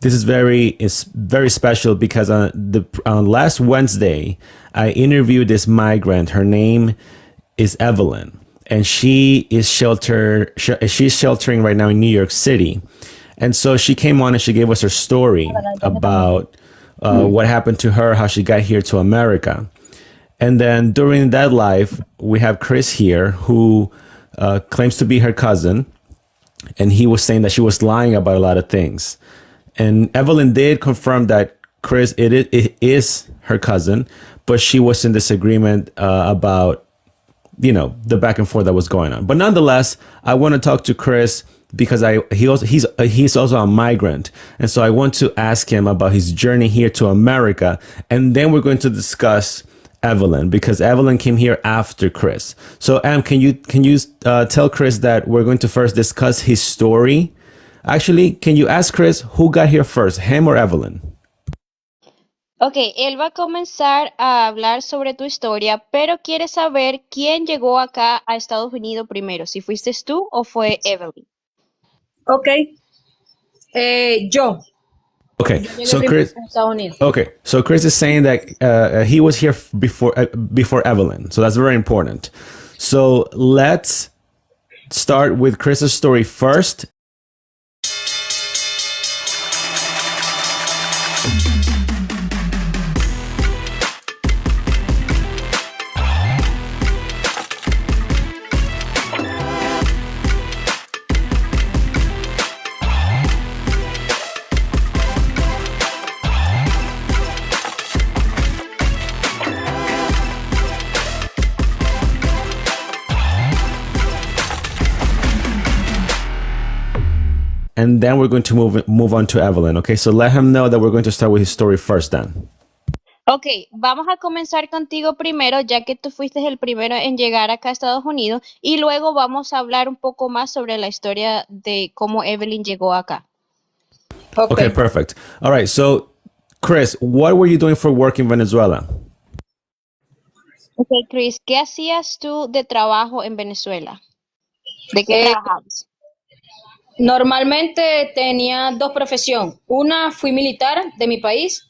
This is very special because on last Wednesday, I interviewed this migrant. Her name is Evelyn, and she's sheltering right now in New York City. And so she came on and she gave us her story about what happened to her, how she got here to America. And then during that live, we have Chris here who claims to be her cousin. And he was saying that she was lying about a lot of things. And Evelyn did confirm that Chris, it is her cousin, but she was in disagreement about, the back and forth that was going on. But nonetheless, I want to talk to Chris because he's also a migrant. And so I want to ask him about his journey here to America. And then we're going to discuss Evelyn because Evelyn came here after Chris. So Em, can you tell Chris that we're going to first discuss his story? Actually, can you ask Chris who got here first, him or Evelyn? Ok, él va a comenzar a hablar sobre tu historia, pero quiere saber quién llegó acá a Estados Unidos primero, si fuiste tú o fue Evelyn. Ok. Yo. Okay, Yo llegué so primero Chris. a Estados Unidos. Okay, so Chris is saying that he was here before Evelyn, so that's very important. So let's start with Chris's story first. And then we're going to move on to Evelyn. Okay, so let him know that we're going to start with his story first then. Ok, vamos a comenzar contigo primero, ya que tú fuiste el primero en llegar acá a Estados Unidos, y luego vamos a hablar un poco más sobre la historia de cómo Evelyn llegó acá. Okay, perfect. All right, so Chris, what were you doing for work in Venezuela? Ok, Chris, ¿qué hacías tú de trabajo en Venezuela? ¿De qué trabajabas? Normalmente tenía dos profesiones. Una, fui militar de mi país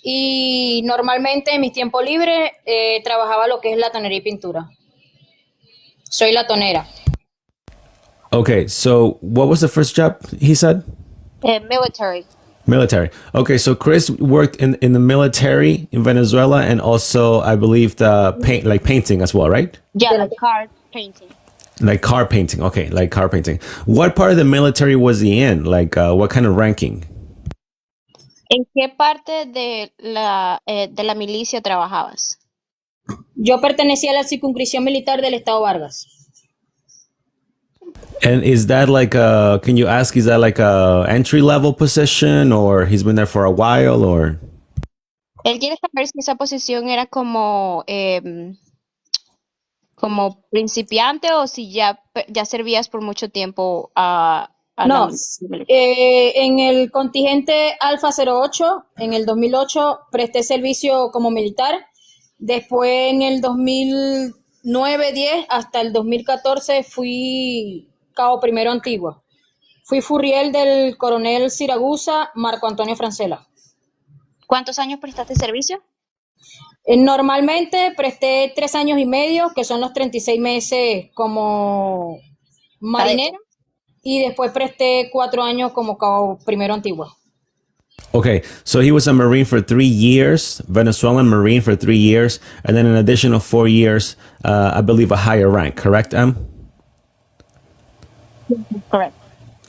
y normalmente en mis tiempos libres trabajaba lo que es latonería y pintura. Soy latonera. Okay, so what was the first job he said? Military. Military. Okay, so Chris worked in the military in Venezuela and also, I believe, painting as well, right? Yeah, like car painting. Like car painting. Okay, like car painting. What part of the military was he in? Like, what kind of ranking? ¿En qué parte de la milicia trabajabas? Yo pertenecía a la circunscripción militar del Estado Vargas. And is that like can you ask, is that like a entry level position or he's been there for a while or? Él quiere saber si esa posición era como principiante o si ya servías por mucho tiempo a No, la en el contingente Alfa 08, en el 2008, presté servicio como militar. Después, en el 2009-10 hasta el 2014, fui cabo primero Antigua. Fui furriel del coronel Siragusa Marco Antonio Francela. ¿Cuántos años prestaste servicio? Normalmente presté 3 años y medio, que son los 36 meses como marinera, y después presté 4 años como cabo primero Antigua. Okay, so he was a Marine for 3 years, Venezuelan Marine for 3 years, and then an additional 4 years, I believe a higher rank, correct, Em? Correct.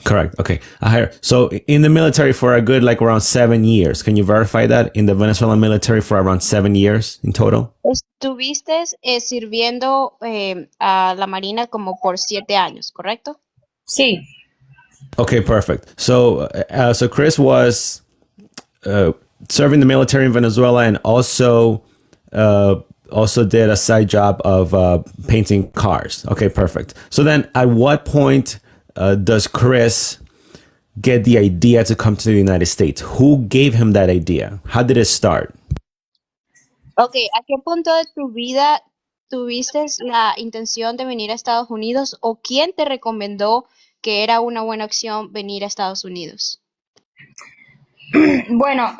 Correct, okay. A higher. So in the military for a good, like around 7 years. Can you verify that? In the Venezuelan military for around 7 years in total? Estuviste sirviendo a la Marina como por 7 años, ¿correcto? Sí. Okay, perfect. So, so Chris was serving the military in Venezuela and also did a side job of painting cars. Okay, perfect. So then, at what point does Chris get the idea to come to the United States? Who gave him that idea? How did it start? Okay, ¿a qué punto de tu vida tuviste la intención de venir a Estados Unidos o quién te recomendó que era una buena opción venir a Estados Unidos? Bueno,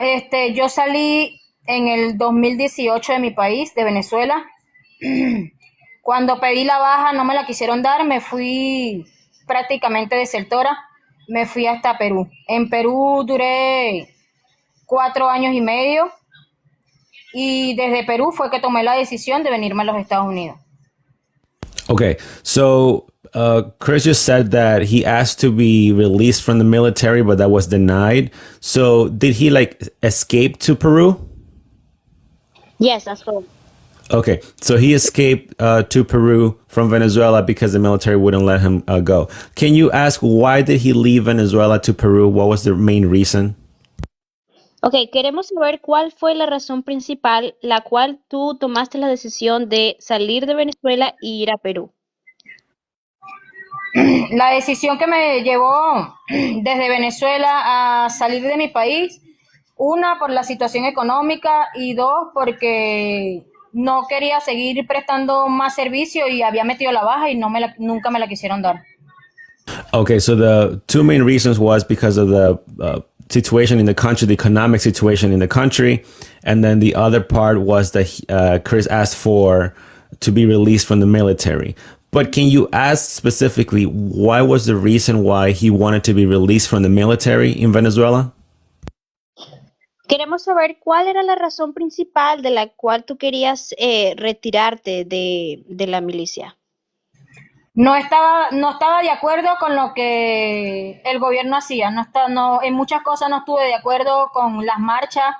yo salí en el 2018 de mi país, de Venezuela. Cuando pedí la baja no me la quisieron dar, me fui prácticamente desertora, me fui hasta Perú. En Perú duré 4 años y medio y desde Perú fue que tomé la decisión de venirme a los Estados Unidos. Okay, so Chris just said that he asked to be released from the military, but that was denied. So did he like escape to Peru? Yes, that's correct. Okay, so he escaped to Peru from Venezuela because the military wouldn't let him go. Can you ask why did he leave Venezuela to Peru? What was the main reason? Ok, queremos saber cuál fue la razón principal la cual tú tomaste la decisión de salir de Venezuela e ir a Perú. La decisión que me llevó desde Venezuela a salir de mi país, una, por la situación económica y dos, porque no quería seguir prestando más servicio y había metido la baja y nunca me la quisieron dar. Okay, so the two main reasons was because of the situation in the country, the economic situation in the country, and then the other part was that Chris asked for to be released from the military. But can you ask specifically why was the reason why he wanted to be released from the military in Venezuela? Queremos saber cuál era la razón principal de la cual tú querías retirarte de la milicia. No estaba de acuerdo con lo que el gobierno hacía. En muchas cosas no estuve de acuerdo con las marchas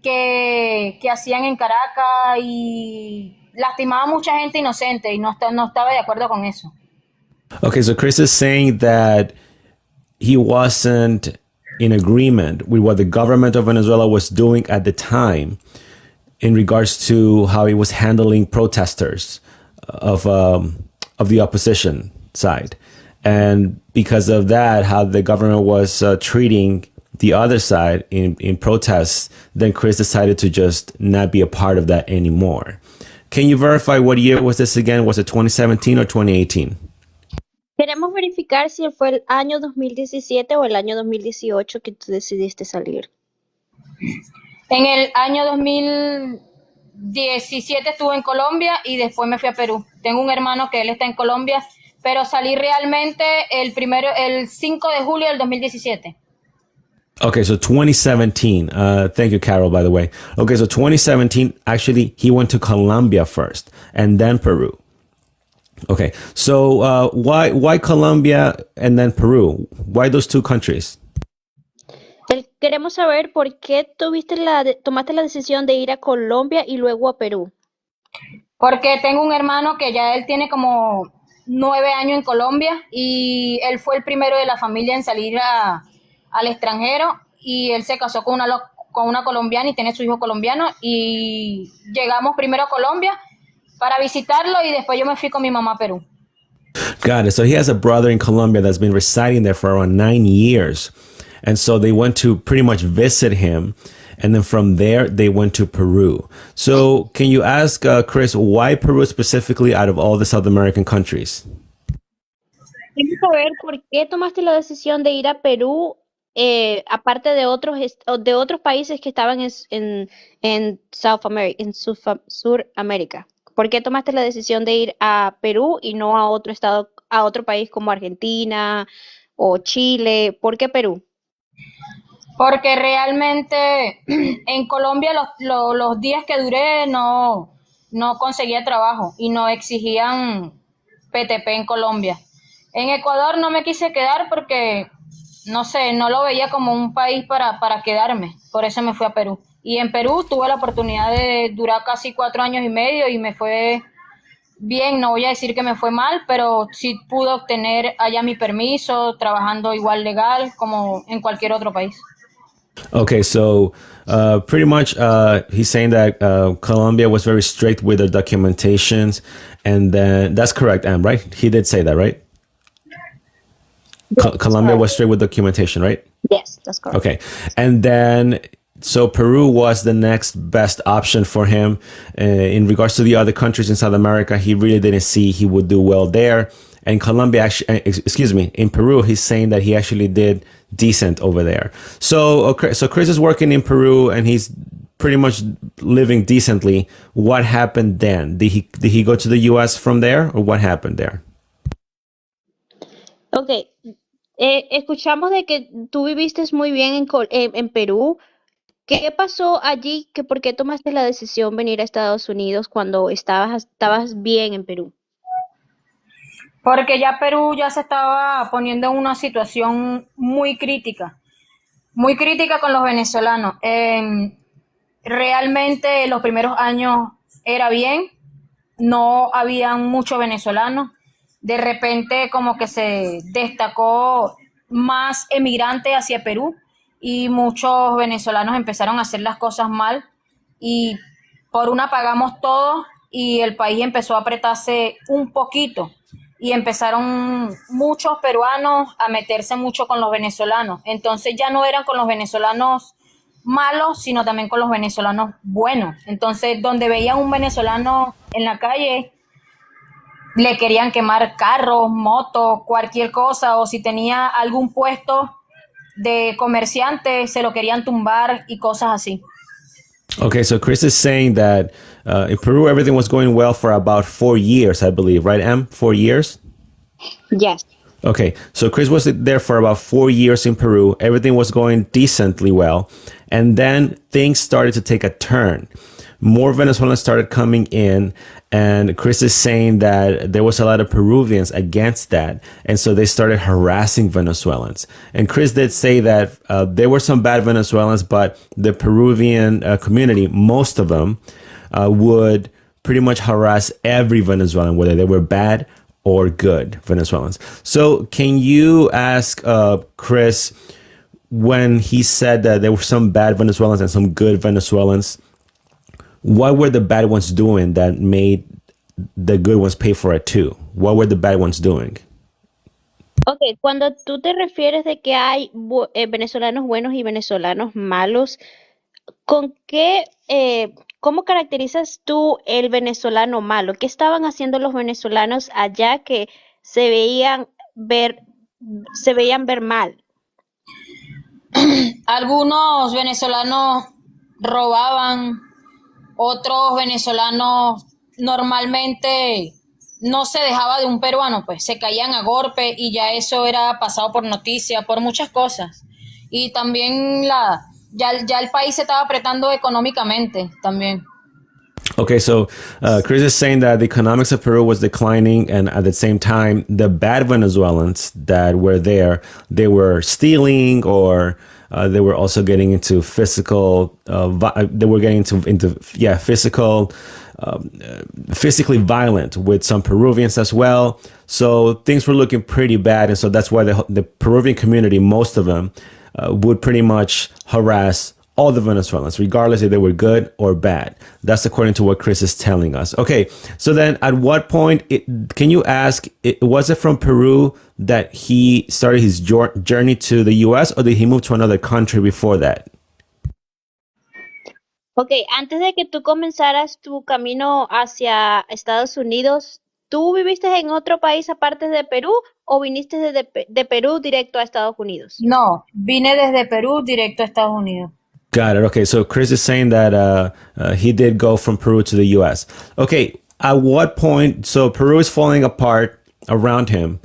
que hacían en Caracas y lastimaba a mucha gente inocente y no estaba de acuerdo con eso. Okay, so Chris is saying that he wasn't in agreement with what the government of Venezuela was doing at the time in regards to how he was handling protesters of the opposition side. And because of that, how the government was treating the other side in protests, then Chris decided to just not be a part of that anymore. Can you verify what year was this again? Was it 2017 or 2018? Queremos verificar si fue el año 2017 o el año 2018 que tú decidiste salir. En el año 2017 estuve en Colombia y después me fui a Perú. Tengo un hermano que él está en Colombia, pero salí realmente el 5 de julio del 2017. Okay, so 2017. Thank you, Carol, by the way. Okay, so 2017, actually, he went to Colombia first and then Peru. Okay, so why Colombia and then Peru? Why those two countries? Queremos saber por qué tomaste la decisión de ir a Colombia y luego a Perú. Porque tengo un hermano que ya él tiene como 9 años en Colombia y él fue el primero de la familia en salir al extranjero y él se casó con una colombiana y tiene su hijo colombiano y llegamos primero a Colombia para visitarlo y después yo me fui con mi mamá a Perú. Got it. So he has a brother in Colombia that's been residing there for around 9 years. And so they went to pretty much visit him. And then from there, they went to Peru. So can you ask, Chris, why Peru specifically out of all the South American countries? Quiero saber por qué tomaste la decisión de ir a Perú, aparte de otros países que estaban en South America, en Suramérica. ¿Por qué tomaste la decisión de ir a Perú y no a otro estado, a otro país como Argentina o Chile? ¿Por qué Perú? Porque realmente en Colombia los días que duré no conseguía trabajo y no exigían PTP en Colombia. En Ecuador no me quise quedar porque, no sé, no lo veía como un país para quedarme. Por eso me fui a Perú. Y en Perú tuve la oportunidad de durar casi 4 años y medio y me fue bien. No voy a decir que me fue mal, pero sí pude obtener allá mi permiso, trabajando igual legal como en cualquier otro país. Okay, so pretty much he's saying that Colombia was very strict with their documentations. And then that's correct, Anne, right? He did say that, right? Colombia was strict with documentation, right? Yes, that's correct. Okay. And then, so Peru was the next best option for him. In regards to the other countries in South America, he really didn't see he would do well there. And Colombia, actually, excuse me, in Peru, he's saying that he actually did decent over there. So, okay, so Chris is working in Peru and he's pretty much living decently. What happened then? Did he go to the U.S. from there, or what happened there? Ok, escuchamos de que tú viviste muy bien en Perú. ¿Qué pasó allí? ¿Por qué tomaste la decisión de venir a Estados Unidos cuando estabas bien en Perú? Porque ya Perú ya se estaba poniendo en una situación muy crítica con los venezolanos. Realmente los primeros años era bien, no habían muchos venezolanos. De repente como que se destacó más emigrante hacia Perú y muchos venezolanos empezaron a hacer las cosas mal y por una pagamos todo y el país empezó a apretarse un poquito y empezaron muchos peruanos a meterse mucho con los venezolanos. Entonces ya no eran con los venezolanos malos, sino también con los venezolanos buenos. Entonces, donde veían un venezolano en la calle, le querían quemar carros, motos, cualquier cosa, o si tenía algún puesto de comerciante, se lo querían tumbar y cosas así. Okay, so Chris is saying that in Peru, everything was going well for about 4 years, I believe, right, Em? 4 years? Yes. Okay, so Chris was there for about 4 years in Peru. Everything was going decently well. And then things started to take a turn. More Venezuelans started coming in, and Chris is saying that there was a lot of Peruvians against that. And so they started harassing Venezuelans. And Chris did say that there were some bad Venezuelans, but the Peruvian community, most of them, would pretty much harass every Venezuelan, whether they were bad or good Venezuelans. So can you ask Chris, when he said that there were some bad Venezuelans and some good Venezuelans, what were the bad ones doing that made the good ones pay for it too? What were the bad ones doing? Ok, cuando tú te refieres de que hay venezolanos buenos y venezolanos malos, ¿con cómo caracterizas tú el venezolano malo? ¿Qué estaban haciendo los venezolanos allá que se veían ver, se veían ver mal? Algunos venezolanos robaban, otros venezolanos normalmente no se dejaba de un peruano, pues se caían a golpe y ya eso era pasado por noticia, por muchas cosas. Y también ya el país se estaba apretando económicamente también. Okay, so Chris is saying that the economics of Peru was declining, and at the same time, the bad Venezuelans that were there, they were stealing, or they were also getting into physical. They were getting into physical, physically violent with some Peruvians as well. So things were looking pretty bad, and so that's why the Peruvian community, most of them, would pretty much harass all the Venezuelans, regardless if they were good or bad. That's according to what Chris is telling us. Okay, so then at what point, can you ask, was it from Peru that he started his journey to the U.S., or did he move to another country before that? Ok, antes de que tú comenzaras tu camino hacia Estados Unidos, ¿tú viviste en otro país aparte de Perú o viniste de Perú directo a Estados Unidos? No, vine desde Perú directo a Estados Unidos. Got it. Okay, so Chris is saying that he did go from Peru to the U.S. Okay, at what point? So Peru is falling apart around him,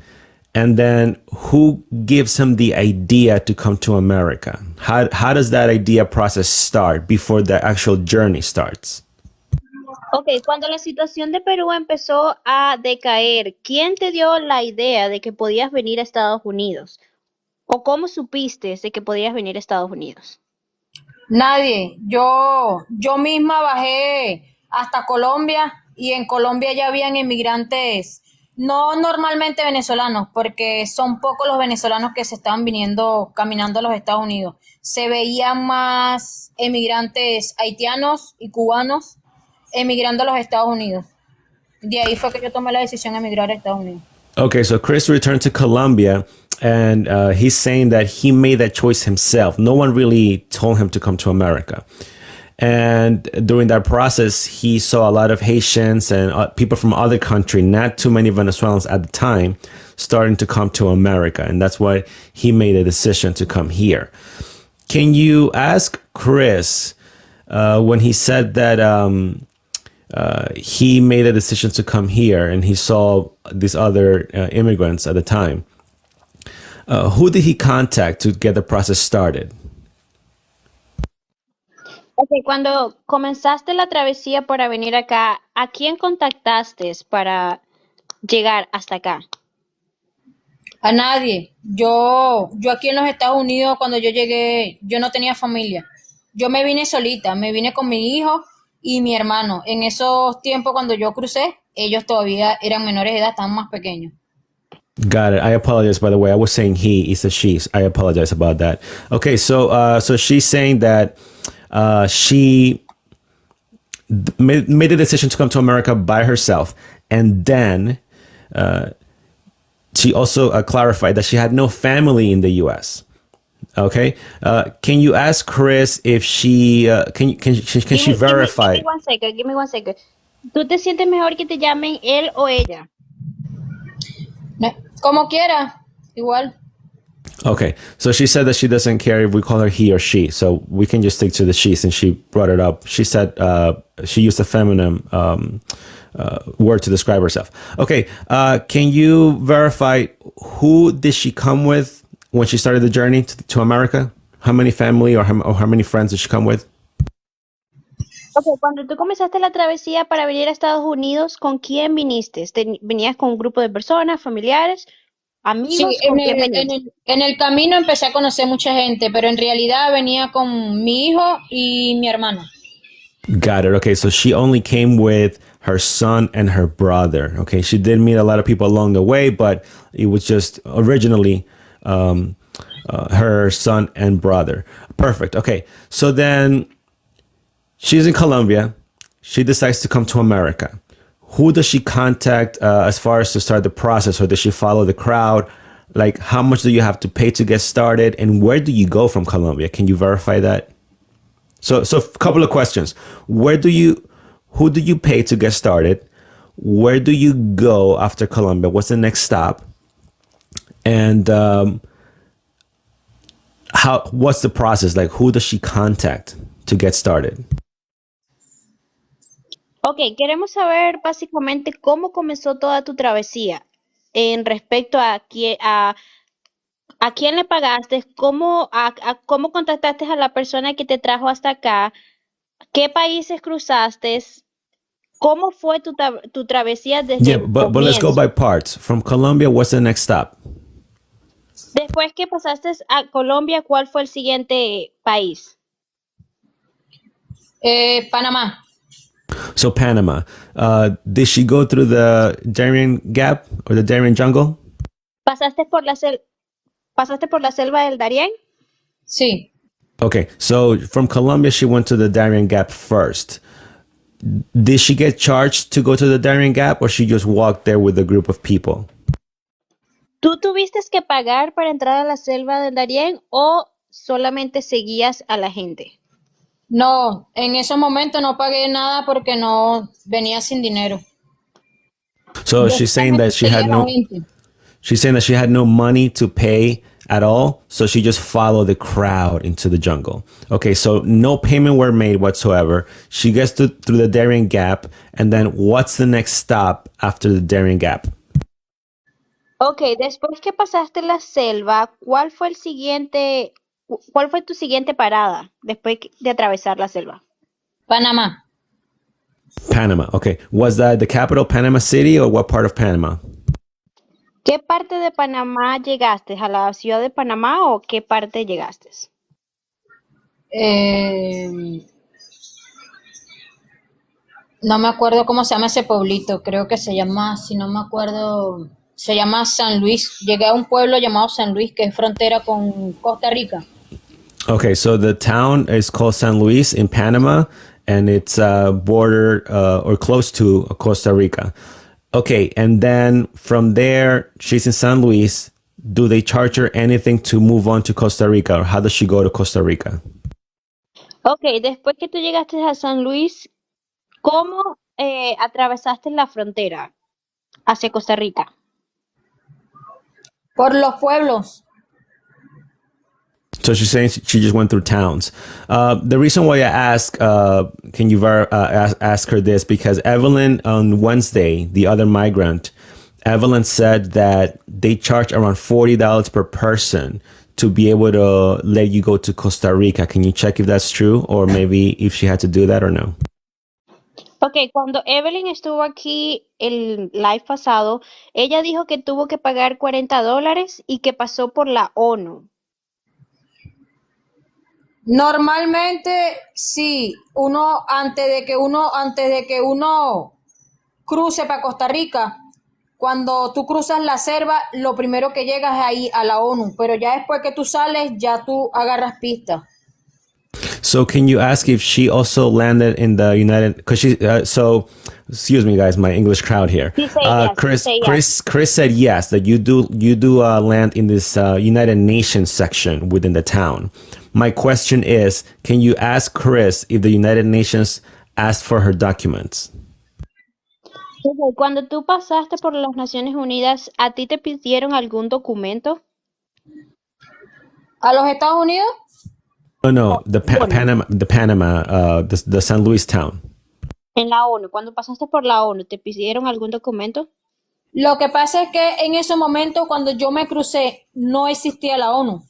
and then who gives him the idea to come to America? How does that idea process start before the actual journey starts? Ok, cuando la situación de Perú empezó a decaer, ¿quién te dio la idea de que podías venir a Estados Unidos? ¿O cómo supiste de que podías venir a Estados Unidos? Nadie. Yo misma bajé hasta Colombia y en Colombia ya habían inmigrantes, no normalmente venezolanos, porque son pocos los venezolanos que se estaban viniendo caminando a los Estados Unidos. Se veían más emigrantes haitianos y cubanos emigrando a los Estados Unidos. De ahí fue que yo tomé la decisión de emigrar a Estados Unidos. Okay, so Chris returned to Colombia, and he's saying that he made that choice himself. No one really told him to come to America. And during that process, he saw a lot of Haitians and people from other countries, not too many Venezuelans at the time, starting to come to America. And that's why he made a decision to come here. Can you ask Chris when he said that he made a decision to come here and he saw these other immigrants at the time, who did he contact to get the process started? Ok, cuando comenzaste la travesía para venir acá, ¿a quién contactaste para llegar hasta acá? A nadie. Yo aquí en los Estados Unidos, cuando yo llegué, yo no tenía familia. Yo me vine solita, me vine con mi hijo y mi hermano. En esos tiempos, cuando yo crucé, ellos todavía eran menores de edad, estaban más pequeños. Got it. I apologize, by the way. I was saying he, it's a she. I apologize about that. Okay, so she's saying that she made the decision to come to America by herself, and then she also clarified that she had no family in the U.S. Okay, can you ask Chris if she can she verify? Give me one second. ¿Tú te sientes mejor que te llamen él o ella? No, como quiera, igual. Okay, so she said that she doesn't care if we call her he or she, so we can just stick to the she since she brought it up. She said she used a feminine word to describe herself. Okay, can you verify who did she come with when she started the journey to America? How many family or how many friends did she come with? Ok, cuando tú comenzaste la travesía para venir a Estados Unidos, ¿con quién viniste? ¿Venías con un grupo de personas, familiares, Sí, amigos? ¿Con quién venías? en el camino empecé a conocer mucha gente, pero en realidad venía con mi hijo y mi hermano. Got it. Okay, so she only came with her son and her brother. Okay, she did meet a lot of people along the way, but it was just originally her son and brother. Perfect. Okay, so then she's in Colombia. She decides to come to America. Who does she contact as far as to start the process, or does she follow the crowd? Like, how much do you have to pay to get started, and where do you go from Colombia? Can you verify that? So a couple of questions. Who do you pay to get started? Where do you go after Colombia? What's the next stop? And what's the process? Like, who does she contact to get started? Ok, queremos saber básicamente cómo comenzó toda tu travesía en respecto a quién le pagaste, cómo contactaste a la persona que te trajo hasta acá, qué países cruzaste, cómo fue tu travesía desde Yeah, el but let's go comienzo. by parts. From Colombia, what's the next stop? Después que pasaste a Colombia, ¿cuál fue el siguiente país? Panamá. So Panama. Did she go through the Darien Gap or the Darien Jungle? ¿Pasaste por la selva del Darién? Sí. Okay, so from Colombia, she went to the Darien Gap first. Did she get charged to go to the Darien Gap, or she just walked there with a group of people? ¿Tú tuviste que pagar para entrar a la selva del Darién o solamente seguías a la gente? No, en esos momentos no pagué nada porque no venía sin dinero. So Yo she's saying solamente that she seguía had a la no. gente. She's saying that she had no money to pay at all, so she just followed the crowd into the jungle. Okay, so no payment were made whatsoever. She gets through the Darien Gap, and then what's the next stop after the Darien Gap? Ok, después que pasaste la selva, cuál fue tu siguiente parada después de atravesar la selva? Panamá. Panama. Okay, was that the capital, Panama City, or what part of Panama? ¿Qué parte de Panamá llegaste? ¿A la ciudad de Panamá o qué parte llegaste? No me acuerdo cómo se llama ese pueblito. Creo que se llama, si no me acuerdo, se llama San Luis. Llegué a un pueblo llamado San Luis, que es frontera con Costa Rica. Okay, so the town is called San Luis in Panama, and it's border or close to Costa Rica. Okay, and then from there, she's in San Luis. Do they charge her anything to move on to Costa Rica, or how does she go to Costa Rica? Ok, después que tú llegaste a San Luis, ¿cómo atravesaste la frontera hacia Costa Rica? Por los pueblos. So she's saying she just went through towns. The reason why I ask, can you ask her this? Because Evelyn on Wednesday, the other migrant, Evelyn said that they charge around $40 per person to be able to let you go to Costa Rica. Can you check if that's true, or maybe if she had to do that or no? Ok, cuando Evelyn estuvo aquí el live pasado, ella dijo que tuvo que pagar $40 y que pasó por la ONU. Normalmente, sí, antes de que uno cruce para Costa Rica, cuando tú cruzas la selva, lo primero que llegas es ahí a la ONU, pero ya después que tú sales, ya tú agarras pista. So can you ask if she also landed in the United? Because she excuse me, guys, my English crowd here. She say yes, she say yes. Chris said yes that you do land in this United Nations section within the town. My question is, can you ask Chris if the United Nations asked for her documents? Ok, cuando tú pasaste por las Naciones Unidas, ¿a ti te pidieron algún documento? ¿A los Estados Unidos? Oh no, the ONU. Panama, the San Luis town. En la ONU, cuando pasaste por la ONU, ¿te pidieron algún documento? Lo que pasa es que en ese momento, cuando yo me crucé, no existía la ONU.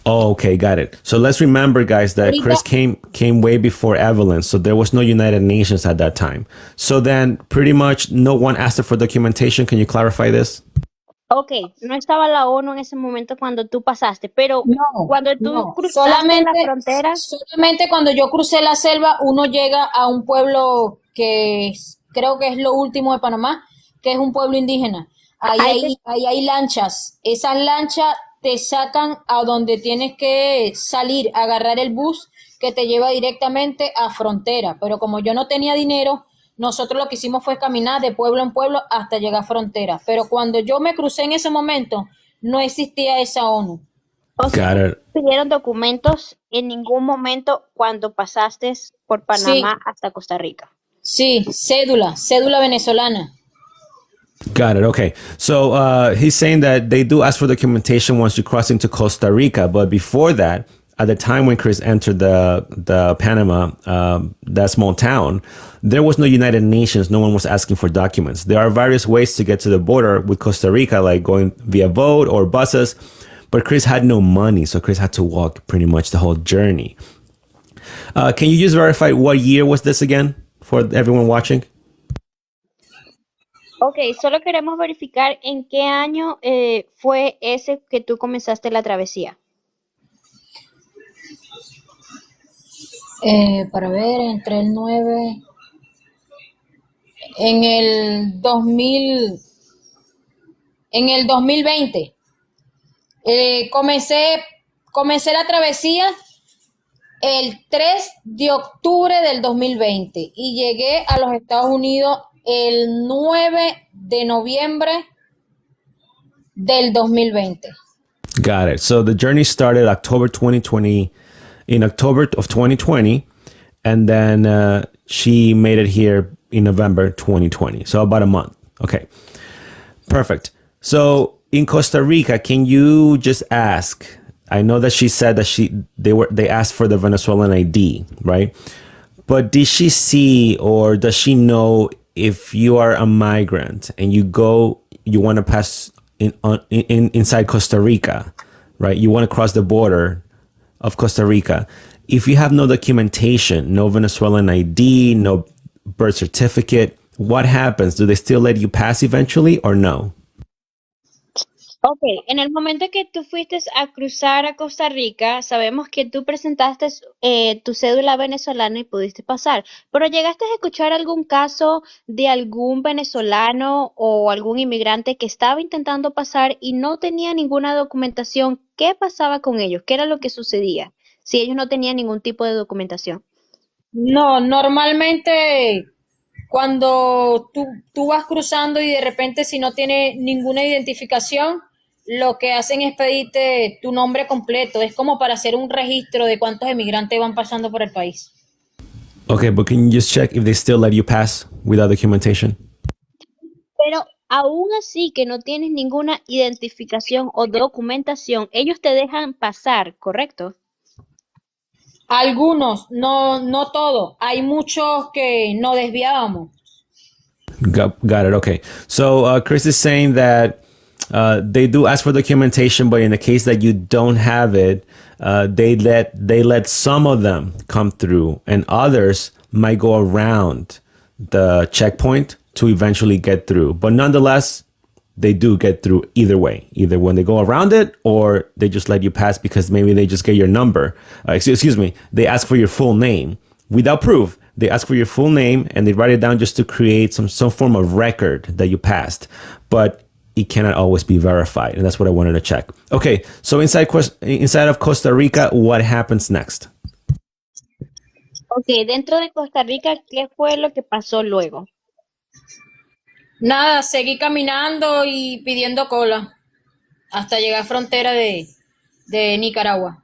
Oh, okay, got it. So let's remember, guys, that Ahorita, Chris came way before Evelyn, so there was no United Nations at that time. So then, pretty much, no one asked her for documentation. Can you clarify this? Ok, no estaba la ONU en ese momento cuando tú pasaste, pero no, cuando tú no. cruzaste la frontera, Solamente cuando yo crucé la selva, uno llega a un pueblo creo que es lo último de Panamá, que es un pueblo indígena. hay que, Ahí hay lanchas. Esas lanchas te sacan a donde tienes que salir, agarrar el bus que te lleva directamente a frontera. Pero como yo no tenía dinero, nosotros lo que hicimos fue caminar de pueblo en pueblo hasta llegar a frontera. Pero cuando yo me crucé en ese momento, no existía esa ONU. o sea, Got no it. te pidieron documentos en ningún momento cuando pasaste por Sí, Panamá hasta Costa Rica. sí, cédula venezolana. Got it. Okay. So he's saying that they do ask for documentation once you cross into Costa Rica, but before that, at the time when Chris entered the Panama, that small town, there was no United Nations. No one was asking for documents. There are various ways to get to the border with Costa Rica, like going via boat or buses. But Chris had no money, so Chris had to walk pretty much the whole journey. Can you just verify what year was this again for everyone watching? Ok, solo queremos verificar en qué año fue ese que tú comenzaste la travesía. Para ver, entre el 9 en el 2000, en el 2020. Comencé la travesía el 3 de octubre del 2020 y llegué a los Estados Unidos el 9 de noviembre del 2020. Got it. So the journey started October 2020, in October of 2020, and then she made it here in November 2020. So about a month. Okay. Perfect. So in Costa Rica, can you just ask? I know that she said that they asked for the Venezuelan ID, right? But did she see or does she know if you are a migrant and you want to pass inside Costa Rica, right? You want to cross the border of Costa Rica. If you have no documentation, no Venezuelan ID, no birth certificate, what happens? Do they still let you pass eventually or no? Ok, en el momento que tú fuiste a cruzar a Costa Rica, sabemos que tú presentaste tu cédula venezolana y pudiste pasar, pero ¿llegaste a escuchar algún caso de algún venezolano o algún inmigrante que estaba intentando pasar y no tenía ninguna documentación? ¿Qué pasaba con ellos? ¿Qué era lo que sucedía si ellos no tenían ningún tipo de documentación? No, normalmente cuando tú vas cruzando y de repente si no tienes ninguna identificación, lo que hacen es pedirte tu nombre completo. Es como para hacer un registro de cuántos emigrantes van pasando por el país. Okay, but can you just check if they still let you pass without documentation? Pero aún así que no tienes ninguna identificación o documentación, ellos te dejan pasar, ¿correcto? Algunos, no todo. Hay muchos que nos desviábamos. Got it. Okay. So Chris is saying that they do ask for documentation, but in the case that you don't have it, they let some of them come through, and others might go around the checkpoint to eventually get through. But nonetheless, they do get through either way, either when they go around it or they just let you pass because maybe they just get your number. Excuse me, they ask for your full name without proof. They ask for your full name and they write it down just to create some form of record that you passed. But it cannot always be verified. And that's what I wanted to check. Okay, so inside of Costa Rica, what happens next? Ok, dentro de Costa Rica, ¿qué fue lo que pasó luego? Nada, seguí caminando y pidiendo cola hasta llegar a frontera de Nicaragua.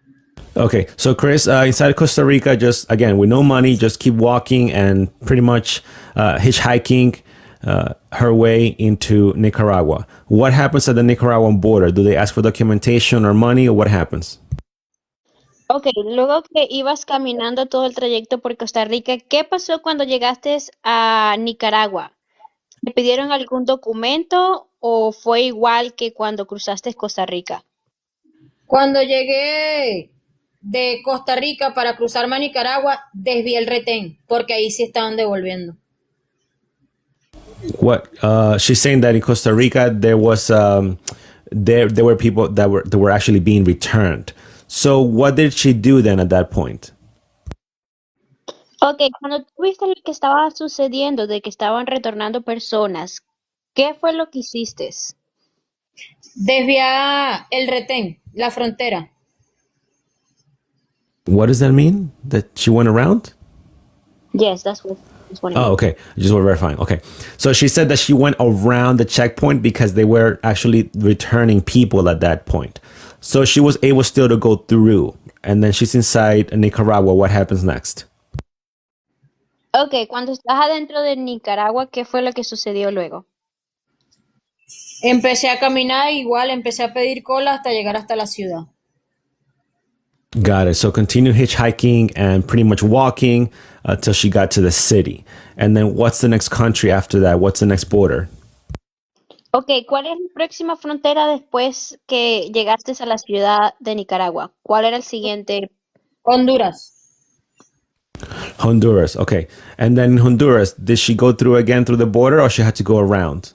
Okay, so Chris, inside Costa Rica, just again, with no money, just keep walking and pretty much hitchhiking her way into Nicaragua. What happens at the Nicaraguan border? Do they ask for documentation or money, or what happens? Ok, luego que ibas caminando todo el trayecto por Costa Rica, ¿qué pasó cuando llegaste a Nicaragua? ¿Te pidieron algún documento o fue igual que cuando cruzaste Costa Rica? Cuando llegué de Costa Rica para cruzarme a Nicaragua, desvié el retén, porque ahí sí estaban devolviendo. What she's saying that in Costa Rica there was there were people that were actually being returned. So what did she do then at that point? Ok, cuando tú viste lo que estaba sucediendo, de que estaban retornando personas, ¿qué fue lo que hiciste? Desviar el retén, la frontera. What does that mean? That she went around? Yes, that's what I Oh, mean. okay. Just were verifying. Okay. So she said that she went around the checkpoint because they were actually returning people at that point. So she was able still to go through. And then she's inside Nicaragua. What happens next? Ok, cuando estás adentro de Nicaragua, ¿qué fue lo que sucedió luego? Empecé a caminar, igual empecé a pedir cola hasta llegar hasta la ciudad. Got it. So continue hitchhiking and pretty much walking till she got to the city. And then what's the next country after that? What's the next border? Ok, ¿cuál es la próxima frontera después que llegaste a la ciudad de Nicaragua? ¿Cuál era el siguiente? Honduras. Honduras. Okay. And then Honduras, did she go through again through the border or she had to go around?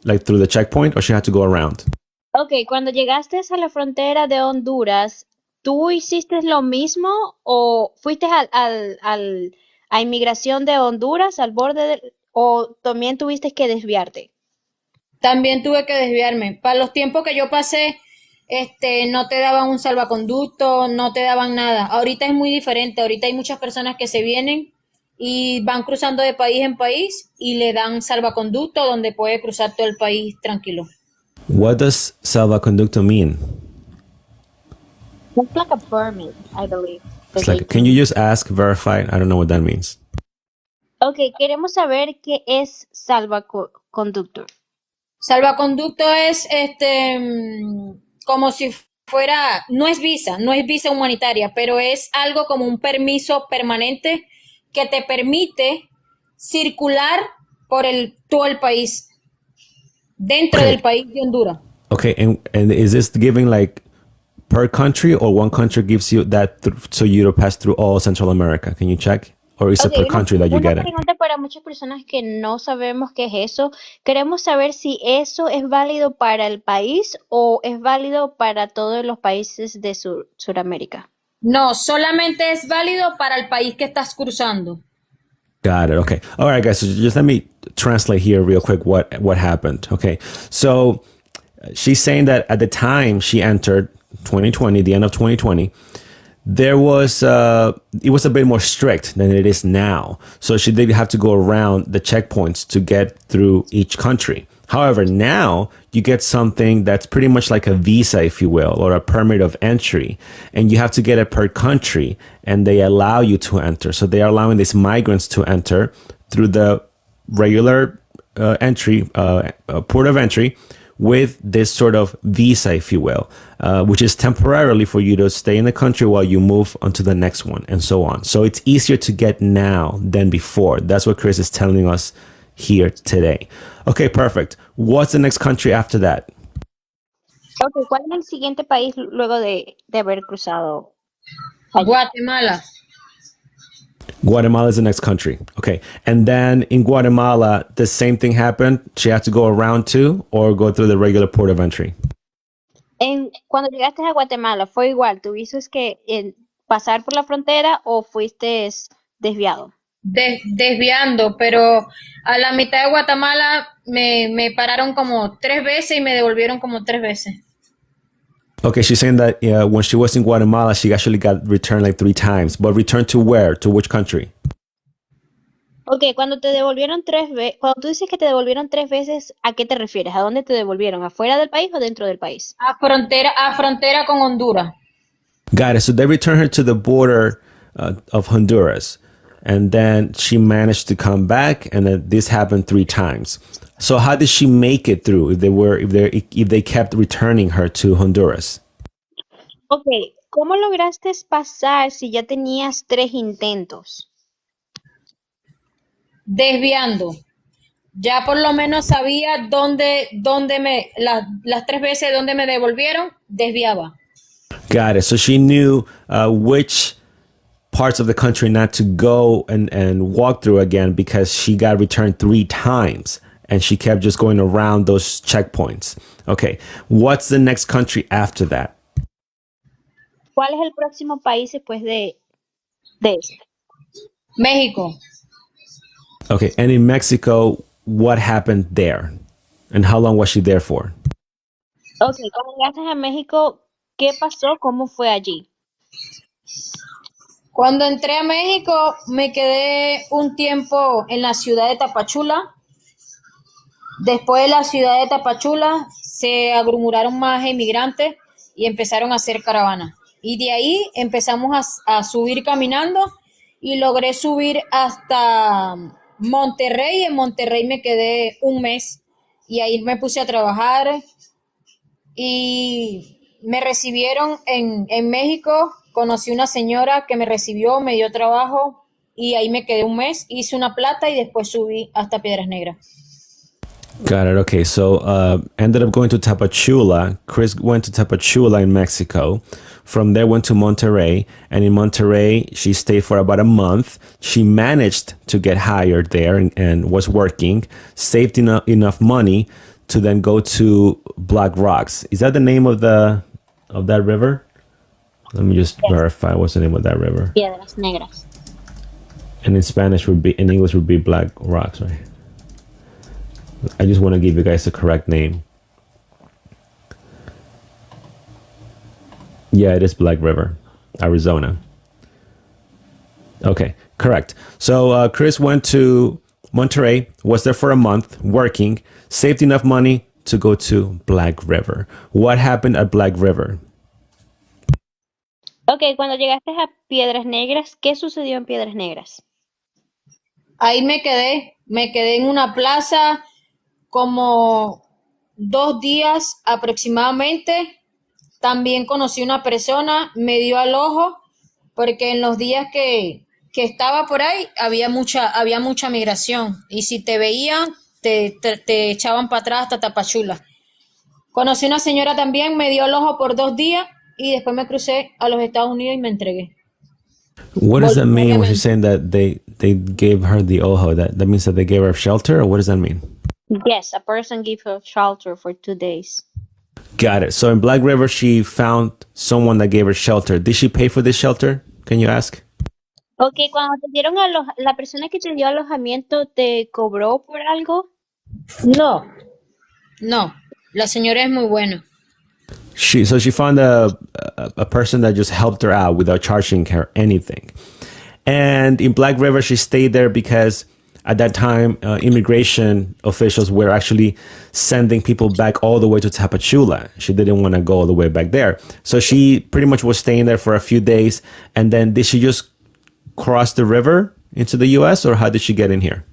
Like through the checkpoint or she had to go around? Ok, cuando llegaste a la frontera de Honduras, ¿tú hiciste lo mismo o fuiste a inmigración de Honduras, al borde o también tuviste que desviarte? También tuve que desviarme. Para los tiempos que yo pasé, no te daban un salvaconducto, no te daban nada. Ahorita es muy diferente. Ahorita hay muchas personas que se vienen y van cruzando de país en país y le dan salvaconducto donde puede cruzar todo el país tranquilo. What does salvaconducto mean? It's like a permit, I believe. It's like, can you just ask, verify? I don't know what that means. Ok, queremos saber qué es salvaconducto. Salvaconducto es como si fuera, no es visa humanitaria, pero es algo como un permiso permanente que te permite circular por todo el país, dentro Okay. del país de Honduras. Okay, and is this giving like per country or one country gives you that so you to pass through all Central America? Can you check? Or is it Ok, per country that you una get it? pregunta para muchas personas que no sabemos qué es eso. Queremos saber si eso es válido para el país o es válido para todos los países de Suramérica. No, solamente es válido para el país que estás cruzando. Got it. Okay. All right, guys. So just let me translate here real quick what happened. Okay. So she's saying that at the time she entered 2020, the end of 2020, there was it was a bit more strict than it is now. So she did have to go around the checkpoints to get through each country. However, now you get something that's pretty much like a visa, if you will, or a permit of entry, and you have to get it per country, and they allow you to enter. So they are allowing these migrants to enter through the regular port of entry with this sort of visa, if you will, which is temporarily for you to stay in the country while you move on to the next one and so on. So it's easier to get now than before. That's what Chris is telling us here today. Okay, perfect. What's the next country after that? Ok, ¿cuál es el siguiente país luego de haber cruzado allá? Guatemala. Guatemala is the next country. Okay. And then in Guatemala, the same thing happened. She had to go around too or go through the regular port of entry. Cuando llegaste a Guatemala, ¿fue igual? ¿Tuviste que pasar por la frontera o fuiste desviado? Desviando, pero a la mitad de Guatemala me pararon como 3 veces y me devolvieron como 3 veces. Okay, she's saying that when she was in Guatemala, she actually got returned like 3 times. But returned to where? To which country? Ok, cuando te devolvieron 3 veces, cuando tú dices que te devolvieron 3 veces, ¿a qué te refieres? ¿A dónde te devolvieron? ¿Afuera del país o dentro del país? A frontera con Honduras. Got it. So they returned her to the border of Honduras. And then she managed to come back, and then this happened 3 times. So how did she make it through if they kept returning her to Honduras? Ok, ¿cómo lograste pasar si ya tenías 3 intentos? Desviando. Ya por lo menos sabía las 3 veces donde me devolvieron, desviaba. Got it. So she knew which parts of the country not to go and walk through again because she got returned 3 times and she kept just going around those checkpoints. Okay. What's the next country after that? ¿Cuál es el próximo país después de este? México. Okay. And in Mexico, what happened there? And how long was she there for? Ok, cuando llegaste a México, ¿qué pasó? ¿Cómo fue allí? Cuando entré a México, me quedé un tiempo en la ciudad de Tapachula. Después de la ciudad de Tapachula, se agrumuraron más inmigrantes y empezaron a hacer caravanas. Y de ahí empezamos a subir caminando y logré subir hasta Monterrey. En Monterrey me quedé un mes y ahí me puse a trabajar y me recibieron en México. Conocí una señora que me recibió, me dio trabajo y ahí me quedé un mes, hice una plata y después subí hasta Piedras Negras. Got it. Okay. So ended up going to Tapachula. Chris went to Tapachula in Mexico. From there went to Monterrey. And in Monterrey, she stayed for about a month. She managed to get hired there and was working, saved enough money to then go to Black Rocks. Is that the name of that river? Let me just verify what's the name of that river. Piedras Negras. And in English would be Black Rocks, right? I just want to give you guys the correct name. Yeah, it is Black River, Arizona. Okay, correct. So Chris went to Monterrey, was there for a month working, saved enough money to go to Black River. What happened at Black River? Ok, cuando llegaste a Piedras Negras, ¿qué sucedió en Piedras Negras? Ahí me quedé en una plaza como 2 días aproximadamente. También conocí una persona, me dio al ojo, porque en los días que estaba por ahí había mucha migración. Y si te veían, te echaban para atrás hasta Tapachula. Conocí una señora también, me dio al ojo por 2 días y después me crucé a los Estados Unidos y me entregué. What does that mean when she's saying that they gave her the ojo? That means that they gave her shelter, or what does that mean? Yes, a person gave her shelter for 2 days. Got it. So in Black River, she found someone that gave her shelter. Did she pay for this shelter? Can you ask? Ok, cuando te dieron la persona que te dio alojamiento, ¿te cobró por algo? No, la señora es muy buena. So she found a person that just helped her out without charging her anything. And in Black River, she stayed there because at that time, immigration officials were actually sending people back all the way to Tapachula. She didn't want to go all the way back there. So she pretty much was staying there for a few days. And then did she just cross the river into the US, or how did she get in here?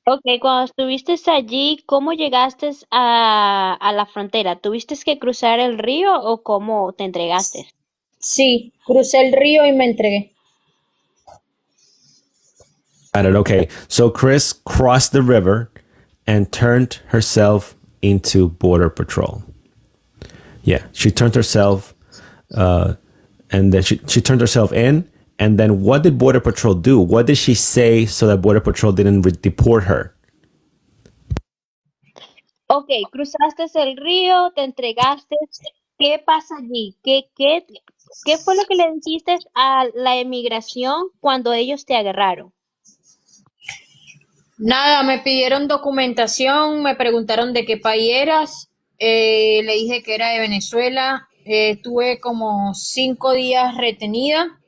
Ok, cuando estuviste allí, ¿cómo llegaste a la frontera? ¿Tuviste que cruzar el río o cómo te entregaste? Sí, crucé el río y me entregué. Got it. Okay. So Chris crossed the river and turned herself into Border Patrol. Yeah, she turned herself, and then she turned herself in. And then what did Border Patrol do? What did she say so that Border Patrol didn't deport her? Ok, cruzaste el río, te entregaste. ¿Qué pasa allí? ¿Qué fue lo que le dijiste a la emigración cuando ellos te agarraron? Nada, me pidieron documentación, me preguntaron de qué país eras, le dije que era de Venezuela, tuve como 5 días retenida,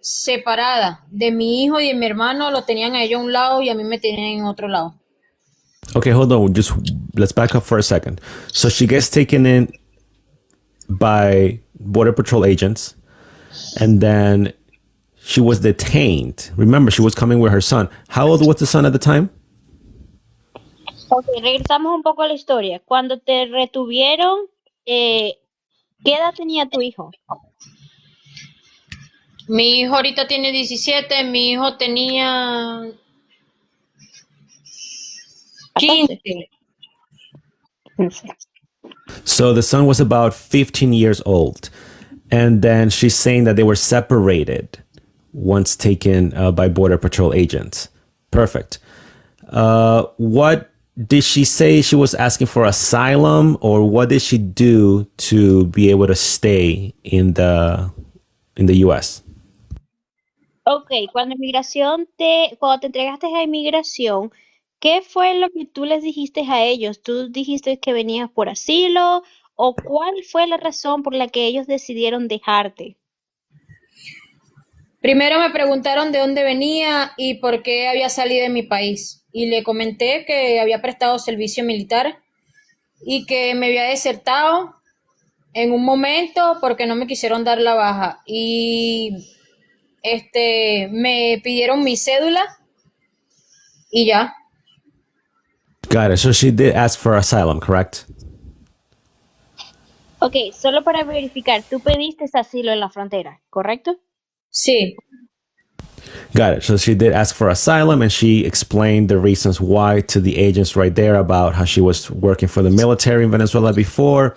separada de mi hijo y de mi hermano, lo tenían a ellos a un lado y a mí me tenían en otro lado. Okay, hold on. Just let's back up for a second. So she gets taken in by Border Patrol agents, and then she was detained. Remember, she was coming with her son. How old was the son at the time? Ok, regresamos un poco a la historia. Cuando te retuvieron, ¿qué edad tenía tu hijo? Mi hijo ahorita tiene 17, mi hijo tenía 15. 14. So the son was about 15 years old. And then she's saying that they were separated once taken by Border Patrol agents. Perfect. What did she say? She was asking for asylum, or what did she do to be able to stay in the US? Ok, cuando te entregaste a inmigración, ¿qué fue lo que tú les dijiste a ellos? ¿Tú dijiste que venías por asilo o cuál fue la razón por la que ellos decidieron dejarte? Primero me preguntaron de dónde venía y por qué había salido de mi país. Y le comenté que había prestado servicio militar y que me había desertado en un momento porque no me quisieron dar la baja. Y me pidieron mi cédula y ya. Got it. So she did ask for asylum, correct? Ok, solo para verificar, tú pediste asilo en la frontera, ¿correcto? Sí. Got it. So she did ask for asylum, and she explained the reasons why to the agents right there about how she was working for the military in Venezuela before,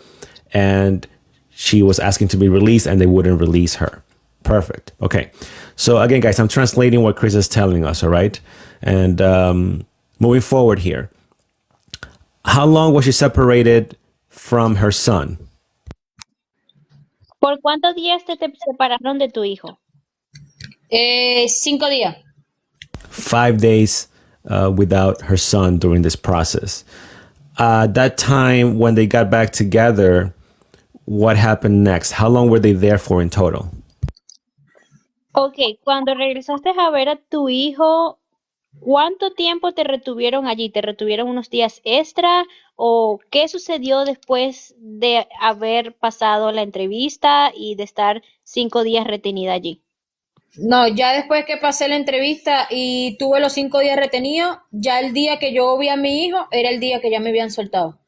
and she was asking to be released, and they wouldn't release her. Perfect. Okay. So again, guys, I'm translating what Chris is telling us, all right? And moving forward here, how long was she separated from her son? ¿Por cuántos días te separaron de tu hijo? 5 días. 5 days without her son during this process. That time when they got back together, what happened next? How long were they there for in total? Ok, cuando regresaste a ver a tu hijo, ¿cuánto tiempo te retuvieron allí? ¿Te retuvieron unos días extra? ¿O qué sucedió después de haber pasado la entrevista y de estar 5 días retenida allí? No, ya después que pasé la entrevista y tuve los 5 días retenidos, ya el día que yo vi a mi hijo era el día que ya me habían soltado.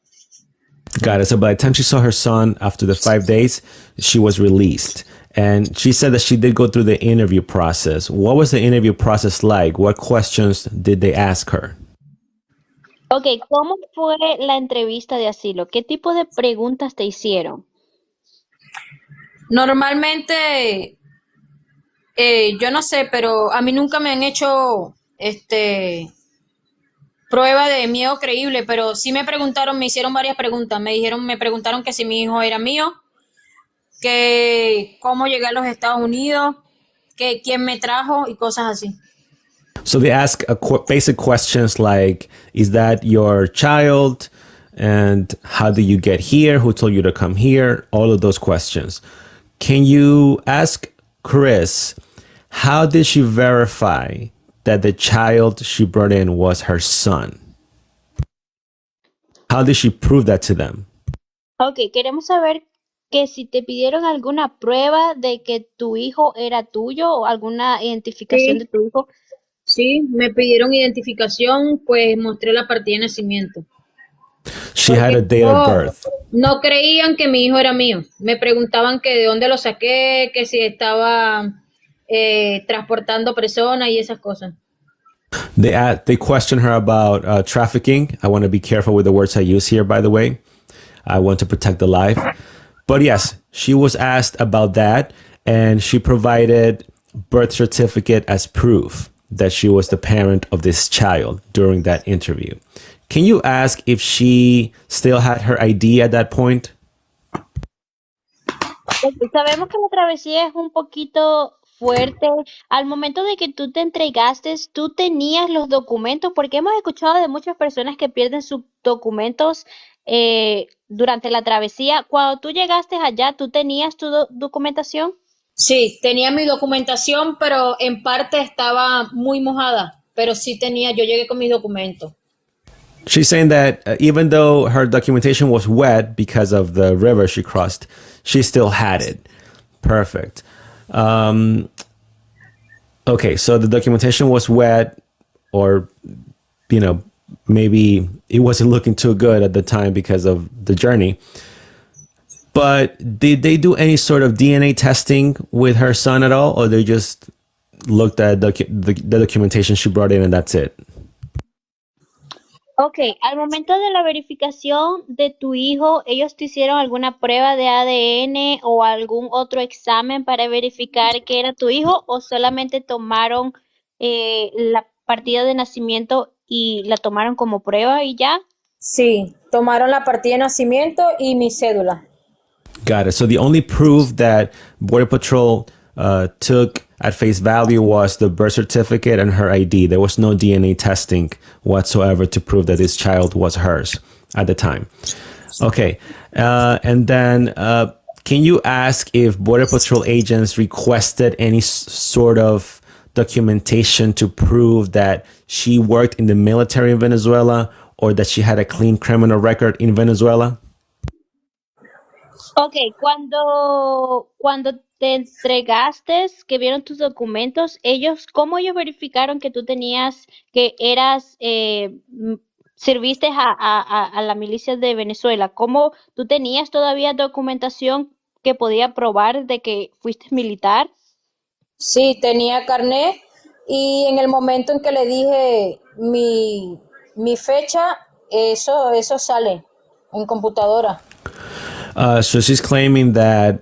Got it. So by the time she saw her son after the 5 days, she was released. And she said that she did go through the interview process. What was the interview process like? What questions did they ask her? Ok, ¿cómo fue la entrevista de asilo? ¿Qué tipo de preguntas te hicieron? Normalmente, yo no sé, pero a mí nunca me han hecho prueba de miedo creíble, pero sí me preguntaron, me hicieron varias preguntas. Me preguntaron que si mi hijo era mío, que cómo llegué a los Estados Unidos, que quién me trajo y cosas así. So they ask basic questions like, is that your child? And how did you get here? Who told you to come here? All of those questions. Can you ask Chris how did she verify that the child she brought in was her son? How did she prove that to them? Ok, queremos saber que si te pidieron alguna prueba de que tu hijo era tuyo o alguna identificación de Sí, tu hijo. sí, me pidieron identificación, pues mostré la partida de nacimiento. She had Porque a date of birth. no creían que mi hijo era mío. Me preguntaban que de dónde lo saqué, que si estaba transportando personas y esas cosas. They questioned her about trafficking. I want to be careful with the words I use here, by the way. I want to protect the life. But yes, she was asked about that, and she provided birth certificate as proof that she was the parent of this child during that interview. Can you ask if she still had her ID at that point? Ok, sabemos que la travesía es un poquito fuerte. Al momento de que tú te entregaste, tú tenías los documentos, porque hemos escuchado de muchas personas que pierden sus documentos durante la travesía. Cuando tú llegaste allá, ¿tú tenías tu documentación? Sí, tenía mi documentación, pero en parte estaba muy mojada. Pero sí tenía, yo llegué con mis documentos. She's saying that even though her documentation was wet because of the river she crossed, she still had it. Perfect. Okay, so the documentation was wet, or, maybe it wasn't looking too good at the time because of the journey. But did they do any sort of DNA testing with her son at all, or they just looked at the documentation she brought in and that's it? Ok, al momento de la verificación de tu hijo, ¿ellos te hicieron alguna prueba de ADN o algún otro examen para verificar que era tu hijo o solamente tomaron la partida de nacimiento y la tomaron como prueba y ya? Sí, tomaron la partida de nacimiento y mi cédula. Got it. So the only proof that Border Patrol took at face value was the birth certificate and her ID. There was no DNA testing whatsoever to prove that this child was hers at the time. Okay. And then can you ask if Border Patrol agents requested any sort of documentation to prove that she worked in the military in Venezuela or that she had a clean criminal record in Venezuela? Ok, cuando te entregaste, que vieron tus documentos, ¿cómo ellos verificaron que tú tenías, que eras, serviste a la milicia de Venezuela? ¿Cómo tú tenías todavía documentación que podía probar de que fuiste militar? Sí, tenía carnet y en el momento en que le dije mi fecha, eso sale en computadora. So she's claiming that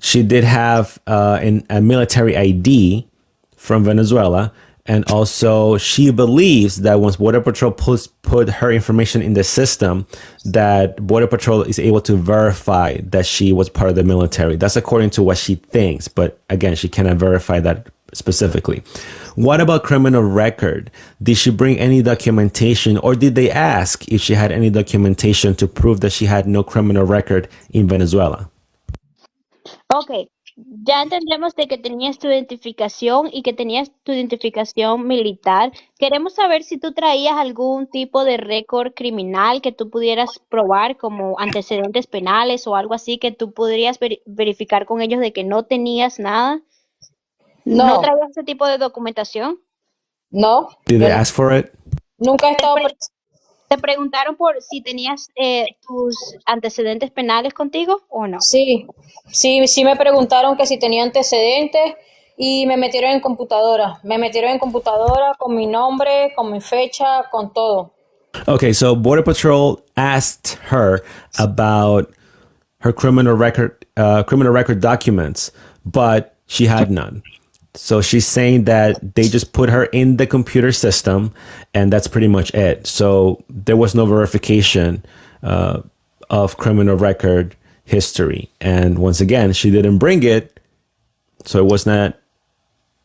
she did have a military ID from Venezuela. And also, she believes that once Border Patrol put her information in the system, that Border Patrol is able to verify that she was part of the military. That's according to what she thinks. But again, she cannot verify that specifically. What about criminal record? Did she bring any documentation, or did they ask if she had any documentation to prove that she had no criminal record in Venezuela? Ok, ya entendemos de que tenías tu identificación y que tenías tu identificación militar. Queremos saber si tú traías algún tipo de récord criminal que tú pudieras probar como antecedentes penales o algo así que tú podrías verificar con ellos de que no tenías nada. ¿No No, traías ese tipo de documentación? no, Did yo they ask for it? nunca he Te, estado pre- te preguntaron por si tenías tus antecedentes penales contigo o no. Sí, sí me preguntaron que si tenía antecedentes y me metieron en computadora. Me metieron en computadora con mi nombre, con mi fecha, con todo. Okay, so Border Patrol asked her about her criminal record documents, but she had none. So she's saying that they just put her in the computer system, and that's pretty much it. So there was no verification of criminal record history. And once again, she didn't bring it, so it was not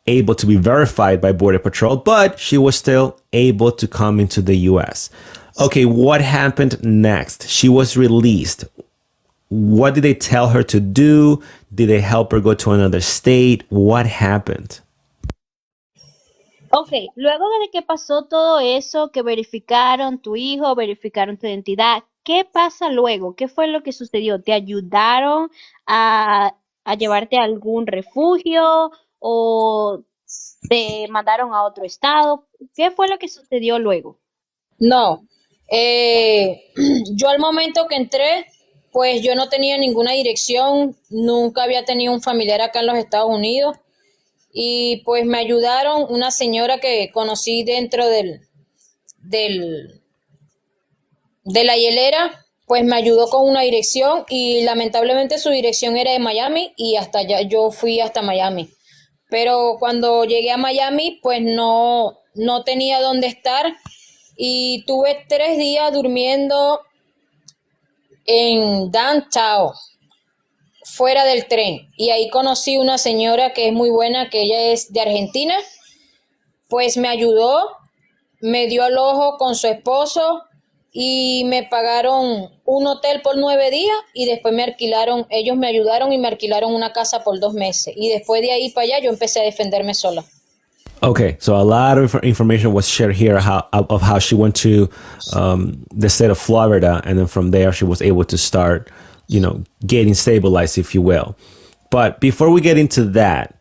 able to be verified by Border Patrol, but she was still able to come into the US. Okay, what happened next? She was released. What did they tell her to do? Did they help her go to another state? What happened? Ok, luego de que pasó todo eso, que verificaron tu hijo, verificaron tu identidad, ¿qué pasa luego? ¿Qué fue lo que sucedió? ¿Te ayudaron a llevarte a algún refugio o te mandaron a otro estado? ¿Qué fue lo que sucedió luego? No, yo al momento que entré, pues yo no tenía ninguna dirección, nunca había tenido un familiar acá en los Estados Unidos y pues me ayudaron una señora que conocí dentro del, de la hielera, pues me ayudó con una dirección y lamentablemente su dirección era de Miami y hasta allá yo fui hasta Miami. Pero cuando llegué a Miami, pues no tenía dónde estar y tuve 3 días durmiendo en downtown, fuera del tren. Y ahí conocí una señora que es muy buena, que ella es de Argentina, pues me ayudó, me dio al ojo con su esposo y me pagaron un hotel por 9 días y después ellos me ayudaron y me alquilaron una casa por 2 meses. Y después de ahí para allá yo empecé a defenderme sola. Okay, so a lot of information was shared here of how she went to the state of Florida, and then from there she was able to start, getting stabilized, if you will. But before we get into that,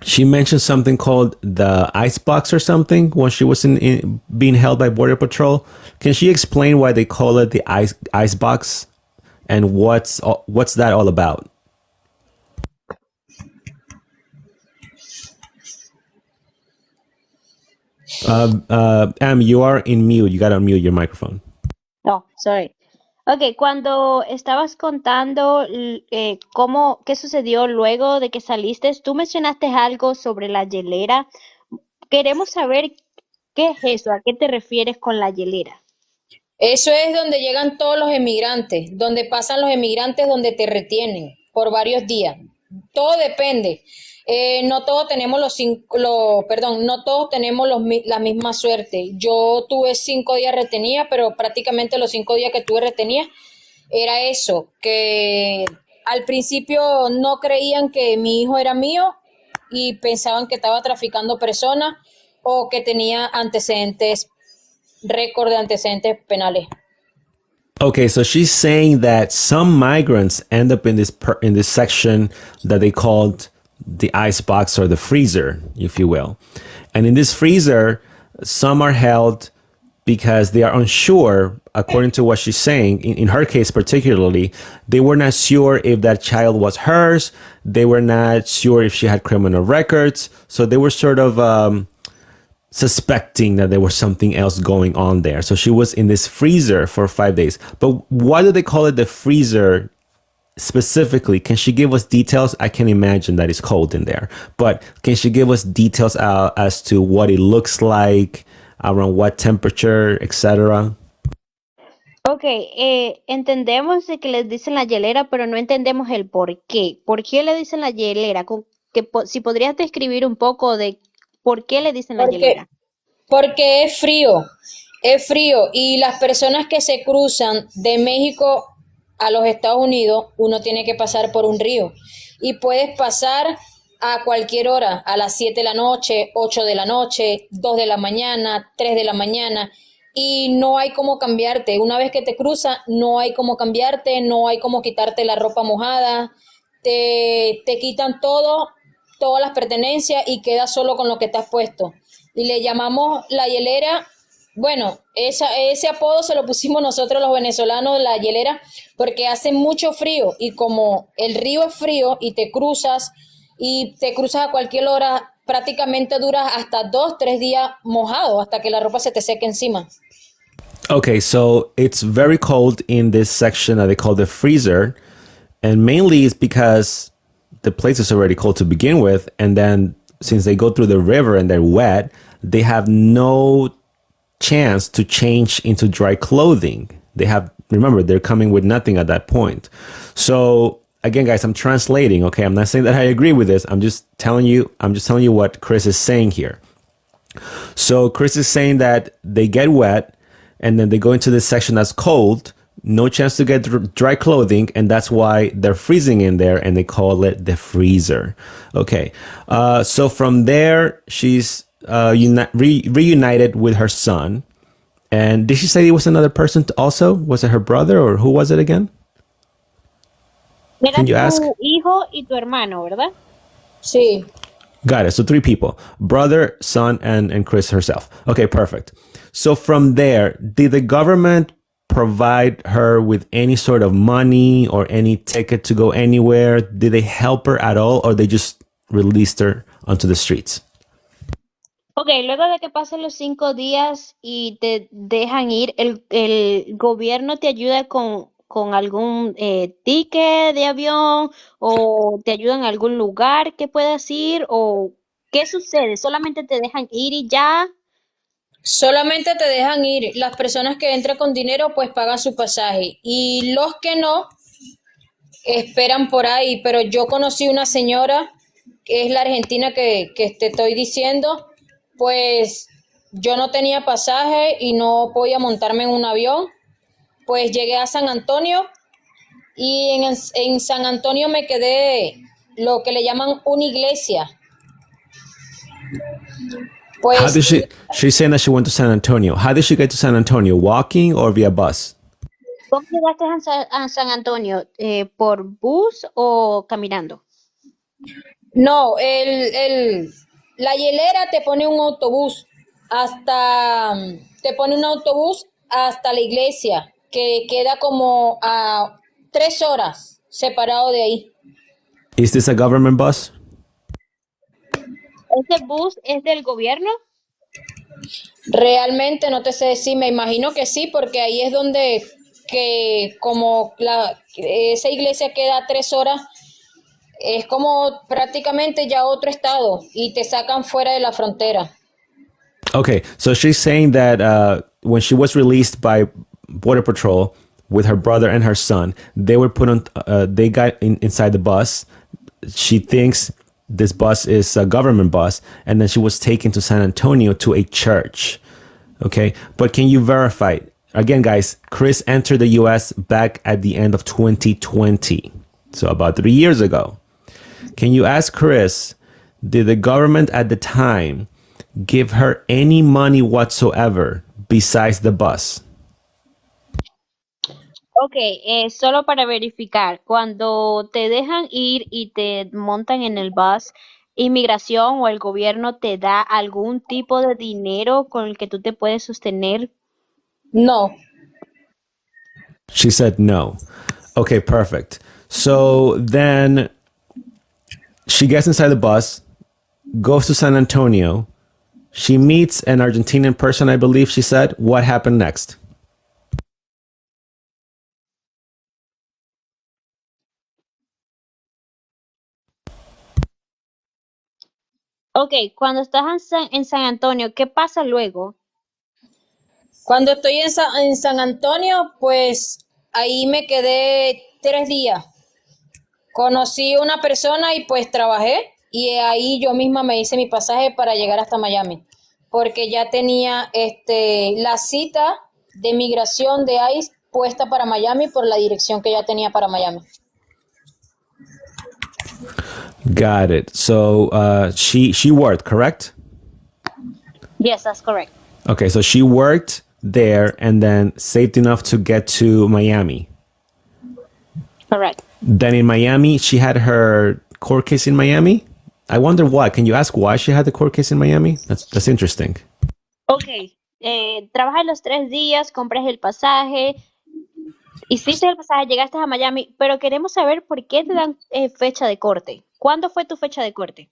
she mentioned something called the ice box or something when she was being held by Border Patrol. Can she explain why they call it the ice box and what's that all about? You are in mute. You got to unmute your microphone. No, sorry. Ok, cuando estabas contando qué sucedió luego de que saliste, tú mencionaste algo sobre la hielera. Queremos saber qué es eso, a qué te refieres con la hielera. Eso es donde llegan todos los emigrantes, donde pasan los emigrantes, donde te retienen por varios días. Todo depende. No todos tenemos no todos tenemos la misma suerte. Yo tuve 5 días retenida, pero prácticamente los 5 días que tuve retenida era eso, que al principio no creían que mi hijo era mío y pensaban que estaba traficando personas o que tenía récord de antecedentes penales. Okay, so she's saying that some migrants end up in this section that they called the ice box or the freezer, if you will. And in this freezer, some are held because they are unsure, according to what she's saying. In her case particularly, they were not sure if that child was hers. They were not sure if she had criminal records. So they were sort of suspecting that there was something else going on there. So she was in this freezer for 5 days. But why do they call it the freezer specifically? Can she give us details? I can imagine that it's cold in there, but can she give us details as to what it looks like, around what temperature, etc.? Ok, entendemos de que les dicen la hielera, pero no entendemos el por qué. ¿Por qué le dicen la hielera? Si podrías describir un poco de por qué le dicen la hielera. Porque es frío y las personas que se cruzan de México a los Estados Unidos, uno tiene que pasar por un río y puedes pasar a cualquier hora, a las 7 de la noche, 8 de la noche, 2 de la mañana, 3 de la mañana y no hay cómo cambiarte. Una vez que te cruzas, no hay cómo cambiarte, no hay cómo quitarte la ropa mojada, te quitan todas las pertenencias y quedas solo con lo que te has puesto. Y le llamamos la hielera. Bueno, ese apodo se lo pusimos nosotros los venezolanos, la hielera, porque hace mucho frío y como el río es frío y te cruzas a cualquier hora, prácticamente duras hasta 2-3 días mojado hasta que la ropa se te seque encima. Okay, so it's very cold in this section that they call the freezer, and mainly it's because the place is already cold to begin with, and then since they go through the river and they're wet, they have no chance to change into dry clothing. Remember, they're coming with nothing at that point. So again, guys, I'm translating, okay? I'm not saying that I agree with this. I'm just telling you what Chris is saying here. So Chris is saying that they get wet and then they go into this section that's cold, no chance to get dry clothing, and that's why they're freezing in there, and they call it the freezer. Okay, so from there, she's reunited with her son. And did she say it was another person also? Was it her brother, or who was it again? Era Can you ask? tu hijo y tu hermano, ¿verdad? Sí. Got it. So 3 people, brother, son, and Chris herself. Okay, perfect. So from there, did the government provide her with any sort of money or any ticket to go anywhere? Did they help her at all, or they just released her onto the streets? Ok, luego de que pasen los 5 días y te dejan ir, el gobierno te ayuda con algún ticket de avión o te ayuda en algún lugar que puedas ir o ¿qué sucede? ¿Solamente te dejan ir y ya? Solamente te dejan ir. Las personas que entran con dinero pues pagan su pasaje y los que no esperan por ahí. Pero yo conocí una señora que es la argentina que te estoy diciendo, pues yo no tenía pasaje y no podía montarme en un avión. Pues llegué a San Antonio y en San Antonio me quedé lo que le llaman una iglesia. How Pues did she's saying that she went to San Antonio. How did she get to San Antonio? Walking or via bus? ¿Cómo llegaste a San Antonio? ¿Por bus o caminando? no, la hielera te pone un autobús hasta la iglesia, que queda como a 3 horas separado de ahí. Is this a government bus? ¿Ese bus es del gobierno? Realmente no te sé decir, me imagino que sí, porque ahí es donde que como esa iglesia queda a 3 horas, es como prácticamente ya otro estado y te sacan fuera de la frontera. Okay, so she's saying that when she was released by Border Patrol with her brother and her son, they were put on. They got inside the bus. She thinks this bus is a government bus, and then she was taken to San Antonio to a church. Okay, but can you verify? Again, guys, Chris entered the U.S. back at the end of 2020, so about 3 years ago. Can you ask Chris, did the government at the time give her any money whatsoever besides the bus? Ok, solo para verificar, cuando te dejan ir y te montan en el bus, inmigración o el gobierno te da algún tipo de dinero con el que tú te puedes sostener. No, She said no. Okay, perfect. So then she gets inside the bus, goes to San Antonio. She meets an Argentinian person, I believe she said. What happened next? Ok, cuando estás en San Antonio, ¿qué pasa luego? cuando estoy en San Antonio, pues ahí me quedé 3 días. Conocí una persona y pues trabajé y ahí yo misma me hice mi pasaje para llegar hasta Miami, porque ya tenía la cita de migración de ICE puesta para Miami por la dirección que ya tenía para Miami. Got it. So she worked, correct? Yes, that's correct. Okay, so she worked there and then saved enough to get to Miami. Correct. Then in Miami, she had her court case in Miami. I wonder why. Can you ask why she had the court case in Miami? That's interesting. Ok, trabajas los 3 días, compras el pasaje, hiciste el pasaje, llegaste a Miami, pero queremos saber por qué te dan fecha de corte. ¿Cuándo fue tu fecha de corte?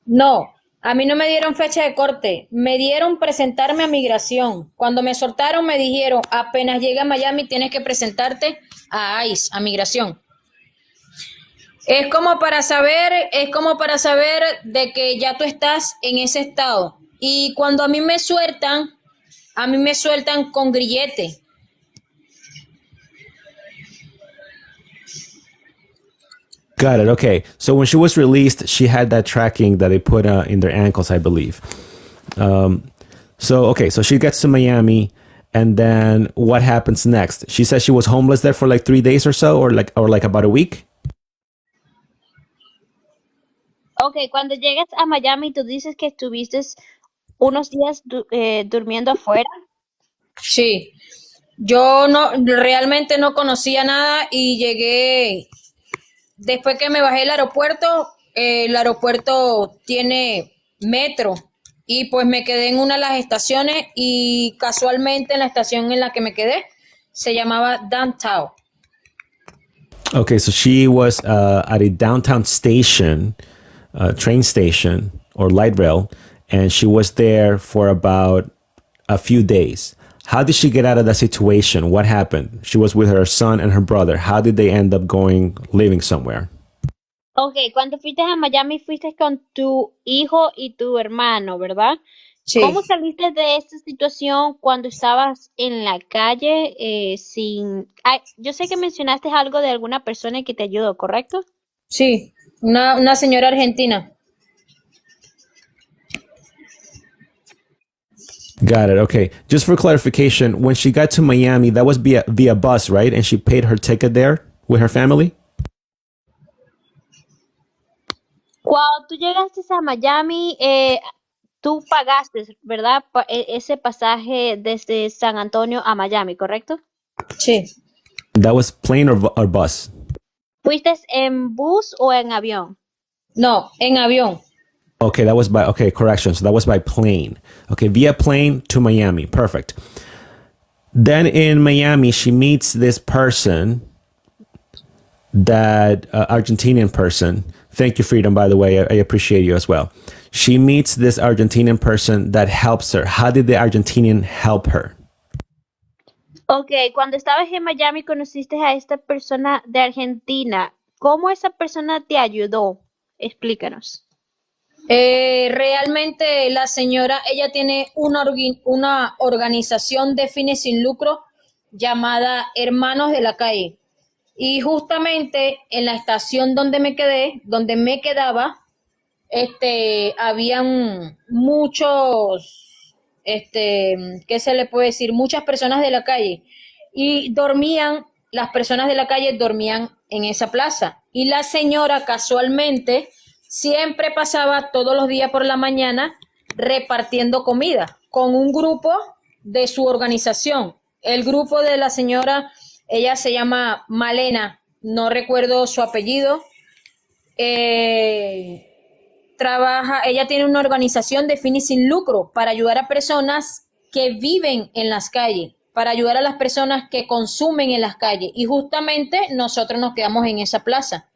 No, a mí no me dieron fecha de corte, me dieron presentarme a migración. Cuando me soltaron me dijeron, apenas llegue a Miami tienes que presentarte a ICE, a migración. Es como para saber de que ya tú estás en ese estado. Y cuando a mí me sueltan con grillete. Got it. Okay. So when she was released, she had that tracking that they put in their ankles, I believe. So she gets to Miami, And then what happens next? She says she was homeless there for like 3 days or so, or like about a week. Ok, cuando llegas a Miami, tú dices que estuviste unos días durmiendo afuera. Sí, yo no realmente no conocía nada y llegué después que me bajé del aeropuerto. El aeropuerto tiene metro y pues me quedé en una de las estaciones y casualmente en la estación en la que me quedé se llamaba Downtown. Okay, so she was at a downtown station, train station or light rail, and she was there for about a few days. How did she get out of that situation? What happened? She was with her son and her brother. How did they end up living somewhere? Ok, cuando fuiste a Miami, fuiste con tu hijo y tu hermano, ¿verdad? Sí, ¿Cómo saliste de esta situación cuando estabas en la calle sin... Ay, yo sé que mencionaste algo de alguna persona que te ayudó, ¿correcto? sí, una señora argentina. Got it. Okay. Just for clarification, when she got to Miami, that was via bus, right? And she paid her ticket there with her family? Cuando tú llegaste a Miami, tú pagaste, ¿verdad? Ese pasaje desde San Antonio a Miami, ¿correcto? Sí, That was plane or bus? ¿Fuiste en bus o en avión? no, en avión. Okay, okay, correction. So that was by plane. Okay, via plane to Miami. Perfect. Then in Miami, she meets this person, that Argentinian person. Thank you, Freedom, by the way. I appreciate you as well. She meets this Argentinian person that helps her. How did the Argentinian help her? Ok, cuando estabas en Miami conociste a esta persona de Argentina. ¿Cómo esa persona te ayudó? Explícanos. Realmente la señora, ella tiene una organización de fines sin lucro llamada Hermanos de la Calle. Y justamente en la estación donde me quedé, donde me quedaba, habían muchos, ¿qué se le puede decir? Muchas personas de la calle y las personas de la calle dormían en esa plaza y la señora casualmente siempre pasaba todos los días por la mañana repartiendo comida con un grupo de su organización. El grupo de la señora, ella se llama Malena, no recuerdo su apellido. Ella tiene una organización de fines sin lucro para ayudar a personas que viven en las calles, para ayudar a las personas que consumen en las calles. Y justamente nosotros nos quedamos en esa plaza.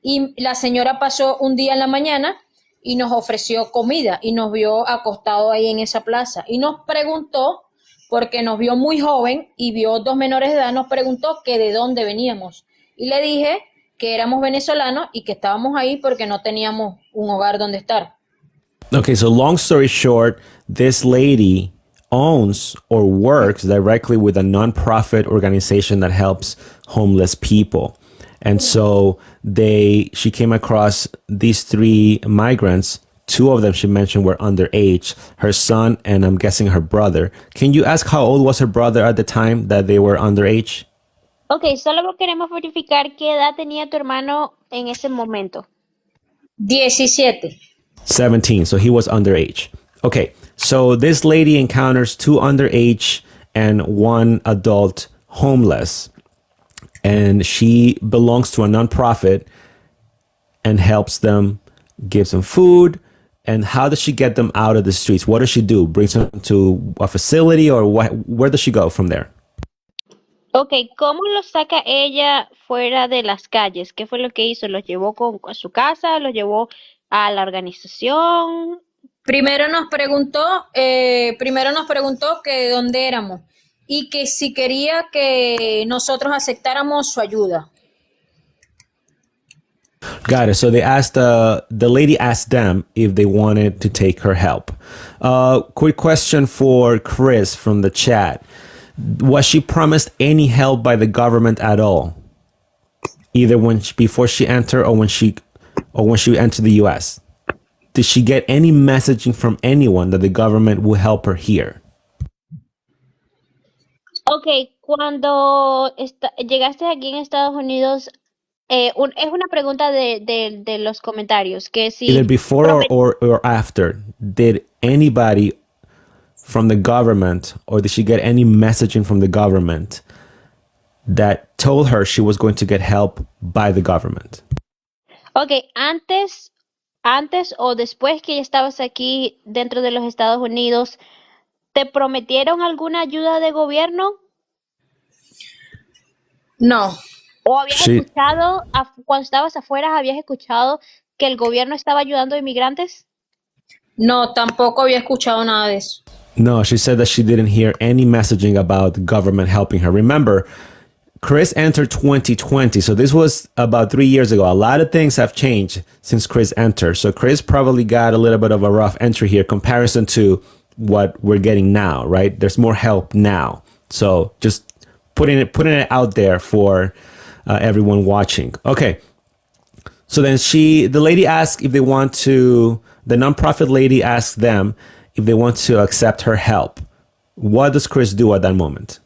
Y la señora pasó un día en la mañana y nos ofreció comida y nos vio acostado ahí en esa plaza. Y nos preguntó, porque nos vio muy joven y vio 2 menores de edad, nos preguntó que de dónde veníamos. Y le dije que éramos venezolanos y que estábamos ahí porque no teníamos un hogar donde estar. Okay, so long story short, this lady owns or works directly with a nonprofit organization that helps homeless people. And so she came across these 3 migrants. 2 of them she mentioned were underage, her son and I'm guessing her brother. Can you ask how old was her brother at the time that they were underage? Ok, solo queremos verificar qué edad tenía tu hermano en ese momento. 17. 17, so he was underage. Okay, so this lady encounters 2 underage and 1 adult homeless. And she belongs to a nonprofit and helps them, gives them food. And how does she get them out of the streets? What does she do? Brings them to a facility or where does she go from there? Ok, ¿cómo los saca ella fuera de las calles? ¿Qué fue lo que hizo? ¿Los llevó a su casa? ¿Los llevó a la organización? Primero nos preguntó que de dónde éramos y que si quería que nosotros aceptáramos su ayuda. Got it. So the lady asked them if they wanted to take her help. Quick question for Chris from the chat. Was she promised any help by the government at all? Either before she entered or when she entered the US? Did she get any messaging from anyone that the government will help her here? Ok, cuando llegaste aquí en Estados Unidos, es una pregunta de los comentarios, que Either si before promet- or after, did anybody from the government, or did she get any messaging from the government that told her she was going to get help by the government? ok, antes o después que ya estabas aquí dentro de los Estados Unidos, ¿te prometieron alguna ayuda de gobierno? No, ¿O habías She escuchado, cuando estabas afuera, habías escuchado que el gobierno estaba ayudando a inmigrantes? no, tampoco había escuchado nada de eso. No, she said that she didn't hear any messaging about the government helping her. Remember, Chris entered 2020, so this was about 3 years ago. A lot of things have changed since Chris entered. So Chris probably got a little bit of a rough entry here comparison to what we're getting now, right? There's more help now. So just putting it out there for everyone watching. Okay. So then the lady asked if they want to, the nonprofit lady asked them if they want to accept her help. What does Chris do at that moment?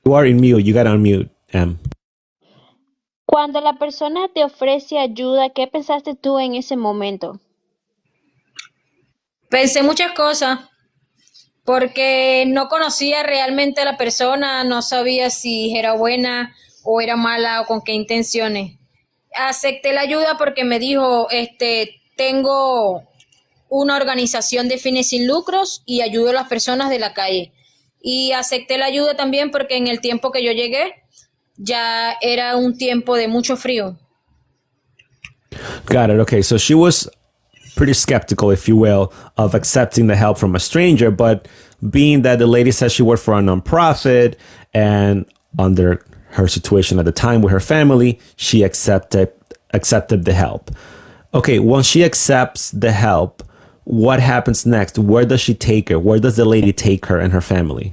You are in mute. You got to unmute, Em. Cuando la persona te ofrece ayuda, ¿qué pensaste tú en ese momento? Pensé muchas cosas porque no conocía realmente a la persona, no sabía si era buena o era mala o con qué intenciones. Acepté la ayuda porque me dijo, tengo una organización de fines sin lucros y ayudo a las personas de la calle. Y acepté la ayuda también porque en el tiempo que yo llegué ya era un tiempo de mucho frío. Got it. Okay. So she was pretty skeptical, if you will, of accepting the help from a stranger. But being that the lady said she worked for a nonprofit and under her situation at the time with her family, she accepted the help. Okay. Once she accepts the help, what happens next? Where does she take her? Where does the lady take her and her family?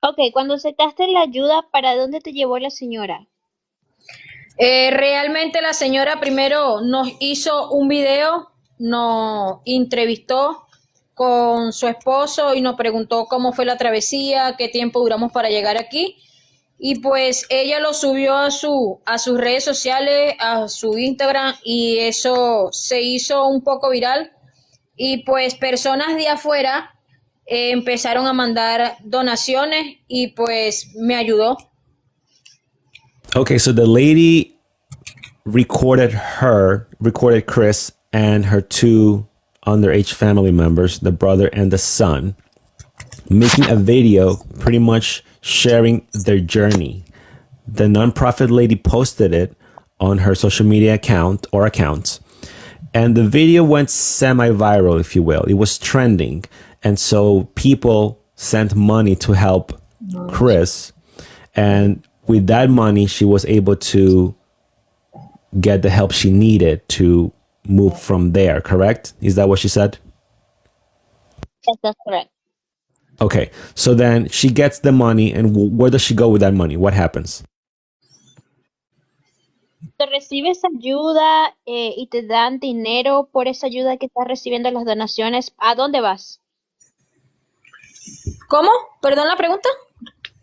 Ok, cuando aceptaste la ayuda, ¿para dónde te llevó la señora? Realmente la señora primero nos hizo un video, nos entrevistó con su esposo y nos preguntó cómo fue la travesía, qué tiempo duramos para llegar aquí. Y pues ella lo subió a sus redes sociales, a su Instagram, y eso se hizo un poco viral. Y pues personas de afuera empezaron a mandar donaciones y pues me ayudó. Okay. So the lady recorded Chris and her two underage family members, the brother and the son, making a video pretty much sharing their journey. The nonprofit lady posted it on her social media account or accounts, and the video went semi-viral, if you will. It was trending, and so people sent money to help Chris, and with that money she was able to get the help she needed to move from there, correct? Is that what she said? Yes, that's correct. Okay, so then she gets the money, and where does she go with that money? What happens? Te recibes ayuda y te dan dinero por esa ayuda que estás recibiendo, las donaciones. ¿A dónde vas? ¿Cómo? ¿Perdón la pregunta?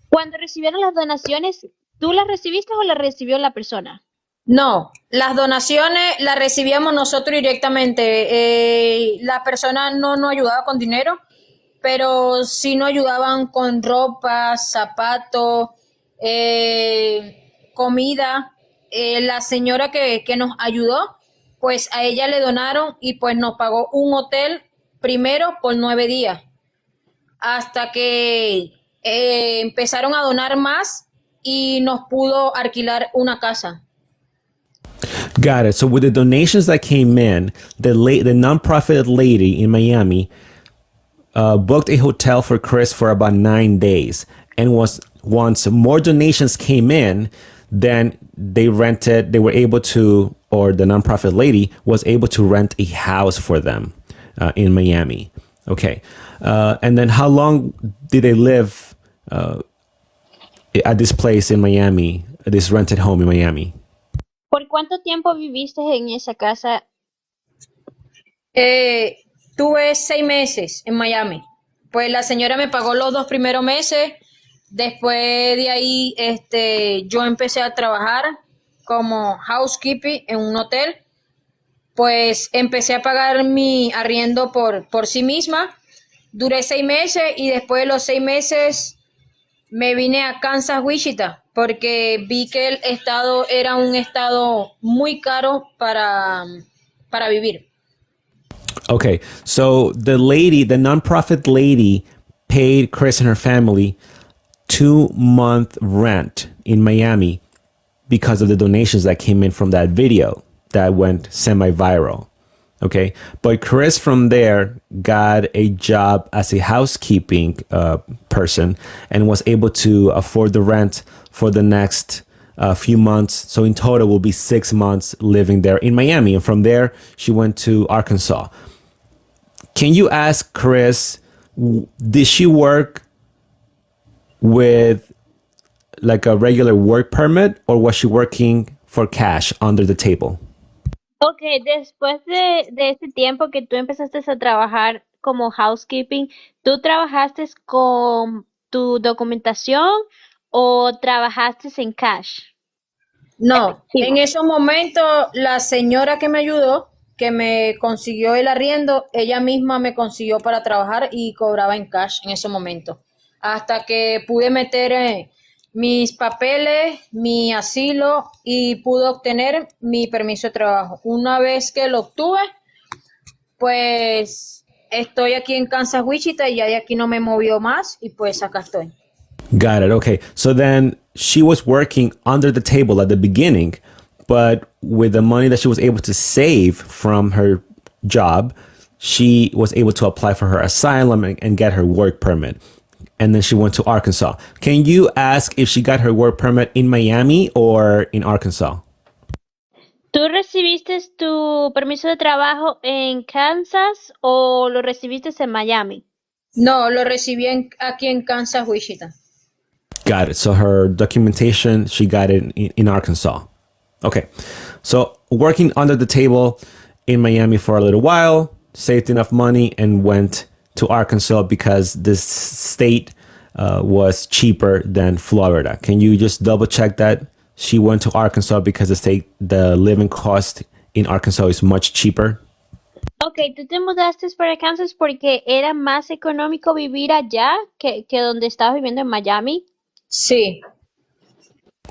Cuando recibieron las donaciones, ¿tú las recibiste o las recibió la persona? No, las donaciones las recibíamos nosotros directamente. La persona no nos ayudaba con dinero, pero sí nos ayudaban con ropa, zapatos, comida. La señora que nos ayudó, pues a ella le donaron y pues nos pagó un hotel primero por 9 días, hasta que empezaron a donar más y nos pudo alquilar una casa. Got it. So with the donations that came in, the nonprofit lady in Miami booked a hotel for Chris for about 9 days, and once more donations came in, then they were able to, or the nonprofit lady was able to rent a house for them in Miami. Okay. And then how long did they live at this place in Miami, this rented home in Miami? ¿Por cuánto tiempo viviste en esa casa? tuve 6 meses en Miami. Pues la señora me pagó los 2 primeros meses. Después de ahí, yo empecé a trabajar como housekeeping en un hotel. Pues empecé a pagar mi arriendo por sí misma. Duré 6 meses y después de los 6 meses me vine a Kansas, Wichita, porque vi que el estado era un estado muy caro para vivir. Okay, so the nonprofit lady paid Chris and her family 2-month rent in Miami because of the donations that came in from that video that went semi-viral. Okay, but Chris from there got a job as a housekeeping person and was able to afford the rent for the next few months. So in total, will be 6 months living there in Miami, and from there she went to Arkansas. Can you ask Chris, did she work with like a regular work permit, or was she working for cash under the table? Ok, después de ese tiempo que tú empezaste a trabajar como housekeeping, ¿tú trabajaste con tu documentación o trabajaste en cash? No, en Efectivo. esos momentos la señora que me ayudó, que me consiguió el arriendo, ella misma me consiguió para trabajar y cobraba en cash en ese momento. Hasta que pude meter mis papeles, mi asilo y pude obtener mi permiso de trabajo. Una vez que lo obtuve, pues estoy aquí en Kansas, Wichita y ya de aquí no me movió más y pues acá estoy. Got it. Okay. So then she was working under the table at the beginning, but with the money that she was able to save from her job, she was able to apply for her asylum and get her work permit. And then she went to Arkansas. Can you ask if she got her work permit in Miami or in Arkansas? ¿Tú recibiste tu permiso de trabajo en Kansas o lo recibiste en Miami? No, lo recibí aquí en Kansas, Wichita. Got it. So her documentation, she got it in Arkansas. Okay. So working under the table in Miami for a little while, saved enough money and went to Arkansas because this state was cheaper than Florida. Can you just double check that she went to Arkansas because the living cost in Arkansas is much cheaper? Ok, tú te mudaste para Kansas porque era más económico vivir allá que donde estabas viviendo en Miami. Sí.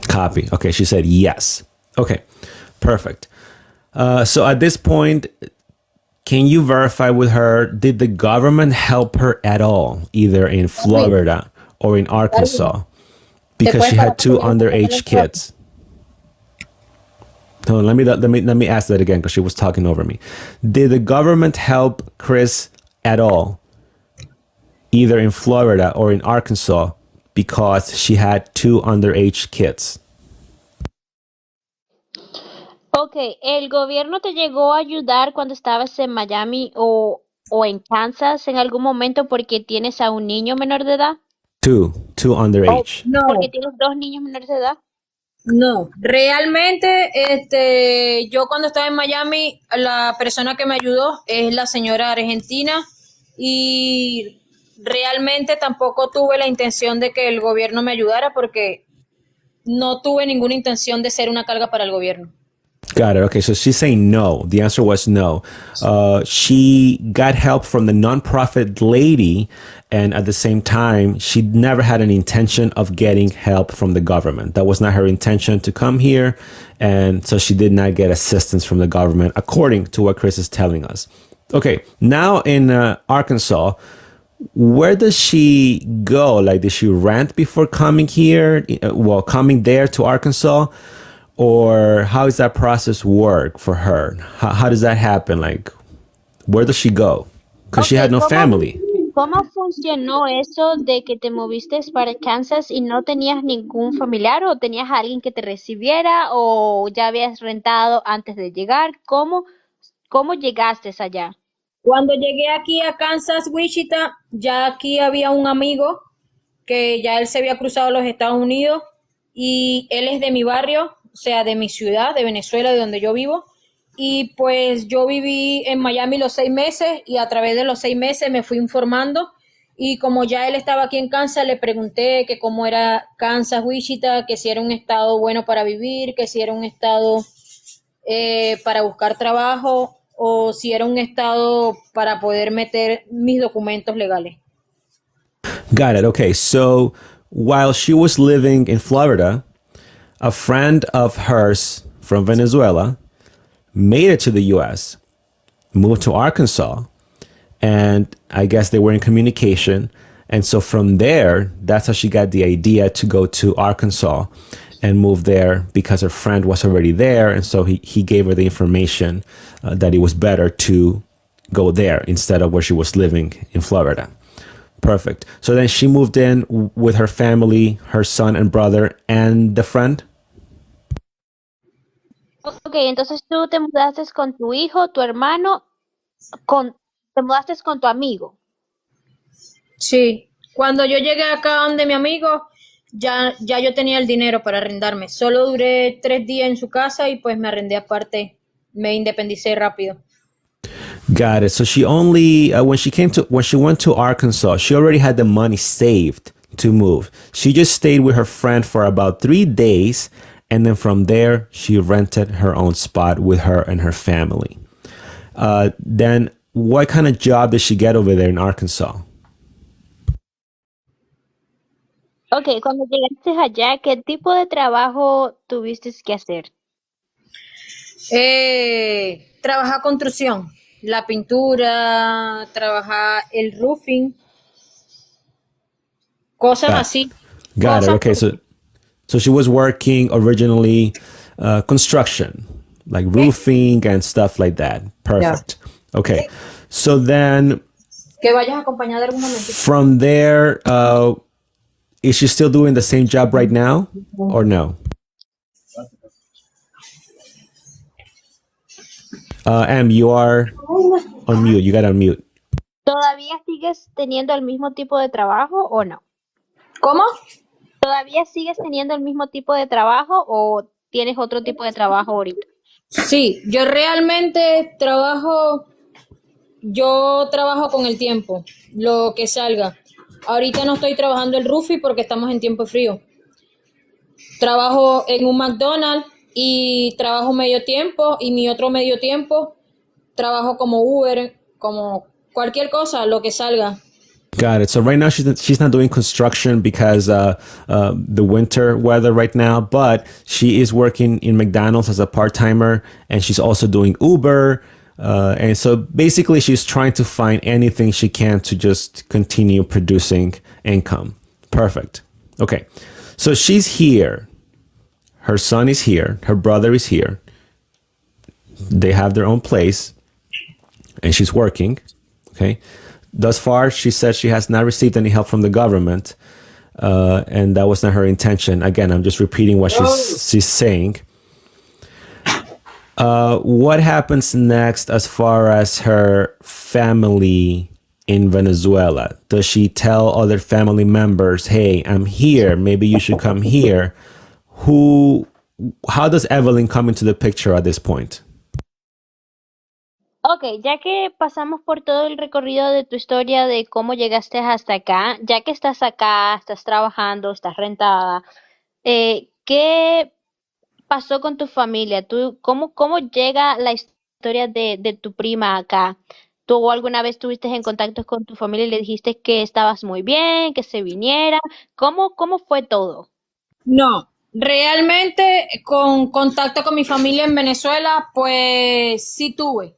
Copy. Okay, she said yes. Okay, perfect. So at this point, can you verify with her, did the government help her at all, either in Florida or in Arkansas? Because she had two underage kids. No, let me ask that again because she was talking over me. Did the government help Chris at all, either in Florida or in Arkansas, because she had two underage kids? Ok, ¿el gobierno te llegó a ayudar cuando estabas en Miami o en Kansas en algún momento porque tienes a un niño menor de edad? Two underage. Porque No, tienes dos niños menores de edad. no. Realmente, yo cuando estaba en Miami, la persona que me ayudó es la señora argentina y realmente tampoco tuve la intención de que el gobierno me ayudara porque no tuve ninguna intención de ser una carga para el gobierno. Got it. Okay, so she's saying no. The answer was no. She got help from the nonprofit lady, and at the same time, she never had an intention of getting help from the government. That was not her intention to come here, and so she did not get assistance from the government, according to what Chris is telling us. Okay, now in Arkansas, where does she go? Like, did she rent before coming here? Well, coming there to Arkansas? Or how does that process work for her? How does that happen? Like, where does she go? Because she Ok, had no family. ¿cómo funcionó eso de que te moviste para Kansas y no tenías ningún familiar o tenías a alguien que te recibiera o ya habías rentado antes de llegar? ¿Cómo llegaste allá? Cuando llegué aquí a Kansas, Wichita, ya aquí había un amigo que ya él se había cruzado a los Estados Unidos y él es de mi barrio, o sea, de mi ciudad, de Venezuela, de donde yo vivo. y pues yo viví en Miami los 6 meses y a través de los 6 meses me fui informando y como ya él estaba aquí en Kansas, le pregunté que cómo era Kansas, Wichita, que si era un estado bueno para vivir, que si era un estado para buscar trabajo o si era un estado para poder meter mis documentos legales. Got it. Okay. So while she was living in Florida, a friend of hers from Venezuela made it to the US, moved to Arkansas, and I guess they were in communication. And so from there, that's how she got the idea to go to Arkansas and move there because her friend was already there. And so he gave her the information that it was better to go there instead of where she was living in Florida. Perfect. So then she moved in with her family, her son and brother, and the friend. Ok, entonces tú te mudaste con tu hijo, tu hermano, te mudaste con tu amigo. Sí, cuando yo llegué acá donde mi amigo, ya yo tenía el dinero para arrendarme. Solo duré 3 días en su casa y pues me arrendé aparte, me independicé rápido. Got it. So she only when she went to Arkansas, she already had the money saved to move. She just stayed with her friend for about 3 days, and then from there she rented her own spot with her and her family. Then what kind of job did she get over there in Arkansas? Ok, cuando llegaste allá, ¿qué tipo de trabajo tuviste que hacer? Trabajar construcción, la pintura, trabajar el roofing, cosas Got así. got it. Cosas Okay, so she was working originally construction, like roofing and stuff like that. Perfect. Okay, so then que vayas acompañada algún momentito. from there, is she still doing the same job right now, or no? Em, you are on mute. You got to unmute. ¿Todavía sigues teniendo el mismo tipo de trabajo o no? ¿Cómo? ¿Todavía sigues teniendo el mismo tipo de trabajo o tienes otro tipo de trabajo ahorita? Sí, yo realmente yo trabajo con el tiempo, lo que salga. Ahorita no estoy trabajando el roofing porque estamos en tiempo frío. Trabajo en un McDonald's y trabajo medio tiempo y mi otro medio tiempo trabajo como Uber, como cualquier cosa, lo que salga. Got it. So right now she's not doing construction because the winter weather right now, but she is working in McDonald's as a part timer, and she's also doing Uber. And so basically, she's trying to find anything she can to just continue producing income. Perfect. Okay. So she's here. Her son is here. Her brother is here. They have their own place, and she's working. Okay. Thus far, she said she has not received any help from the government, and that was not her intention. Again, I'm just repeating what she's saying. What happens next as far as her family in Venezuela? Does she tell other family members, "Hey, I'm here. Maybe you should come here"? How does Evelyn come into the picture at this point? Ok, ya que pasamos por todo el recorrido de tu historia de cómo llegaste hasta acá, ya que estás acá, estás trabajando, estás rentada, ¿qué pasó con tu familia? ¿Cómo llega la historia de tu prima acá? ¿Tú alguna vez estuviste en contacto con tu familia y le dijiste que estabas muy bien, que se viniera? ¿Cómo fue todo? No, realmente con contacto con mi familia en Venezuela, pues sí tuve,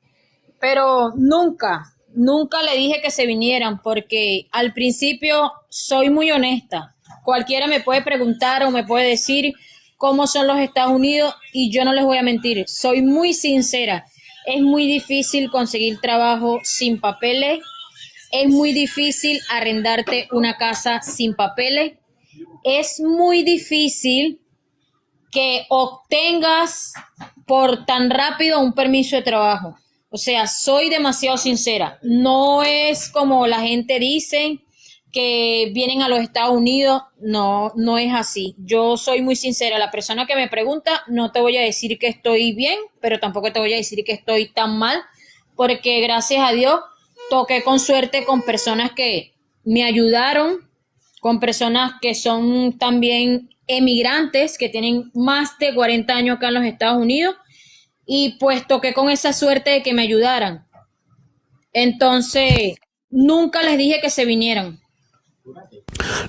pero nunca le dije que se vinieran porque al principio soy muy honesta. Cualquiera me puede preguntar o me puede decir cómo son los Estados Unidos y yo no les voy a mentir, soy muy sincera. Es muy difícil conseguir trabajo sin papeles, es muy difícil arrendarte una casa sin papeles, es muy difícil que obtengas por tan rápido un permiso de trabajo. O sea, soy demasiado sincera. No es como la gente dice que vienen a los Estados Unidos, no, no es así. Yo soy muy sincera, la persona que me pregunta, no te voy a decir que estoy bien, pero tampoco te voy a decir que estoy tan mal, porque gracias a Dios toqué con suerte con personas que me ayudaron, con personas que son también emigrantes, que tienen más de 40 años acá en los Estados Unidos, y pues toqué con esa suerte de que me ayudaran. Entonces, nunca les dije que se vinieran.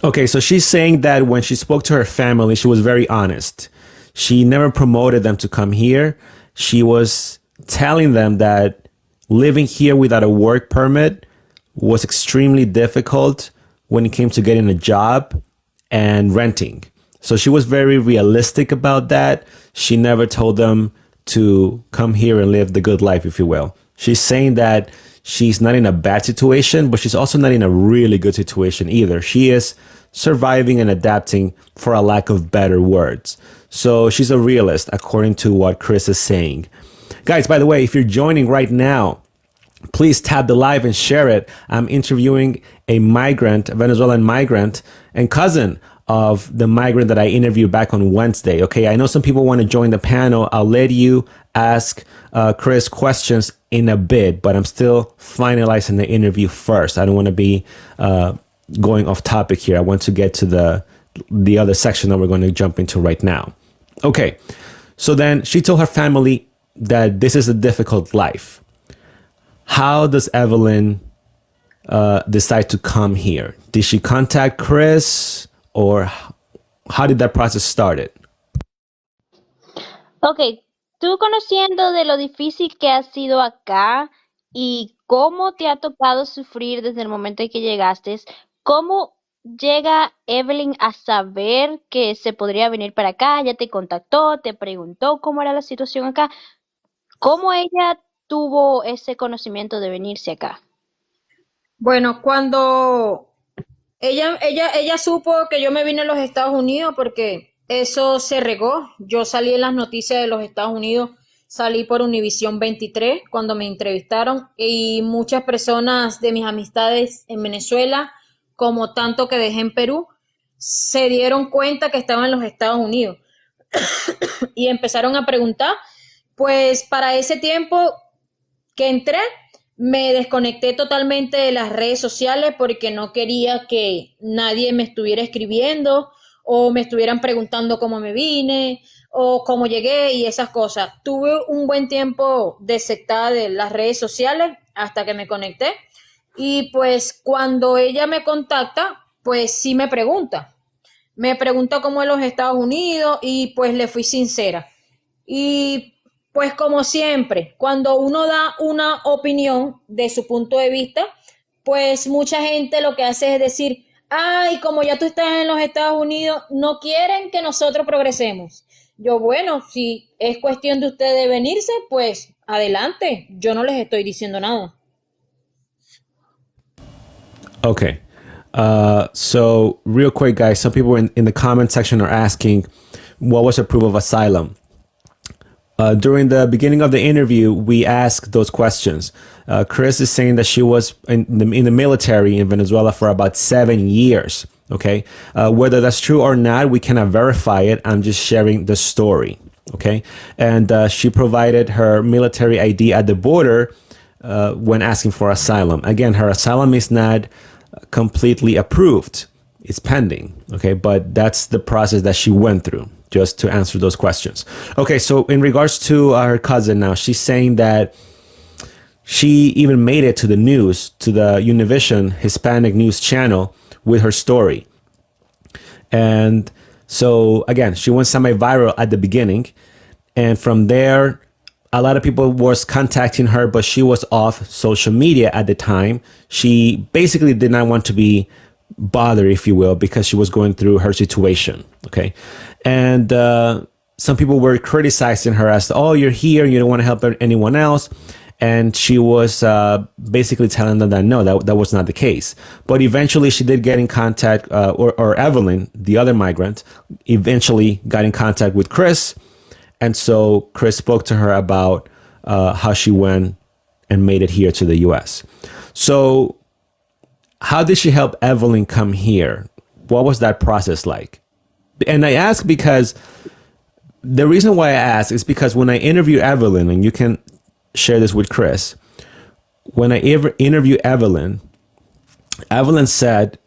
Okay, so she's saying that when she spoke to her family, she was very honest. She never promoted them to come here. She was telling them that living here without a work permit was extremely difficult when it came to getting a job and renting. So she was very realistic about that. She never told them to come here and live the good life, if you will. She's saying that she's not in a bad situation, but she's also not in a really good situation either. She is surviving and adapting, for a lack of better words. So she's a realist, according to what Chris is saying. Guys, by the way, if you're joining right now, please tap the live and share it. I'm interviewing a migrant, a Venezuelan migrant, and cousin of the migrant that I interviewed back on Wednesday. Okay, I know some people want to join the panel. I'll let you ask Chris questions in a bit, but I'm still finalizing the interview first. I don't want to be going off topic here. I want to get to the other section that we're going to jump into right now. Okay, so then she told her family that this is a difficult life. How does Evelyn decide to come here? Did she contact Chris, or how did that process started? Ok, tú conociendo de lo difícil que ha sido acá y cómo te ha tocado sufrir desde el momento en que llegaste, ¿cómo llega Evelyn a saber que se podría venir para acá? ¿Ya te contactó, te preguntó cómo era la situación acá? ¿Cómo ella tuvo ese conocimiento de venirse acá? Bueno, cuando ella supo que yo me vine a los Estados Unidos porque eso se regó. Yo salí en las noticias de los Estados Unidos, salí por Univisión 23 cuando me entrevistaron y muchas personas de mis amistades en Venezuela, como tanto que dejé en Perú, se dieron cuenta que estaba en los Estados Unidos y empezaron a preguntar. Pues para ese tiempo que entré, me desconecté totalmente de las redes sociales porque no quería que nadie me estuviera escribiendo o me estuvieran preguntando cómo me vine o cómo llegué y esas cosas. Tuve un buen tiempo desertada de las redes sociales hasta que me conecté y pues cuando ella me contacta, pues sí me pregunta. Me preguntó cómo en los Estados Unidos y pues le fui sincera. Y pues como siempre, cuando uno da una opinión de su punto de vista, pues mucha gente lo que hace es decir, ay, como ya tú estás en los Estados Unidos, no quieren que nosotros progresemos. Yo, bueno, si es cuestión de ustedes venirse, pues adelante, yo no les estoy diciendo nada. Okay. So real quick, guys, some people in the comment section are asking, what was her proof of asylum? During the beginning of the interview, we asked those questions. Chris is saying that she was in the military in Venezuela for about 7 years. Okay. Whether that's true or not, we cannot verify it. I'm just sharing the story. Okay. And she provided her military ID at the border when asking for asylum. Again, her asylum is not completely approved. It's pending. Okay. But that's the process that she went through, just to answer those questions. Okay, so in regards to her cousin now, she's saying that she even made it to the news, to the Univision Hispanic news channel with her story. And so, again, she went semi-viral at the beginning. And from there, a lot of people was contacting her, but she was off social media at the time. She basically did not want to be bothered, if you will, because she was going through her situation. Okay. And some people were criticizing her as, oh, you're here, you don't want to help anyone else. And she was basically telling them that no, that was not the case. But eventually she did get in contact, or Evelyn, the other migrant, eventually got in contact with Chris. And so Chris spoke to her about how she went and made it here to the US. So how did she help Evelyn come here? What was that process like? And I ask because the reason why I ask is because when I interview Evelyn, and you can share this with Chris, when I interview Evelyn, Evelyn said,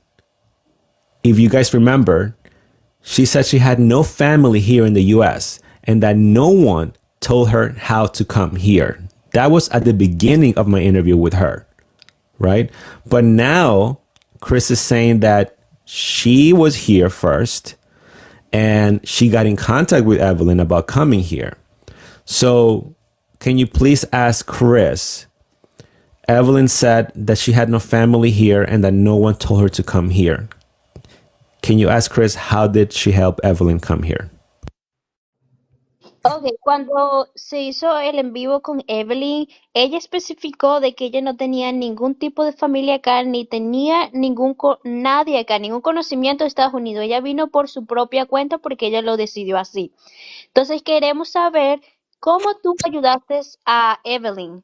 if you guys remember, she said she had no family here in the US and that no one told her how to come here. That was at the beginning of my interview with her, right? But now Chris is saying that she was here first and she got in contact with Evelyn about coming here. So can you please ask Chris? Evelyn said that she had no family here and that no one told her to come here. Can you ask Chris, how did she help Evelyn come here? Ok, cuando se hizo el en vivo con Evelyn, ella especificó de que ella no tenía ningún tipo de familia acá, ni tenía nadie acá, ningún conocimiento de Estados Unidos. Ella vino por su propia cuenta porque ella lo decidió así. Entonces queremos saber cómo tú ayudaste a Evelyn.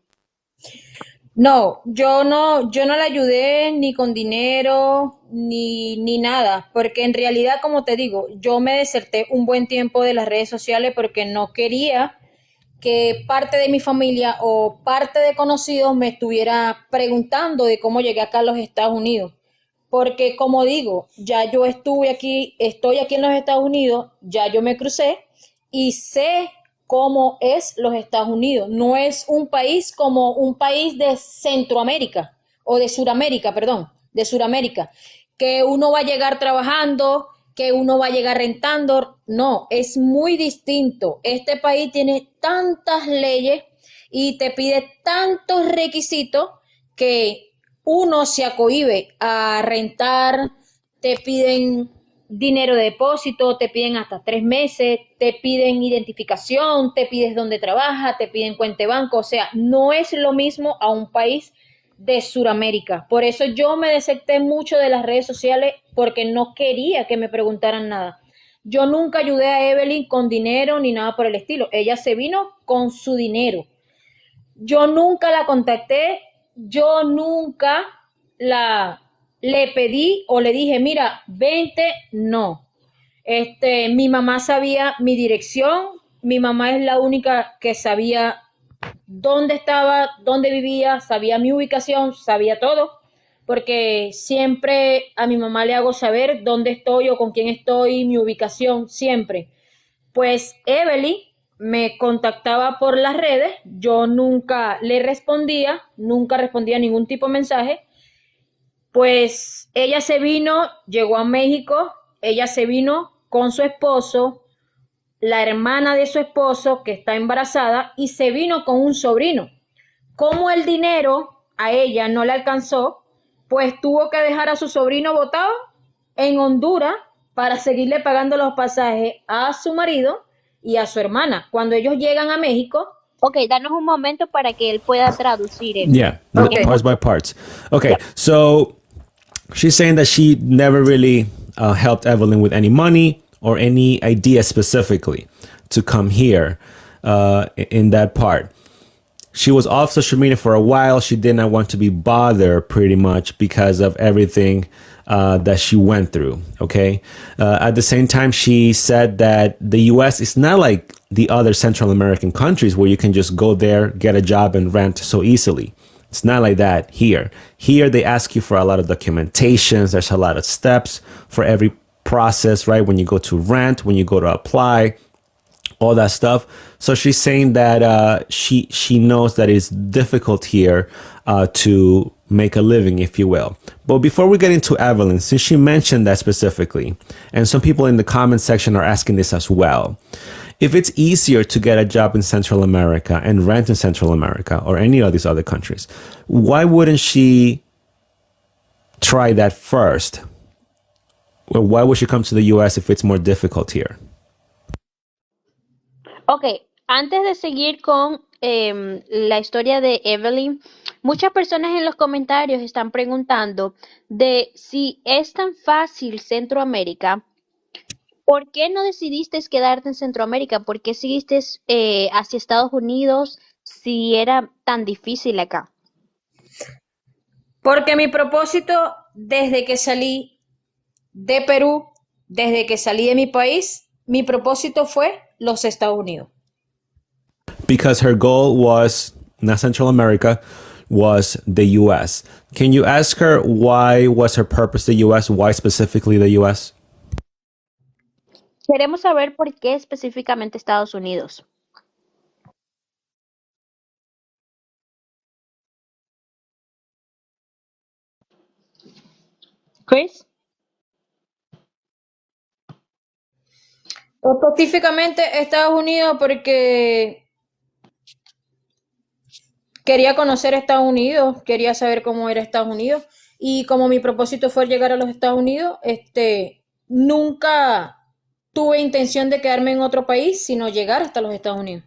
No, yo no la ayudé ni con dinero ni nada, porque en realidad, como te digo, yo me deserté un buen tiempo de las redes sociales porque no quería que parte de mi familia o parte de conocidos me estuviera preguntando de cómo llegué acá a los Estados Unidos. Porque como digo, ya yo estoy aquí en los Estados Unidos, ya yo me crucé y sé cómo es los Estados Unidos. No es un país como un país de Centroamérica o de Suramérica, perdón, de Suramérica, que uno va a llegar trabajando, que uno va a llegar rentando. No, es muy distinto. Este país tiene tantas leyes y te pide tantos requisitos que uno se acohíbe a rentar, te piden dinero de depósito, te piden hasta 3 meses, te piden identificación, te pides dónde trabaja, te piden cuenta de banco, o sea, no es lo mismo a un país de Sudamérica. Por eso yo me deserté mucho de las redes sociales porque no quería que me preguntaran nada. Yo nunca ayudé a Evelyn con dinero ni nada por el estilo. Ella se vino con su dinero. Yo nunca la contacté, yo nunca le pedí o le dije, mira, vente, no. Mi mamá sabía mi dirección, mi mamá es la única que sabía dónde estaba, dónde vivía, sabía mi ubicación, sabía todo, porque siempre a mi mamá le hago saber dónde estoy o con quién estoy, mi ubicación, siempre. Pues Evelyn me contactaba por las redes, yo nunca le respondía, nunca respondía ningún tipo de mensaje. Pues ella se vino, llegó a México, ella se vino con su esposo, la hermana de su esposo que está embarazada y se vino con un sobrino. Como el dinero a ella no le alcanzó, pues tuvo que dejar a su sobrino botado en Honduras para seguirle pagando los pasajes a su marido y a su hermana. Cuando ellos llegan a México. Ok, danos un momento para que él pueda traducir eso. Yeah, Okay. parts by parts. Okay, so she's saying that she never really helped Evelyn with any money or any idea specifically to come here in that part. She was off social media for a while. She did not want to be bothered pretty much because of everything that she went through. Okay. At the same time, she said that the US is not like the other Central American countries where you can just go there, get a job and rent so easily. It's not like that here. Here, they ask you for a lot of documentations. There's a lot of steps for every process, right? When you go to rent, when you go to apply, all that stuff. So she's saying that she knows that it's difficult here to make a living, if you will. But before we get into Evelyn, since she mentioned that specifically, and some people in the comment section are asking this as well, if it's easier to get a job in Central America and rent in Central America or any of these other countries, why wouldn't she try that first? Well, why would she come to the US if it's more difficult here? Ok, antes de seguir con la historia de Evelyn, muchas personas en los comentarios están preguntando de si es tan fácil Centroamérica. ¿Por qué no decidiste quedarte en Centroamérica? ¿Por qué seguiste hacia Estados Unidos si era tan difícil acá? Porque mi propósito desde que salí de Perú, desde que salí de mi país, mi propósito fue los Estados Unidos. Because her goal was not Central America, was the US. Can you ask her why was her purpose the US? Why specifically the US? Queremos saber por qué específicamente Estados Unidos. Chris? Específicamente Estados Unidos porque quería conocer Estados Unidos, quería saber cómo era Estados Unidos y como mi propósito fue llegar a los Estados Unidos, nunca tuve intención de quedarme en otro país, sino llegar hasta los Estados Unidos.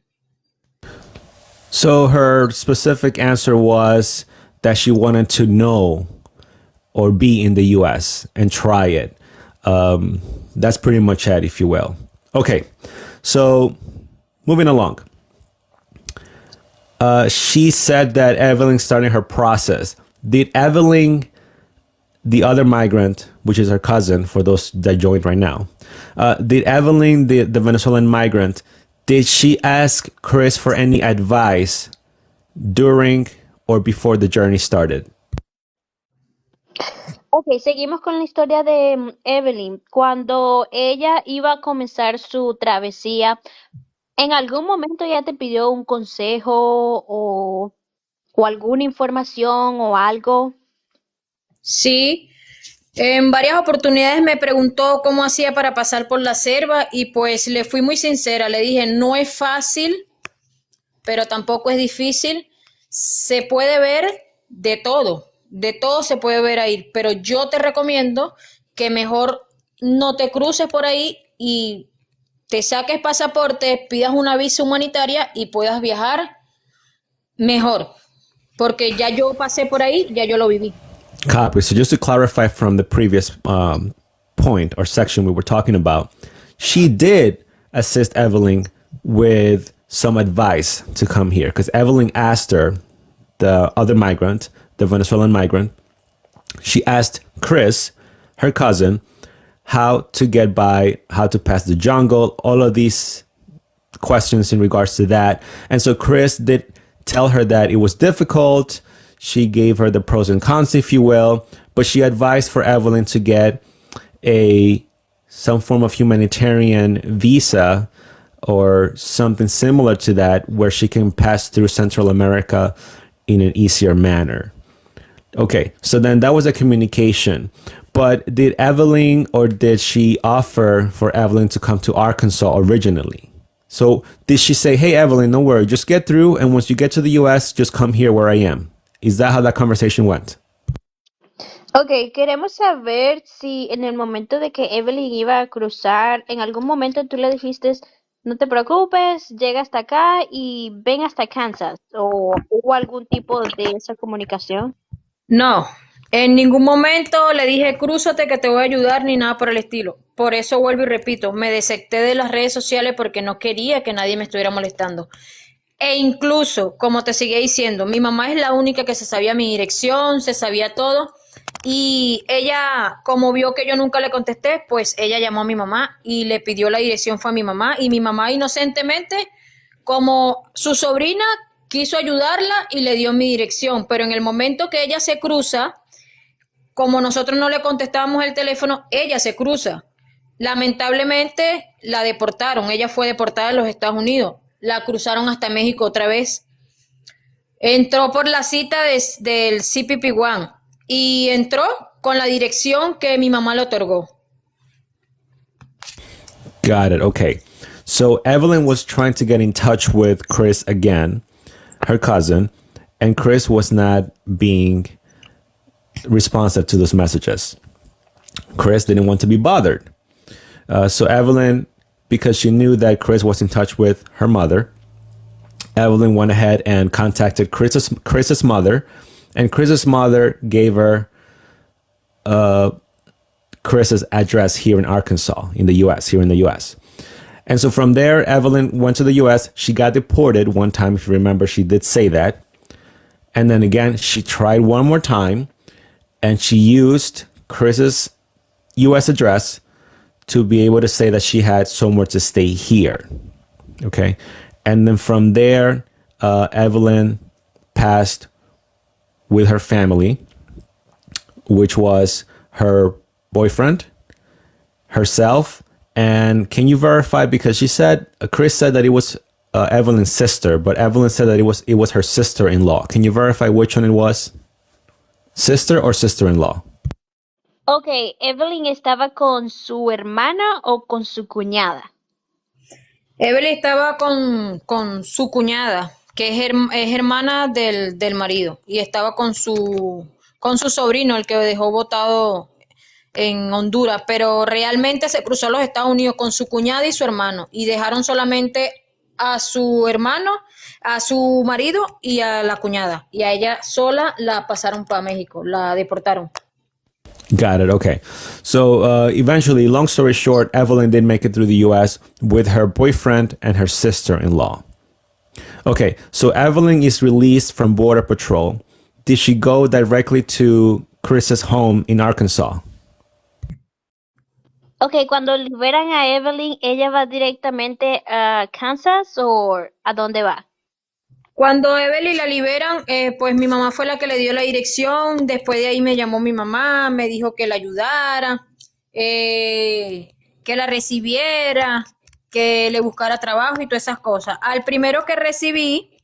So her specific answer was that she wanted to know or be in the US and try it. That's pretty much it, if you will. Okay, so moving along. She said that Evelyn started her process. Did Evelyn, the other migrant, which is her cousin, for those that joined right now, did Evelyn, the Venezuelan migrant, did she ask Chris for any advice during or before the journey started? Ok, seguimos con la historia de Evelyn. Cuando ella iba a comenzar su travesía, ¿en algún momento ella te pidió un consejo o alguna información o algo? Sí, en varias oportunidades me preguntó cómo hacía para pasar por la selva y pues le fui muy sincera, le dije, no es fácil, pero tampoco es difícil. Se puede ver de todo se puede ver ahí, pero yo te recomiendo que mejor no te cruces por ahí y te saques pasaporte, pidas una visa humanitaria y puedas viajar mejor, porque ya yo pasé por ahí, ya yo lo viví. Copy. So just to clarify from the previous point or section we were talking about, she did assist Evelyn with some advice to come here because Evelyn asked her, the other migrant, the Venezuelan migrant, she asked Chris, her cousin, how to get by, how to pass the jungle, all of these questions in regards to that. And so Chris did tell her that it was difficult. She gave her the pros and cons, if you will, but she advised for Evelyn to get some form of humanitarian visa or something similar to that where she can pass through Central America in an easier manner. Okay, so then that was a communication. But did Evelyn or did she offer for Evelyn to come to Arkansas originally? So did she say, hey, Evelyn, don't worry, just get through. And once you get to the US, just come here where I am. Is that how that conversation went? Ok, queremos saber si en el momento de que Evelyn iba a cruzar, en algún momento tú le dijiste, no te preocupes, llega hasta acá y ven hasta Kansas, o hubo algún tipo de esa comunicación. No, en ningún momento le dije crúzate que te voy a ayudar ni nada por el estilo. Por eso vuelvo y repito, me desecté de las redes sociales porque no quería que nadie me estuviera molestando. E incluso, como te seguía diciendo, mi mamá es la única que se sabía mi dirección, se sabía todo. Y ella, como vio que yo nunca le contesté, pues ella llamó a mi mamá y le pidió la dirección, fue a mi mamá. Y mi mamá inocentemente, como su sobrina, quiso ayudarla y le dio mi dirección. Pero en el momento que ella se cruza, como nosotros no le contestábamos el teléfono, ella se cruza. Lamentablemente la deportaron, ella fue deportada a los Estados Unidos. La cruzaron hasta México otra vez. Entró por la cita del CPP-1 y entró con la dirección que mi mamá le otorgó. Got it. Okay. So Evelyn was trying to get in touch with Chris again, her cousin, and Chris was not being responsive to those messages. Chris didn't want to be bothered. So Evelyn, because she knew that Chris was in touch with her mother, Evelyn went ahead and contacted Chris's mother, and Chris's mother gave her Chris's address here in Arkansas, in the U.S., here in the U.S. And so from there, Evelyn went to the U.S. She got deported one time, if you remember, she did say that. And then again, she tried one more time. and she used Chris's U.S. address to be able to say that she had somewhere to stay here. Okay. And then from there, Evelyn passed with her family, which was her boyfriend, herself, and can you verify, because she said, Chris said that it was Evelyn's sister, but Evelyn said that it was her sister-in-law. Can you verify which one it was? Sister or sister-in-law? Ok, Evelyn estaba con su hermana o con su cuñada. Evelyn estaba con su cuñada, que es hermana del marido, y estaba con su sobrino, el que dejó botado en Honduras, pero realmente se cruzó a los Estados Unidos con su cuñada y su hermano, y dejaron solamente a su hermano, a su marido y a la cuñada, y a ella sola la pasaron para México, la deportaron. Got it. Okay. So eventually, long story short, Evelyn did make it through the U.S. with her boyfriend and her sister-in-law. Okay. So Evelyn is released from Border Patrol. Did she go directly to Chris's home in Arkansas? Ok, cuando liberan a Evelyn, ¿ella va directamente a Kansas o a dónde va? Cuando Evelyn la liberan, pues mi mamá fue la que le dio la dirección. Después de ahí me llamó mi mamá, me dijo que la ayudara, que la recibiera, que le buscara trabajo y todas esas cosas. Al primero que recibí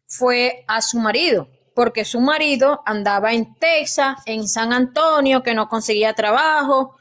fue a su marido, porque su marido andaba en Texas, en San Antonio, que no conseguía trabajo.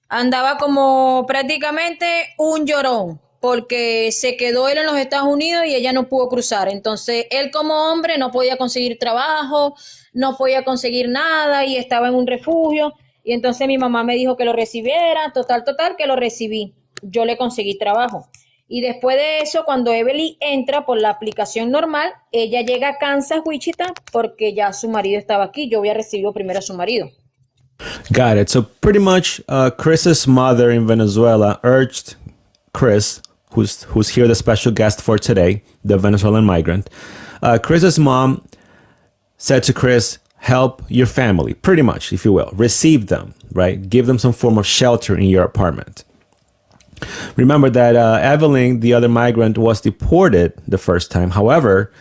Andaba como prácticamente un llorón, porque se quedó él en los Estados Unidos y ella no pudo cruzar. Entonces, él como hombre no podía conseguir trabajo, no podía conseguir nada y estaba en un refugio. Y entonces mi mamá me dijo que lo recibiera, total, que lo recibí. Yo le conseguí trabajo. Y después de eso, cuando Evelyn entra por la aplicación normal, ella llega a Kansas, Wichita, porque ya su marido estaba aquí. Yo había recibido primero a su marido. Got it. So pretty much, Chris's mother in Venezuela urged Chris, who's here the special guest for today, the Venezuelan migrant. Chris's mom said to Chris, help your family, pretty much, if you will. Receive them, right? Give them some form of shelter in your apartment. Remember that Evelyn, the other migrant, was deported the first time. However,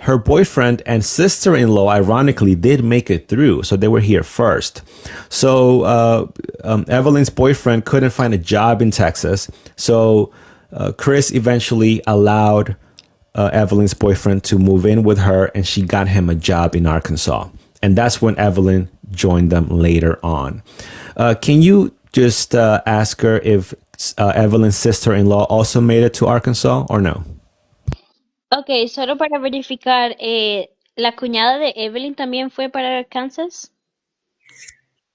her boyfriend and sister-in-law, ironically, did make it through. So they were here first. So Evelyn's boyfriend couldn't find a job in Texas. So Chris eventually allowed Evelyn's boyfriend to move in with her, and she got him a job in Arkansas. And that's when Evelyn joined them later on. Can you just ask her if Evelyn's sister-in-law also made it to Arkansas or no? Ok, solo para verificar, ¿la cuñada de Evelyn también fue para Kansas?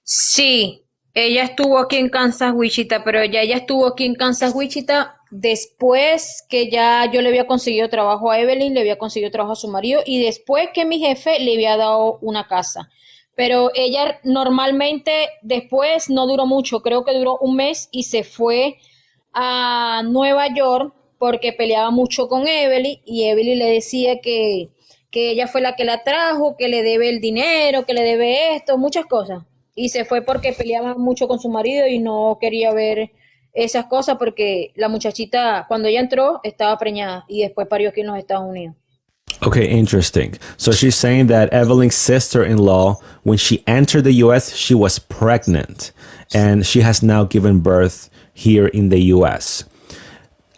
Sí, ella estuvo aquí en Kansas, Wichita, pero ella estuvo aquí en Kansas, Wichita después que ya yo le había conseguido trabajo a Evelyn, le había conseguido trabajo a su marido y después que mi jefe le había dado una casa. Pero ella normalmente después no duró mucho, creo que duró un mes y se fue a Nueva York porque peleaba mucho con Evelyn y Evelyn le decía que ella fue la que la trajo, que le debe el dinero, que le debe esto, muchas cosas. Y se fue porque peleaba mucho con su marido y no quería ver esas cosas porque la muchachita, cuando ella entró, estaba preñada y después parió aquí en los Estados Unidos. Okay, interesting. So she's saying that Evelyn's sister-in-law, when she entered the U.S., she was pregnant, and she has now given birth here in the U.S.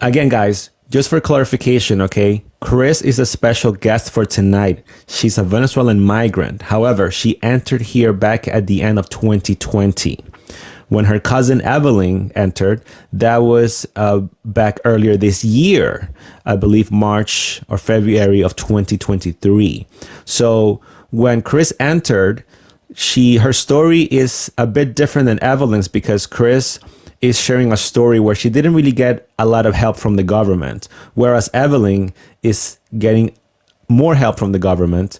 Again, guys, just for clarification, okay, Chris is a special guest for tonight. She's a Venezuelan migrant. However, she entered here back at the end of 2020. When her cousin Evelyn entered, that was back earlier this year, I believe March or February of 2023. So when Chris entered, her story is a bit different than Evelyn's because Chris is sharing a story where she didn't really get a lot of help from the government, whereas Evelyn is getting more help from the government,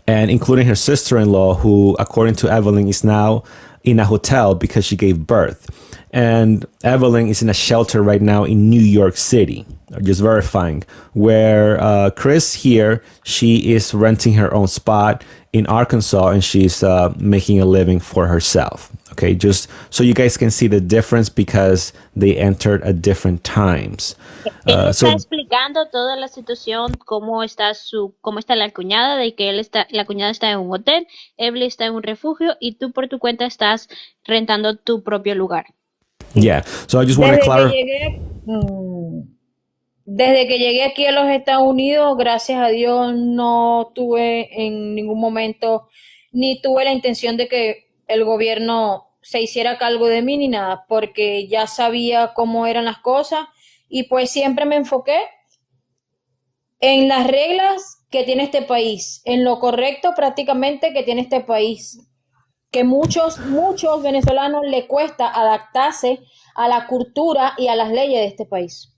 and including her sister-in-law, who, according to Evelyn, is now in a hotel because she gave birth. And Evelyn is in a shelter right now in New York City. Just verifying. Where Chris here, she is renting her own spot in Arkansas, and she's making a living for herself. Okay, just so you guys can see the difference because they entered at different times. Él está So explicando toda la situación, cómo está la cuñada, de que la cuñada está en un hotel, Evelyn está en un refugio y tú por tu cuenta estás rentando tu propio lugar. yeah, so I just want to Desde que clarify. llegué, desde que llegué aquí a los Estados Unidos, gracias a Dios, no tuve en ningún momento, ni tuve la intención de que el gobierno se hiciera cargo de mí ni nada, porque ya sabía cómo eran las cosas y pues siempre me enfoqué en las reglas que tiene este país, en lo correcto prácticamente que tiene este país, que muchos venezolanos le cuesta adaptarse a la cultura y a las leyes de este país.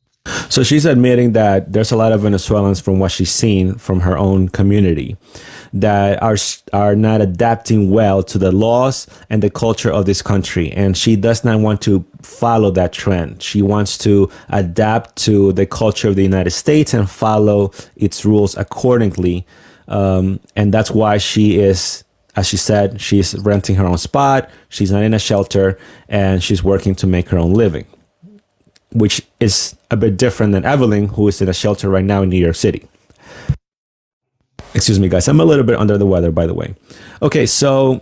So she's admitting that there's a lot of Venezuelans, from what she's seen from her own community, that are not adapting well to the laws and the culture of this country, and she does not want to follow that trend. She wants to adapt to the culture of the United States and follow its rules accordingly, and that's why she is. As she said, she's renting her own spot, she's not in a shelter, and she's working to make her own living, which is a bit different than Evelyn, who is in a shelter right now in New York City. Excuse me, guys. I'm a little bit under the weather, by the way. Okay, so,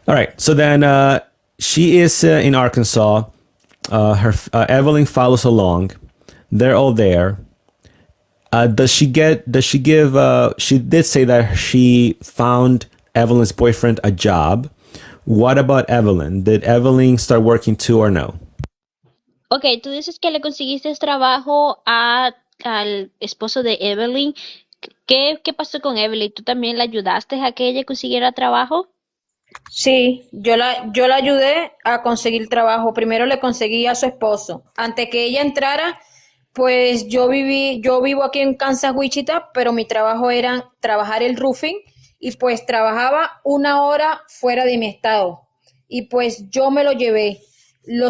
all right. So then she is in Arkansas. Evelyn follows along. They're all there. She did say that she found Evelyn's boyfriend a job. What about Evelyn? Did Evelyn start working too or no? Ok, tú dices que le conseguiste trabajo al esposo de Evelyn. ¿Qué pasó con Evelyn? ¿Tú también la ayudaste a que ella consiguiera trabajo? Sí, yo la ayudé a conseguir trabajo. Primero le conseguí a su esposo. Antes que ella entrara, pues yo vivo aquí en Kansas, Wichita, pero mi trabajo era trabajar el roofing y pues trabajaba 1 hora fuera de mi estado. Y pues yo me lo llevé.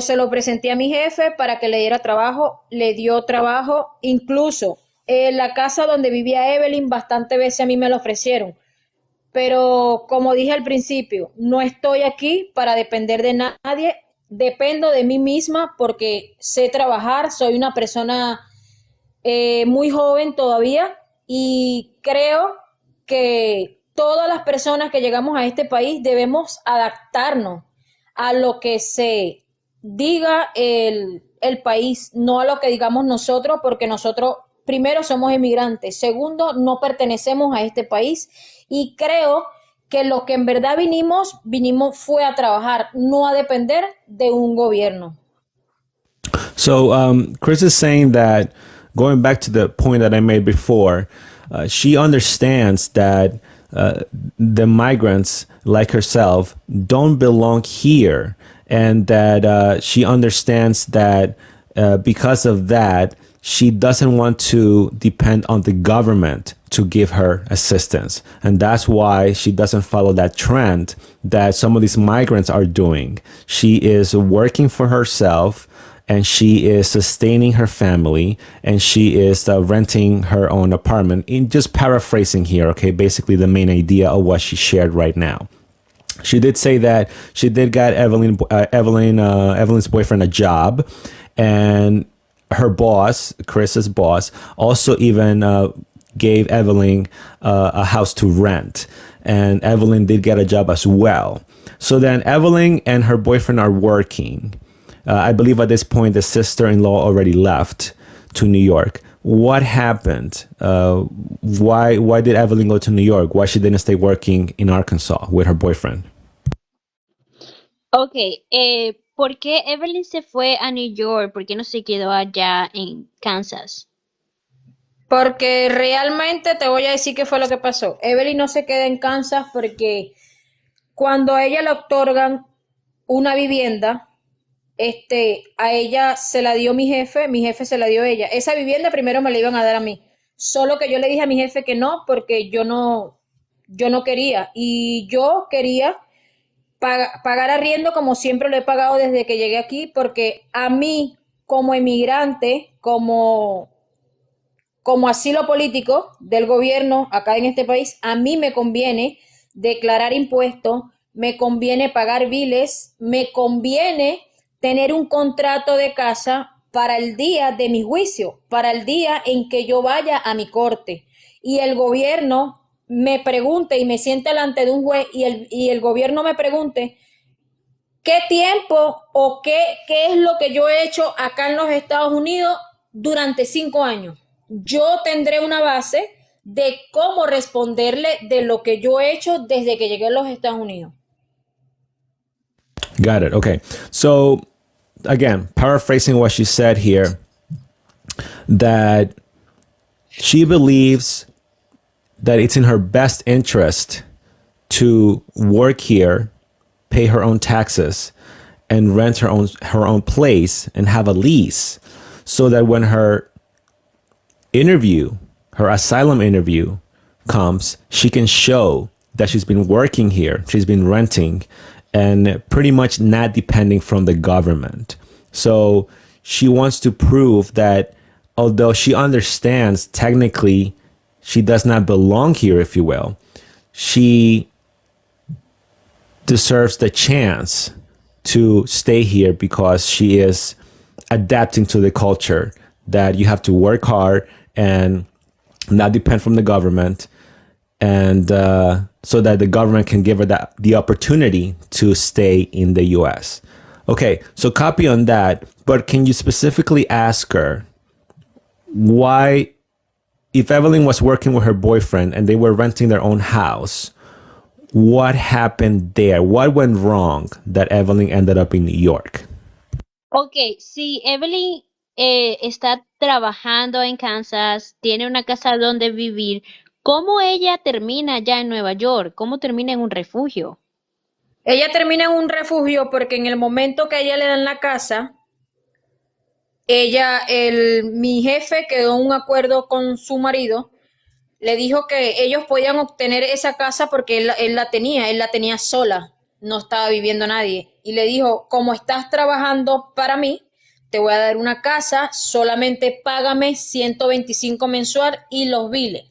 Se lo presenté a mi jefe para que le diera trabajo, le dio trabajo. Incluso en la casa donde vivía Evelyn, bastantes veces a mí me lo ofrecieron. Pero como dije al principio, no estoy aquí para depender de nadie, dependo de mí misma porque sé trabajar, soy una persona muy joven todavía y creo que todas las personas que llegamos a este país debemos adaptarnos a lo que se diga el país, no a lo que digamos nosotros, porque nosotros primero somos inmigrantes, segundo no pertenecemos a este país y creo que lo que en verdad vinimos fue a trabajar, no a depender de un gobierno. So Chris is saying that, going back to the point that I made before, she understands that the migrants like herself don't belong here, and that she understands that because of that, she doesn't want to depend on the government to give her assistance. And that's why she doesn't follow that trend that some of these migrants are doing. She is working for herself, and she is sustaining her family, and she is renting her own apartment. In just paraphrasing here, okay, basically the main idea of what she shared right now. She did say that she did get Evelyn's boyfriend a job, and her boss, Chris's boss, also even gave Evelyn a house to rent, and Evelyn did get a job as well. So then Evelyn and her boyfriend are working. I believe at this point the sister-in-law already left to New York. What happened? Why did Evelyn go to New York? Why she didn't stay working in Arkansas with her boyfriend? Ok, ¿por qué Evelyn se fue a New York? ¿Por qué no se quedó allá en Kansas? Porque realmente te voy a decir qué fue lo que pasó. Evelyn no se queda en Kansas porque cuando a ella le otorgan una vivienda, a ella se la dio mi jefe se la dio a ella. Esa vivienda primero me la iban a dar a mí. Solo que yo le dije a mi jefe que no, porque yo no quería. Y yo quería pagar arriendo como siempre lo he pagado desde que llegué aquí, porque a mí, como inmigrante, como asilo político del gobierno acá en este país, a mí me conviene declarar impuestos, me conviene pagar biles, me conviene tener un contrato de casa para el día de mi juicio, para el día en que yo vaya a mi corte y el gobierno me pregunte y me siente delante de un juez y el gobierno me pregunte qué tiempo o qué es lo que yo he hecho acá en los Estados Unidos durante 5 años. Yo tendré una base de cómo responderle de lo que yo he hecho desde que llegué a los Estados Unidos. Got it. Okay. So, again, paraphrasing what she said here, that she believes that it's in her best interest to work here, pay her own taxes, and rent her own place and have a lease, so that when her asylum interview comes, she can show that she's been working here, she's been renting, and pretty much not depending from the government. So she wants to prove that although she understands technically she does not belong here, if you will, she deserves the chance to stay here because she is adapting to the culture that you have to work hard and not depend from the government, and so that the government can give her the opportunity to stay in the U.S. Okay, so copy on that, but can you specifically ask her why, if Evelyn was working with her boyfriend and they were renting their own house, what happened there? What went wrong that Evelyn ended up in New York? Ok, si Evelyn está trabajando en Kansas, tiene una casa donde vivir, ¿cómo ella termina ya en Nueva York? ¿Cómo termina en un refugio? Ella termina en un refugio porque en el momento que a ella le dan la casa, mi jefe quedó en un acuerdo con su marido, le dijo que ellos podían obtener esa casa porque él la tenía sola, no estaba viviendo nadie. Y le dijo, como estás trabajando para mí, te voy a dar una casa, solamente págame 125 mensual y los biles.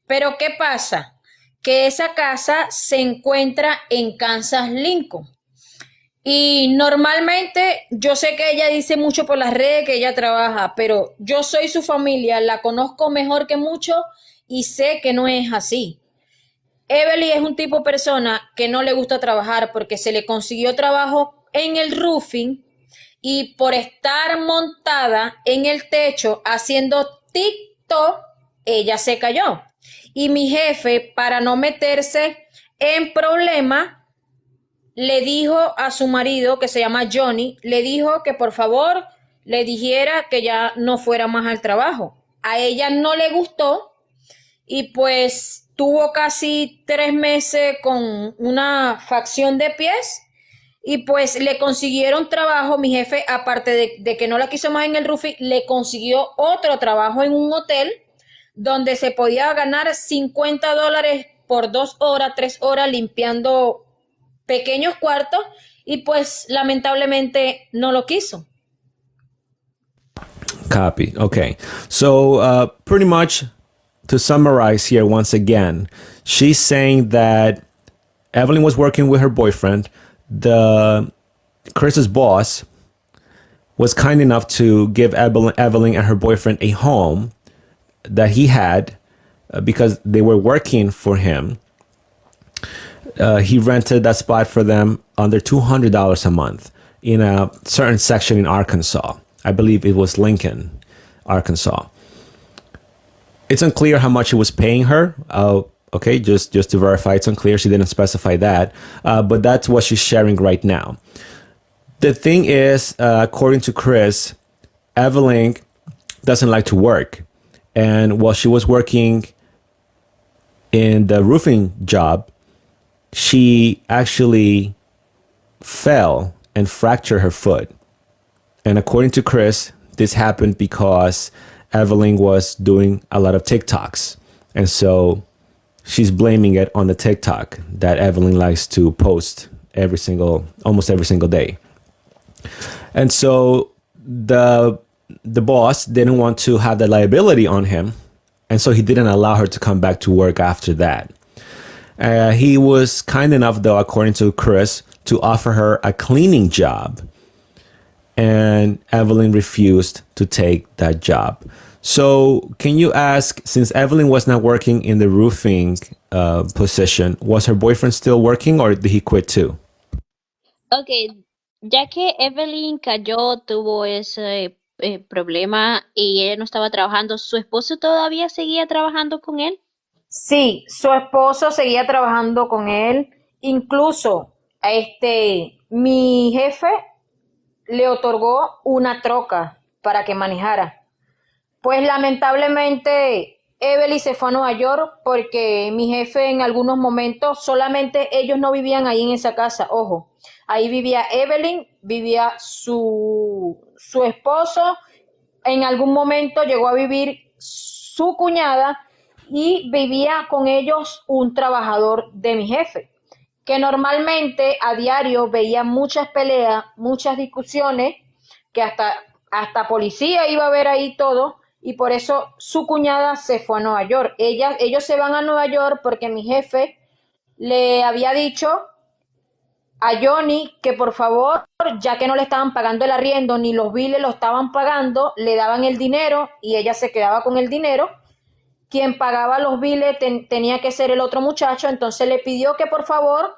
Pero ¿qué pasa? Que esa casa se encuentra en Kansas Lincoln. Y normalmente yo sé que ella dice mucho por las redes que ella trabaja, pero yo soy su familia, la conozco mejor que mucho y sé que no es así. Evelyn es un tipo de persona que no le gusta trabajar porque se le consiguió trabajo en el roofing y por estar montada en el techo haciendo TikTok, ella se cayó. Y mi jefe, para no meterse en problemas, le dijo a su marido, que se llama Johnny, le dijo que por favor le dijera que ya no fuera más al trabajo. A ella no le gustó y pues tuvo casi 3 meses con una facción de pies y pues le consiguieron trabajo. Mi jefe, aparte de que no la quiso más en el roofing, le consiguió otro trabajo en un hotel donde se podía ganar $50 por 2 horas, 3 horas limpiando pequeños cuartos y pues lamentablemente no lo quiso. Copy. Okay. So pretty much to summarize here once again, she's saying that Evelyn was working with her boyfriend. Chris's boss was kind enough to give Evelyn and her boyfriend a home that he had because they were working for him. He rented that spot for them under $200 a month in a certain section in Arkansas. I believe it was Lincoln, Arkansas. It's unclear how much he was paying her. Okay, just to verify, it's unclear. She didn't specify that, but that's what she's sharing right now. The thing is, according to Chris, Evelyn doesn't like to work. And while she was working in the roofing job, she actually fell and fractured her foot. And according to Chris, this happened because Evelyn was doing a lot of TikToks. And so she's blaming it on the TikTok that Evelyn likes to post almost every single day. And so the boss didn't want to have the liability on him, and so he didn't allow her to come back to work after that. He was kind enough, though, according to Chris, to offer her a cleaning job, and Evelyn refused to take that job. So can you ask, since Evelyn was not working in the roofing position, was her boyfriend still working, or did he quit too? Okay, ya que Evelyn cayó, tuvo ese problema y ella no estaba trabajando, ¿su esposo todavía seguía trabajando con él? Sí, su esposo seguía trabajando con él. Incluso, mi jefe le otorgó una troca para que manejara. Pues lamentablemente Evelyn se fue a Nueva York porque mi jefe en algunos momentos, solamente ellos no vivían ahí en esa casa, ojo. Ahí vivía Evelyn, vivía su esposo, en algún momento llegó a vivir su cuñada y vivía con ellos un trabajador de mi jefe, que normalmente a diario veía muchas peleas, muchas discusiones, que hasta policía iba a ver ahí todo, y por eso su cuñada se fue a Nueva York. Ellos se van a Nueva York porque mi jefe le había dicho a Johnny que por favor, ya que no le estaban pagando el arriendo ni los biles lo estaban pagando, le daban el dinero y ella se quedaba con el dinero. Quien pagaba los biles tenía que ser el otro muchacho, entonces le pidió que por favor,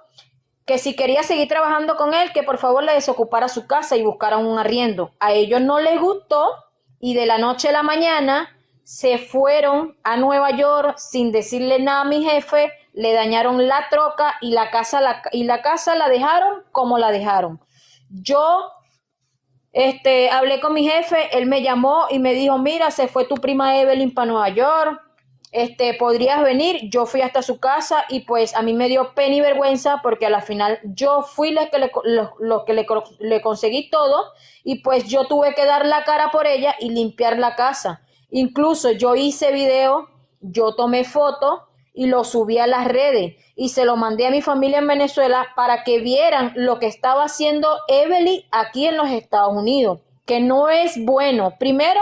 que si quería seguir trabajando con él, que por favor le desocupara su casa y buscara un arriendo. A ellos no les gustó y de la noche a la mañana se fueron a Nueva York sin decirle nada a mi jefe, le dañaron la troca y la casa la dejaron como la dejaron. Yo hablé con mi jefe, él me llamó y me dijo, mira, se fue tu prima Evelyn para Nueva York, podrías venir. Yo fui hasta su casa y pues a mí me dio pena y vergüenza porque a la final yo fui la que le conseguí todo y pues yo tuve que dar la cara por ella y limpiar la casa. Incluso yo hice video, yo tomé fotos y lo subí a las redes y se lo mandé a mi familia en Venezuela para que vieran lo que estaba haciendo Evelyn aquí en los Estados Unidos, que no es bueno. Primero,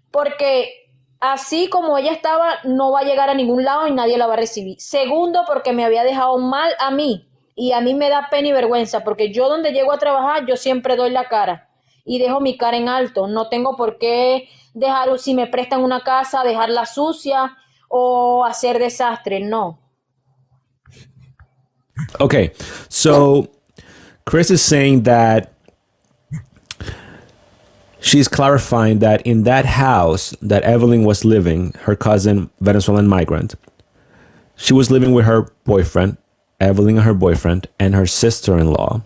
porque así como ella estaba, no va a llegar a ningún lado y nadie la va a recibir. Segundo, porque me había dejado mal a mí y a mí me da pena y vergüenza porque yo donde llego a trabajar, yo siempre doy la cara y dejo mi cara en alto. No tengo por qué dejar, si me prestan una casa, dejarla sucia o hacer desastre, no. Okay, so Chris is saying that she's clarifying that in that house that Evelyn was living, her cousin, Venezuelan migrant, she was living with her boyfriend, Evelyn and her boyfriend, and her sister-in-law.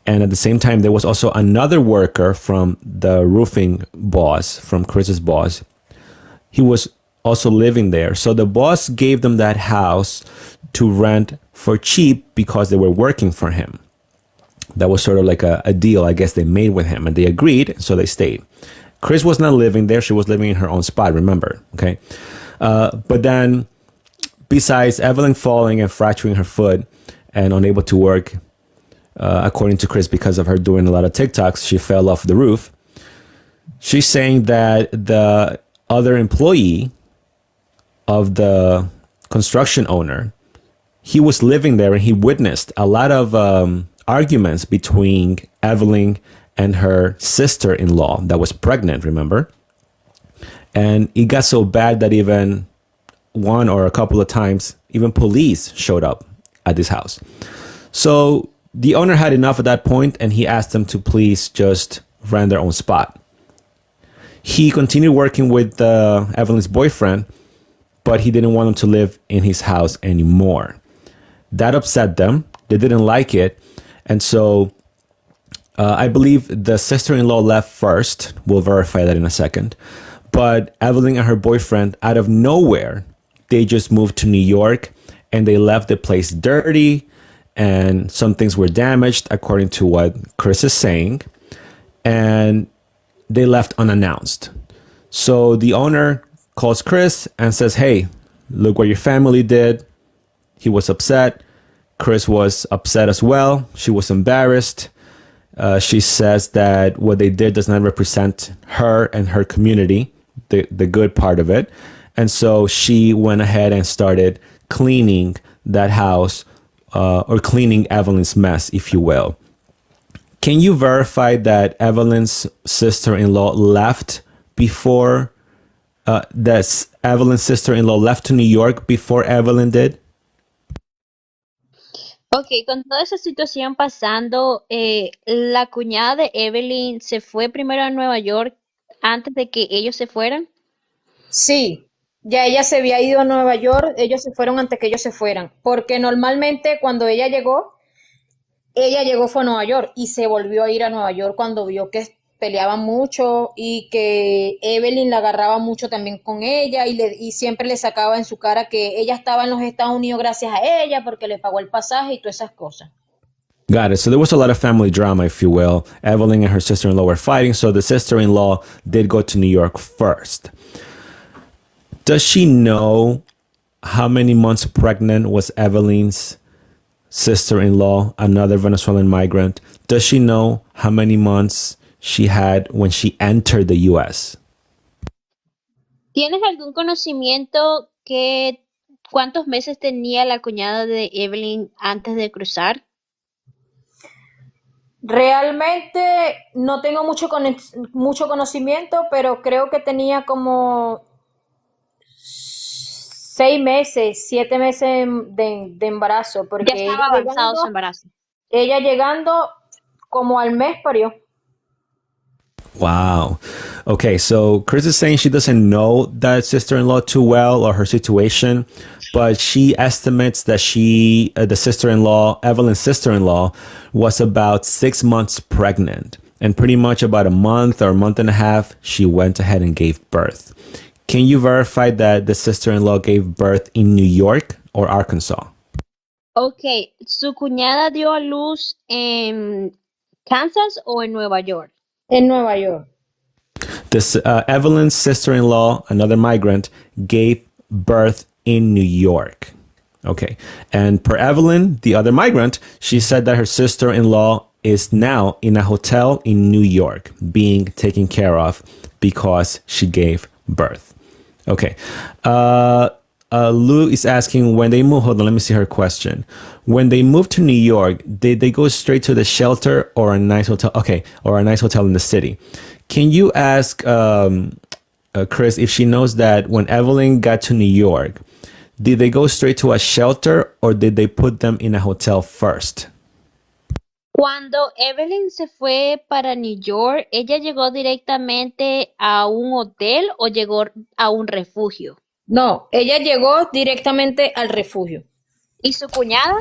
And at the same time, there was also another worker from the roofing boss, from Chris's boss. He was also living there. So the boss gave them that house to rent for cheap because they were working for him. That was sort of like a deal, I guess, they made with him, and they agreed, so they stayed. Chris was not living there. She was living in her own spot, remember, okay? But then, besides Evelyn falling and fracturing her foot and unable to work, according to Chris, because of her doing a lot of TikToks, she fell off the roof. She's saying that the other employee of the construction owner, he was living there and he witnessed a lot of arguments between Evelyn and her sister-in-law that was pregnant, remember? And it got so bad that even one or a couple of times, even police showed up at this house. So the owner had enough at that point and he asked them to please just rent their own spot. He continued working with Evelyn's boyfriend, but he didn't want them to live in his house anymore. That upset them. They didn't like it. And so I believe the sister-in-law left first. We'll verify that in a second. But Evelyn and her boyfriend, out of nowhere, they just moved to New York and they left the place dirty and some things were damaged, according to what Chris is saying. And they left unannounced. So the owner calls Chris and says, hey, look what your family did. He was upset. Chris was upset as well. She was embarrassed. She says that what they did does not represent her and her community, the good part of it. And so she went ahead and started cleaning that house, or cleaning Evelyn's mess, if you will. Can you verify that Evelyn's sister-in-law left before, that Evelyn's sister-in-law left to New York before Evelyn did? Ok, con toda esa situación pasando, la cuñada de Evelyn se fue primero a Nueva York antes de que ellos se fueran. Sí, ya ella se había ido a Nueva York, ellos se fueron antes que ellos se fueran, porque normalmente cuando ella llegó fue a Nueva York y se volvió a ir a Nueva York cuando vio que peleaban mucho y que Evelyn la agarraba mucho también con ella y siempre le sacaba en su cara que ella estaba en los Estados Unidos gracias a ella porque le pagó el pasaje y todas esas cosas. Got it. So there was a lot of family drama, if you will. Evelyn and her sister-in-law were fighting, so the sister-in-law did go to New York first. Does she know how many months pregnant was Evelyn's sister-in-law, another Venezuelan migrant? Does she know how many months she had when she entered the U.S.? ¿Tienes algún conocimiento que cuántos meses tenía la cuñada de Evelyn antes de cruzar? Realmente no tengo mucho conocimiento, pero creo que tenía como 6 meses, 7 meses de embarazo, Ya porque estaba avanzado su embarazo. ella llegando como al mes parió. Wow. Okay, so Chris is saying she doesn't know that sister-in-law too well or her situation, but she estimates that the sister-in-law, Evelyn's sister-in-law, was about 6 months pregnant. And pretty much about a month or a month and a half, she went ahead and gave birth. Can you verify that the sister-in-law gave birth in New York or Arkansas? Ok, ¿su cuñada dio a luz en Kansas o en Nueva York? En Nueva York. This Evelyn's sister-in-law, another migrant, gave birth in New York. Okay. And per Evelyn, the other migrant, she said that her sister-in-law is now in a hotel in New York being taken care of because she gave birth. Okay. Lou is asking, when they moved, hold on, let me see her question. When they moved to New York, did they go straight to the shelter or a nice hotel? Okay, or a nice hotel in the city. Can you ask Chris if she knows that when Evelyn got to New York, did they go straight to a shelter or did they put them in a hotel first? Cuando Evelyn se fue para New York, ¿ella llegó directamente a un hotel o llegó a un refugio? No, ella llegó directamente al refugio. ¿Y su cuñada?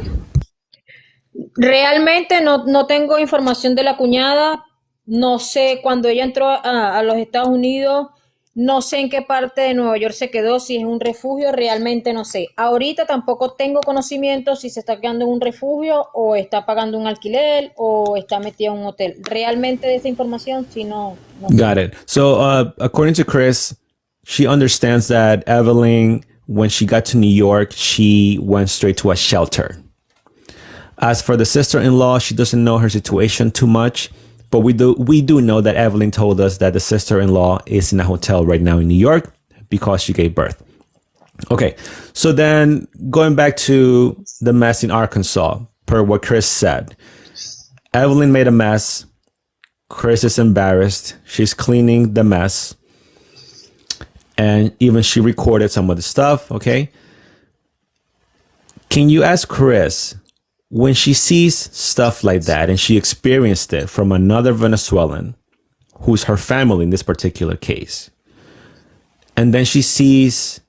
Realmente no tengo información de la cuñada. No sé, cuando ella entró a los Estados Unidos, no sé en qué parte de Nueva York se quedó, si es un refugio, realmente no sé. Ahorita tampoco tengo conocimiento si se está quedando en un refugio o está pagando un alquiler o está metida en un hotel. Realmente de esa información sí no sé. Got it. So according to Chris, she understands that Evelyn, when she got to New York, she went straight to a shelter. As for the sister-in-law, she doesn't know her situation too much, but we do know that Evelyn told us that the sister-in-law is in a hotel right now in New York because she gave birth. Okay, so then going back to the mess in Arkansas, per what Chris said, Evelyn made a mess. Chris is embarrassed. She's cleaning the mess. And even she recorded some of the stuff, okay? Can you ask Chris, when she sees stuff like that and she experienced it from another Venezuelan, who's her family in this particular case, and then she sees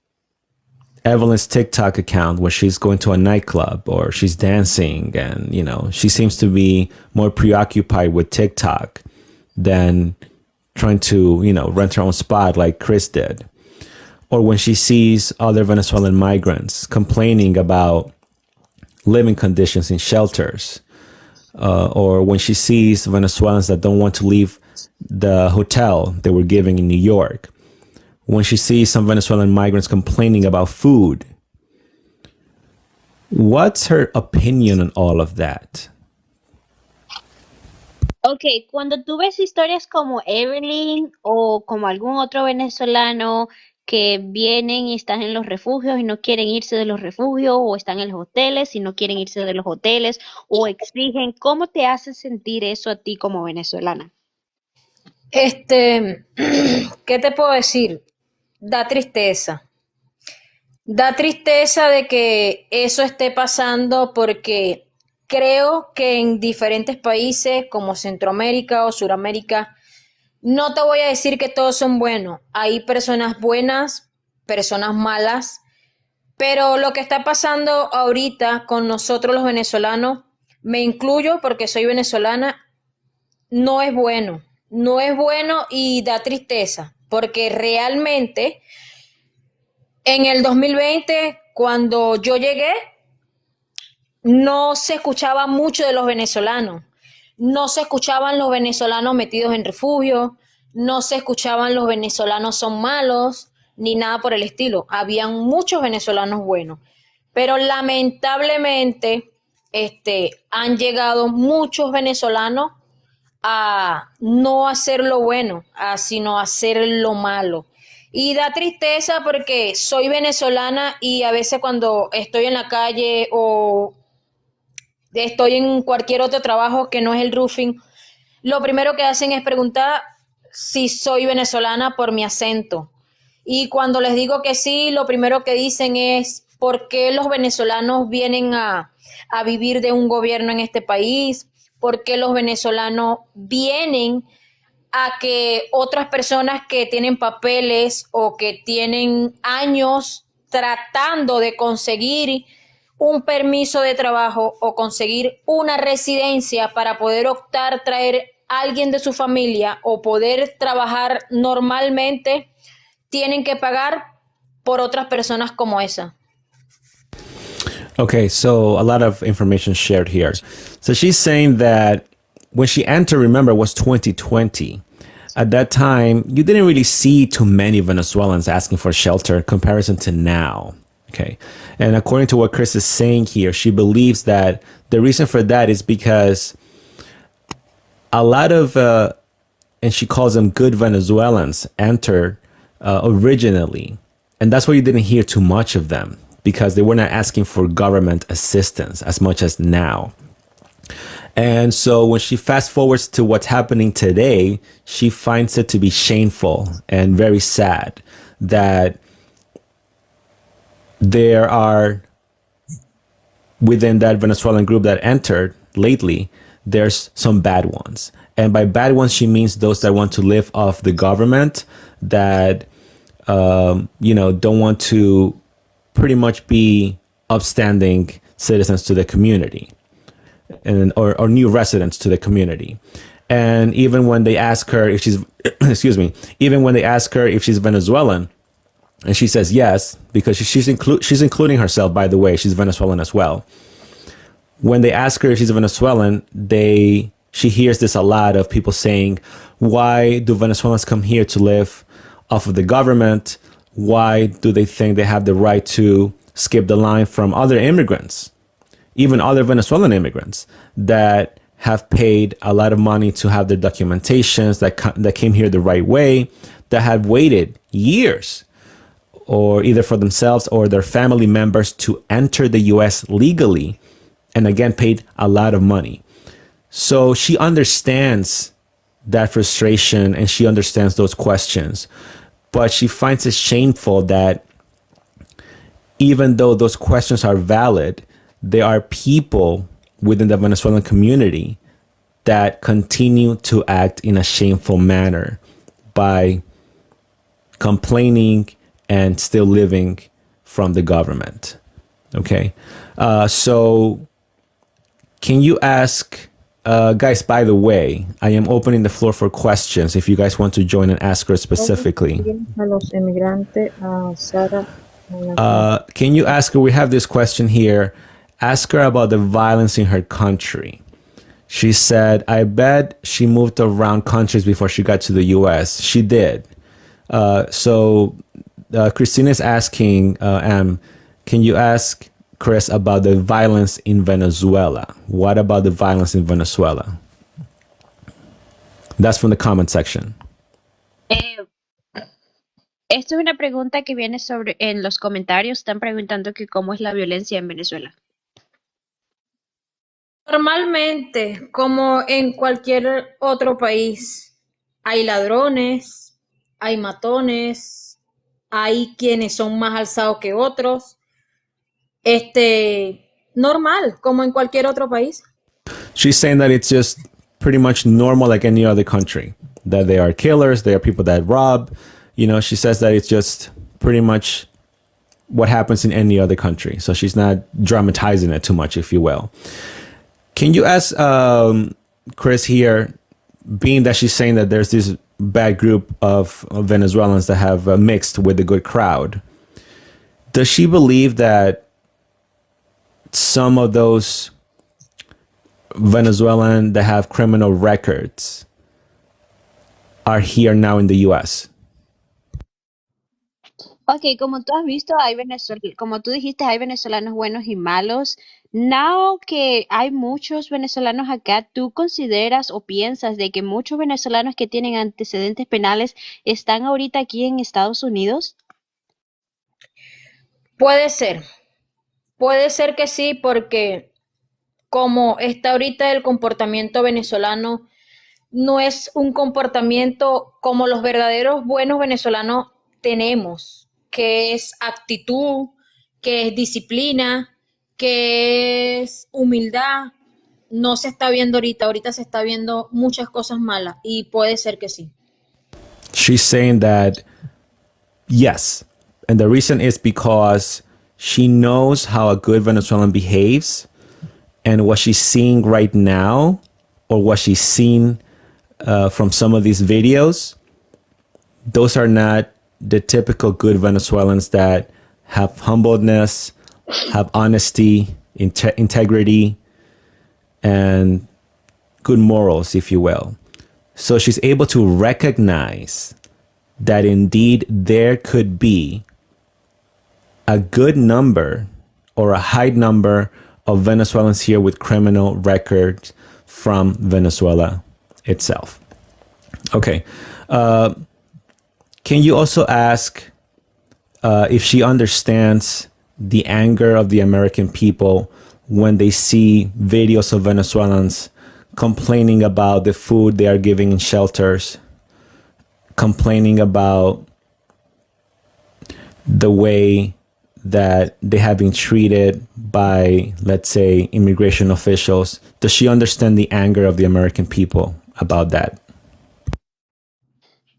Evelyn's TikTok account where she's going to a nightclub or she's dancing and, you know, she seems to be more preoccupied with TikTok than trying to, you know, rent her own spot like Chris did. Or when she sees other Venezuelan migrants complaining about living conditions in shelters, or when she sees Venezuelans that don't want to leave the hotel they were giving in New York, when she sees some Venezuelan migrants complaining about food, What's her opinion on all of that? Ok, cuando tú ves historias como Evelyn o como algún otro venezolano que vienen y están en los refugios y no quieren irse de los refugios, o están en los hoteles y no quieren irse de los hoteles, o exigen, ¿cómo te hace sentir eso a ti como venezolana? Este, ¿qué te puedo decir? Da tristeza. Da tristeza de que eso esté pasando porque creo que en diferentes países como Centroamérica o Suramérica, no te voy a decir que todos son buenos. Hay personas buenas, personas malas, pero lo que está pasando ahorita con nosotros los venezolanos, me incluyo porque soy venezolana, no es bueno. No es bueno y da tristeza, porque realmente en el 2020, cuando yo llegué, no se escuchaba mucho de los venezolanos. No se escuchaban los venezolanos metidos en refugio, no se escuchaban los venezolanos son malos, ni nada por el estilo. Habían muchos venezolanos buenos. Pero lamentablemente, han llegado muchos venezolanos a no hacer lo bueno, sino hacer lo malo. Y da tristeza porque soy venezolana y a veces cuando estoy en la calle o estoy en cualquier otro trabajo que no es el roofing, lo primero que hacen es preguntar si soy venezolana por mi acento. Y cuando les digo que sí, lo primero que dicen es por qué los venezolanos vienen a vivir de un gobierno en este país, por qué los venezolanos vienen a que otras personas que tienen papeles o que tienen años tratando de conseguir un permiso de trabajo o conseguir una residencia para poder optar traer a alguien de su familia o poder trabajar normalmente, tienen que pagar por otras personas como esa. Okay, so a lot of information shared here. So she's saying that when she entered, remember, it was 2020. At that time, you didn't really see too many Venezuelans asking for shelter in comparison to now. Okay. And according to what Chris is saying here, she believes that the reason for that is because a lot of, and she calls them good Venezuelans, entered originally. And that's why you didn't hear too much of them, because they were not asking for government assistance as much as now. And so when she fast forwards to what's happening today, she finds it to be shameful and very sad that there are, within that Venezuelan group that entered lately, there's some bad ones. And by bad ones, she means those that want to live off the government, that, don't want to pretty much be upstanding citizens to the community, and or new residents to the community. And even when they ask her if she's, excuse me, even when they ask her if she's Venezuelan, and she says yes, because she's including herself, by the way, she's Venezuelan as well. When they ask her if she's Venezuelan, she hears this a lot of people saying, why do Venezuelans come here to live off of the government? Why do they think they have the right to skip the line from other immigrants, even other Venezuelan immigrants that have paid a lot of money to have their documentations, that came here the right way, that have waited years, or either for themselves or their family members, to enter the US legally, and again paid a lot of money. So she understands that frustration and she understands those questions, but she finds it shameful that even though those questions are valid, there are people within the Venezuelan community that continue to act in a shameful manner by complaining and still living from the government. Okay. So can you ask, guys, by the way, I am opening the floor for questions if you guys want to join and ask her specifically. Can you ask her, we have this question here, ask her about the violence in her country. She said, I bet she moved around countries before she got to the US. She did. So Christina is asking, can you ask Chris, about the violence in Venezuela. What about the violence in Venezuela? That's from the comment section. Eh, Esto es una pregunta que viene sobre en los comentarios. Están preguntando que cómo es la violencia en Venezuela. Normalmente, como en cualquier otro país, hay ladrones, hay matones, hay quienes son más alzados que otros. Normal, como en cualquier otro país. She's saying that it's just pretty much normal like any other country. That they are killers, they are people that rob. You know, she says that it's just pretty much what happens in any other country. So she's not dramatizing it too much, if you will. Can you ask Chris here, being that she's saying that there's this bad group of Venezuelans that have mixed with the good crowd, does she believe that some of those Venezuelan that have criminal records are here now in the U.S.? Ok, como tú has visto, como tú dijiste, hay venezolanos buenos y malos. Now que hay muchos venezolanos acá, ¿tú consideras o piensas de que muchos venezolanos que tienen antecedentes penales están ahorita aquí en Estados Unidos? Puede ser que sí, porque como está ahorita el comportamiento venezolano, no es un comportamiento como los verdaderos buenos venezolanos tenemos, que es actitud, que es disciplina, que es humildad. No se está viendo ahorita se está viendo muchas cosas malas y puede ser que sí. She's saying that yes, and the reason is because she knows how a good Venezuelan behaves, and what she's seeing right now, or what she's seen from some of these videos, those are not the typical good Venezuelans that have humbleness, have honesty, integrity, and good morals, if you will. So she's able to recognize that indeed there could be a good number or a high number of Venezuelans here with criminal records from Venezuela itself. Okay. Can you also ask if she understands the anger of the American people when they see videos of Venezuelans complaining about the food they are giving in shelters, complaining about the way that they have been treated by, let's say, immigration officials? Does she understand the anger of the American people about that?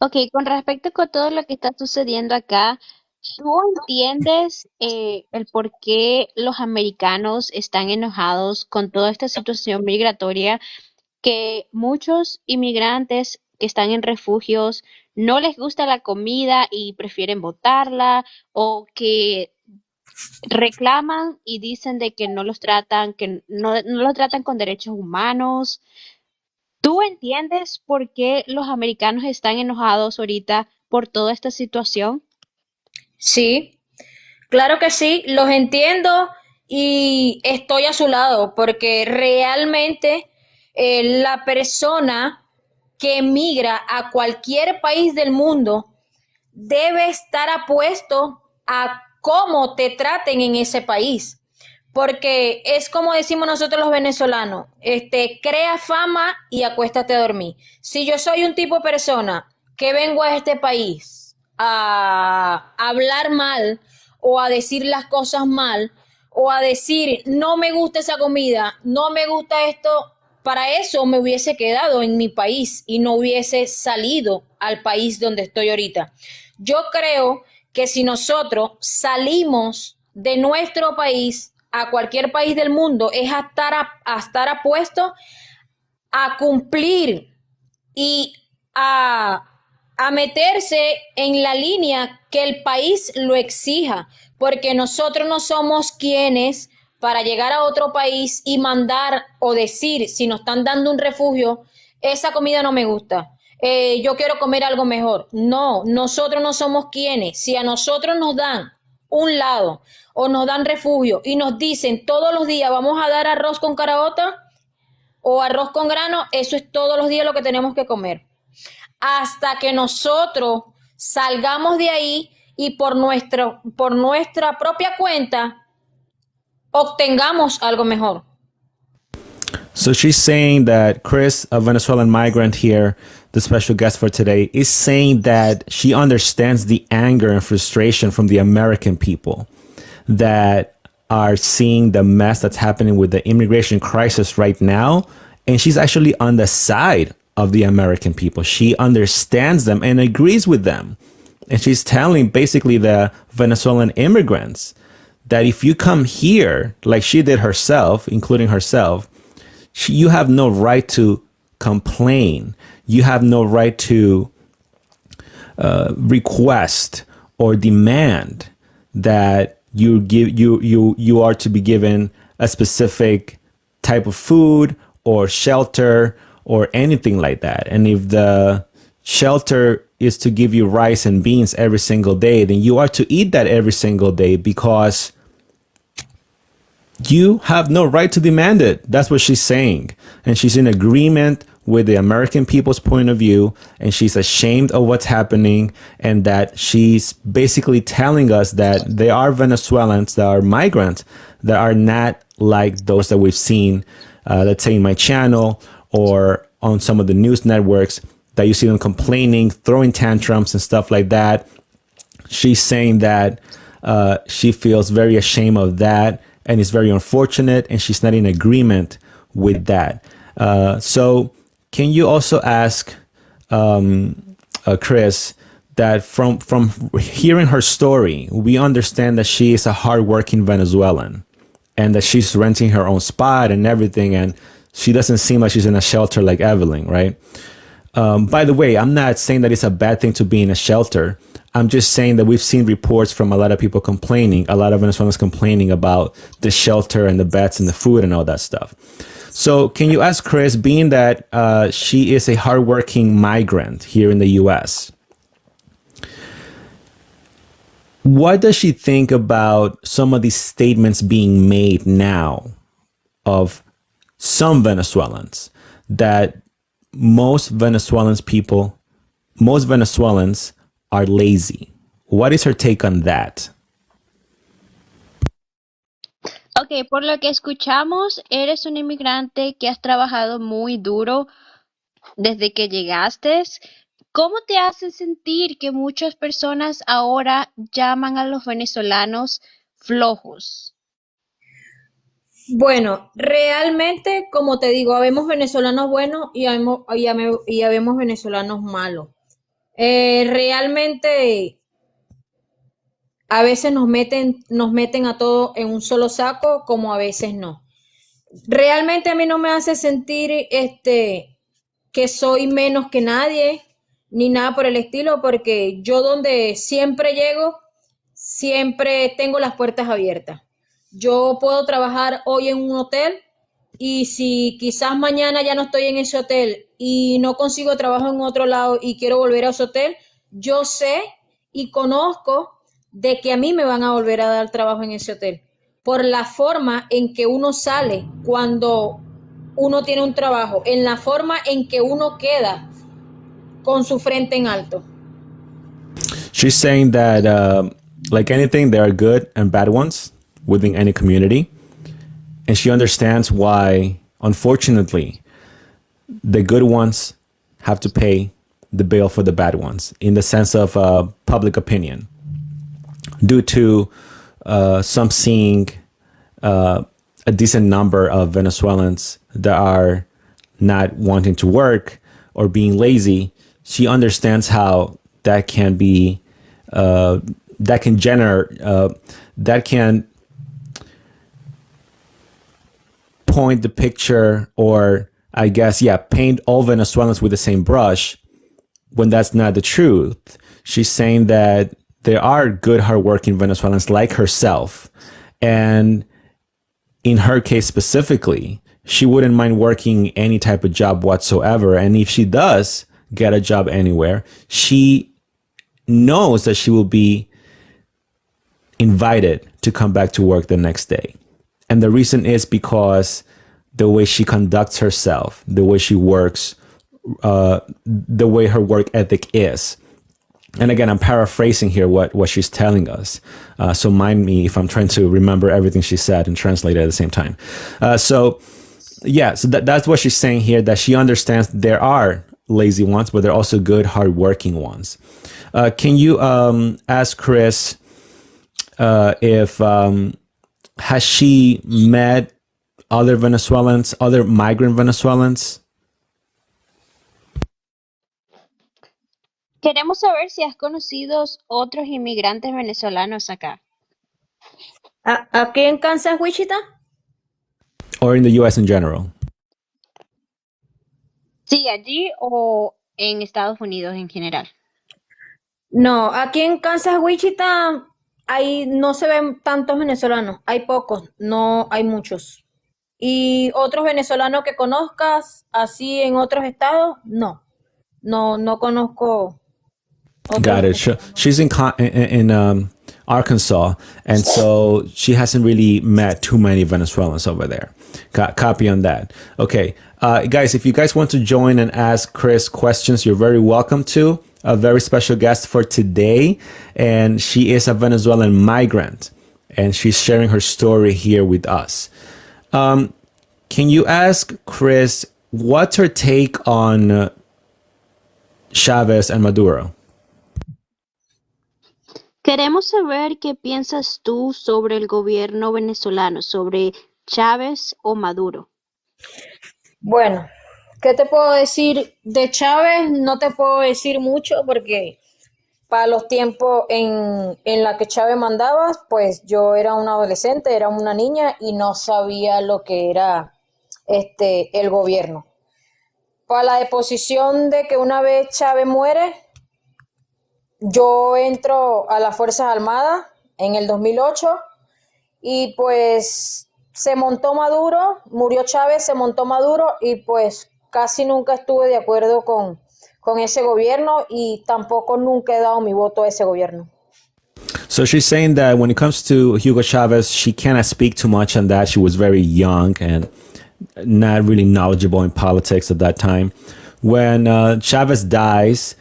Ok, con respecto con todo lo que está sucediendo acá, ¿tú entiendes el por qué los americanos están enojados con toda esta situación migratoria? Que muchos inmigrantes que están en refugios no les gusta la comida y prefieren botarla, o que reclaman y dicen de que no los tratan, no los tratan con derechos humanos. ¿Tú entiendes por qué los americanos están enojados ahorita por toda esta situación? Sí, claro que sí, los entiendo y estoy a su lado porque realmente la persona que emigra a cualquier país del mundo debe estar apuesto a cómo te traten en ese país. Porque es como decimos nosotros los venezolanos, crea fama y acuéstate a dormir. Si yo soy un tipo de persona que vengo a este país a hablar mal o a decir las cosas mal o a decir no me gusta esa comida, no me gusta esto, para eso me hubiese quedado en mi país y no hubiese salido al país donde estoy ahorita. Yo creo que si nosotros salimos de nuestro país a cualquier país del mundo es a estar apuesto a cumplir y a meterse en la línea que el país lo exija, porque nosotros no somos quienes para llegar a otro país y mandar o decir, si nos están dando un refugio, esa comida no me gusta, yo quiero comer algo mejor. No, nosotros no somos quienes. Si a nosotros nos dan un lado o nos dan refugio y nos dicen todos los días vamos a dar arroz con caraota o arroz con grano, eso es todos los días lo que tenemos que comer. Hasta que nosotros salgamos de ahí y por nuestra propia cuenta obtengamos algo mejor. So she's saying that Chris, a Venezuelan migrant here, the special guest for today, is saying that she understands the anger and frustration from the American people that are seeing the mess that's happening with the immigration crisis right now. And she's actually on the side of the American people. She understands them and agrees with them. And she's telling basically the Venezuelan immigrants that if you come here, like she did herself, including herself, you have no right to complain. You have no right to request or demand that you are to be given a specific type of food or shelter or anything like that. And if the shelter is to give you rice and beans every single day, then you are to eat that every single day because you have no right to demand it. That's what she's saying. And she's in agreement with the American people's point of view. And she's ashamed of what's happening. And that she's basically telling us that there are Venezuelans that are migrants that are not like those that we've seen, let's say in my channel or on some of the news networks that you see them complaining, throwing tantrums and stuff like that. She's saying that she feels very ashamed of that. And it's very unfortunate, and she's not in agreement with that. So can you also ask Chris that from hearing her story, we understand that she is a hardworking Venezuelan and that she's renting her own spot and everything, and she doesn't seem like she's in a shelter like Evelyn, right? By the way, I'm not saying that it's a bad thing to be in a shelter. I'm just saying that we've seen reports from a lot of people complaining, a lot of Venezuelans complaining about the shelter and the beds and the food and all that stuff. So can you ask Chris, being that she is a hardworking migrant here in the U.S., what does she think about some of these statements being made now of some Venezuelans that most Venezuelans are lazy? What is her take on that? Ok, por lo que escuchamos, eres un inmigrante que has trabajado muy duro desde que llegaste. ¿Cómo te hace sentir que muchas personas ahora llaman a los venezolanos flojos? Bueno, realmente, como te digo, habemos venezolanos buenos y habemos venezolanos malos. Realmente a veces nos meten a todos en un solo saco, como a veces no. Realmente a mí no me hace sentir que soy menos que nadie, ni nada por el estilo, porque yo donde siempre llego, siempre tengo las puertas abiertas. Yo puedo trabajar hoy en un hotel y si quizás mañana ya no estoy en ese hotel y no consigo trabajo en otro lado y quiero volver a ese hotel, yo sé y conozco de que a mí me van a volver a dar trabajo en ese hotel. Por la forma en que uno sale cuando uno tiene un trabajo, en la forma en que uno queda con su frente en alto. She's saying that, like anything, there are good and bad ones within any community. And she understands why, unfortunately, the good ones have to pay the bill for the bad ones in the sense of public opinion, due to some seeing a decent number of Venezuelans that are not wanting to work or being lazy. She understands how that can be, that can point the picture, or I guess, paint all Venezuelans with the same brush when that's not the truth. She's saying that there are good, hardworking Venezuelans like herself. And in her case specifically, she wouldn't mind working any type of job whatsoever. And if she does get a job anywhere, she knows that she will be invited to come back to work the next day. And the reason is because the way she conducts herself, the way she works, the way her work ethic is. And again, I'm paraphrasing here what she's telling us. So mind me if I'm trying to remember everything she said and translate it at the same time. So that's what she's saying here, that she understands there are lazy ones, but there are also good, hardworking ones. Can you ask Chris if has she met other Venezuelans, other migrant Venezuelans? Queremos saber si has conocido otros inmigrantes venezolanos acá. ¿Aquí en Kansas, Wichita? Or in the U.S. in general? Sí, allí o en Estados Unidos en general. No, aquí en Kansas, Wichita, ahí no se ven tantos venezolanos, hay pocos, no hay muchos. Y otros venezolanos que conozcas, así en otros estados, no conozco Got it. She's in Arkansas, and so she hasn't really met too many Venezuelans over there. Copy on that. Okay, guys, if you guys want to join and ask Chris questions, you're very welcome to. A very special guest for today, and she is a Venezuelan migrant, and she's sharing her story here with us. Can you ask Chris what's her take on Chavez and Maduro? Queremos saber qué piensas tú sobre el gobierno venezolano, sobre Chávez o Maduro. Bueno, ¿qué te puedo decir de Chávez? No te puedo decir mucho porque para los tiempos en la que Chávez mandaba, pues yo era una adolescente, era una niña y no sabía lo que era el gobierno. Para la deposición de que una vez Chávez muere, yo entro a las Fuerzas Armadas en el 2008 y pues se montó Maduro, murió Chávez, se montó Maduro y pues casi nunca estuve de acuerdo con ese gobierno y tampoco nunca he dado mi voto a ese gobierno. So she's saying that when it comes to Hugo Chavez, she cannot speak too much on that. She was very young and not really knowledgeable in politics at that time. When Chavez dies,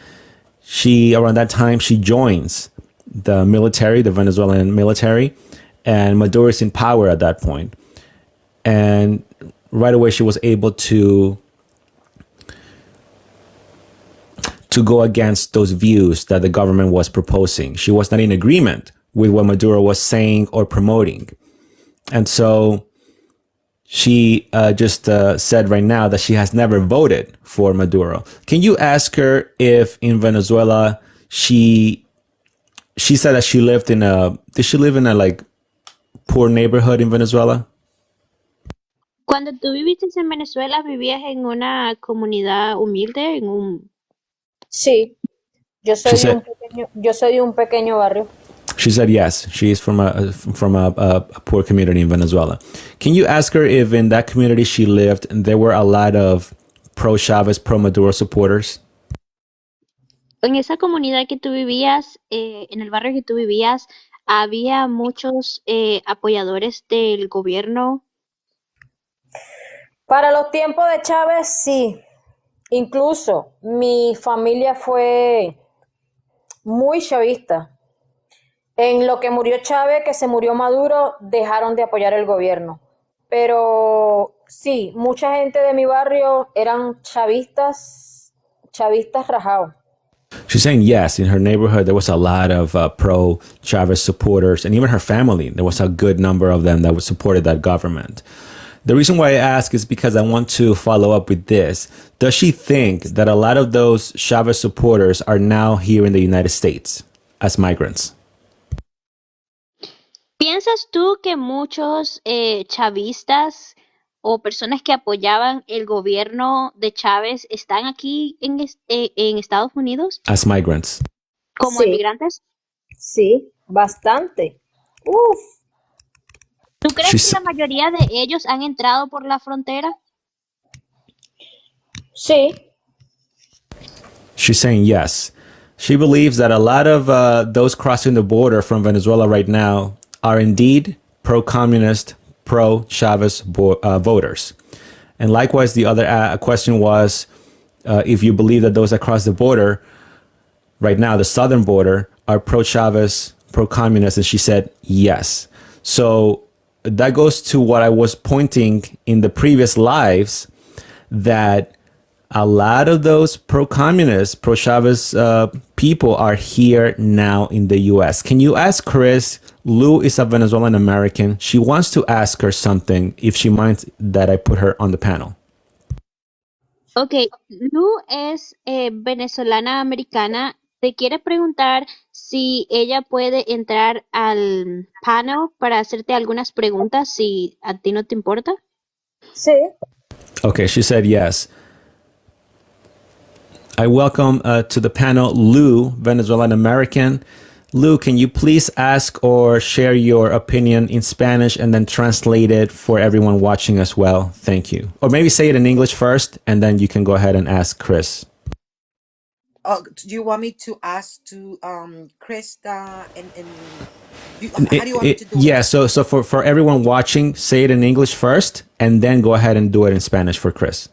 around that time, she joins the military, the Venezuelan military, and Maduro is in power at that point. And right away, she was able to go against those views that the government was proposing. She was not in agreement with what Maduro was saying or promoting. And so she just said right now that she has never voted for Maduro. Can you ask her if in Venezuela she said that she lived in did she live in a like poor neighborhood in Venezuela? Cuando tú viviste en Venezuela, ¿vivías en una comunidad humilde, en un... Sí, yo soy de un pequeño barrio. She said yes. She is from a poor community in Venezuela. Can you ask her if in that community she lived, there were a lot of pro-Chavez, pro-Maduro supporters? En esa comunidad que tú vivías, en el barrio que tú vivías, ¿había muchos apoyadores del gobierno? Para los tiempos de Chávez, sí. Incluso mi familia fue muy chavista. En lo que murió Chávez, que se murió Maduro, dejaron de apoyar el gobierno. Pero sí, mucha gente de mi barrio eran chavistas rajados. She's saying yes, in her neighborhood there was a lot of pro-Chavez supporters, and even her family, there was a good number of them that supported that government. The reason why I ask is because I want to follow up with this. Does she think that a lot of those Chavez supporters are now here in the United States as migrants? ¿Piensas tú que muchos chavistas o personas que apoyaban el gobierno de Chávez están aquí en Estados Unidos As migrants. como Sí. inmigrantes? Sí, bastante. Uf. ¿Tú crees She's- que la mayoría de ellos han entrado por la frontera? Sí, She's saying yes. She believes that a lot of those crossing the border from Venezuela right now are indeed pro-communist, pro-Chavez voters. And likewise, the other question was if you believe that those that cross the border right now, the southern border, are pro-Chavez, pro-communist, and she said yes. So that goes to what I was pointing in the previous lives, that a lot of those pro-communist, pro-Chavez people are here now in the U.S. Can you ask Chris? Lou is a Venezuelan American. She wants to ask her something, if she minds that I put her on the panel. Ok, Lu es venezolana americana. Te quiere preguntar si ella puede entrar al panel para hacerte algunas preguntas, si a ti no te importa. Sí. Okay, she said yes. I welcome to the panel Lou, Venezuelan American. Lou, can you please ask or share your opinion in Spanish and then translate it for everyone watching as well? Thank you. Or maybe say it in English first, and then you can go ahead and ask Chris. Do you want me to ask to Krista how do you want me to do Yeah, it? so for everyone watching, say it in English first, and then go ahead and do it in Spanish for Chris.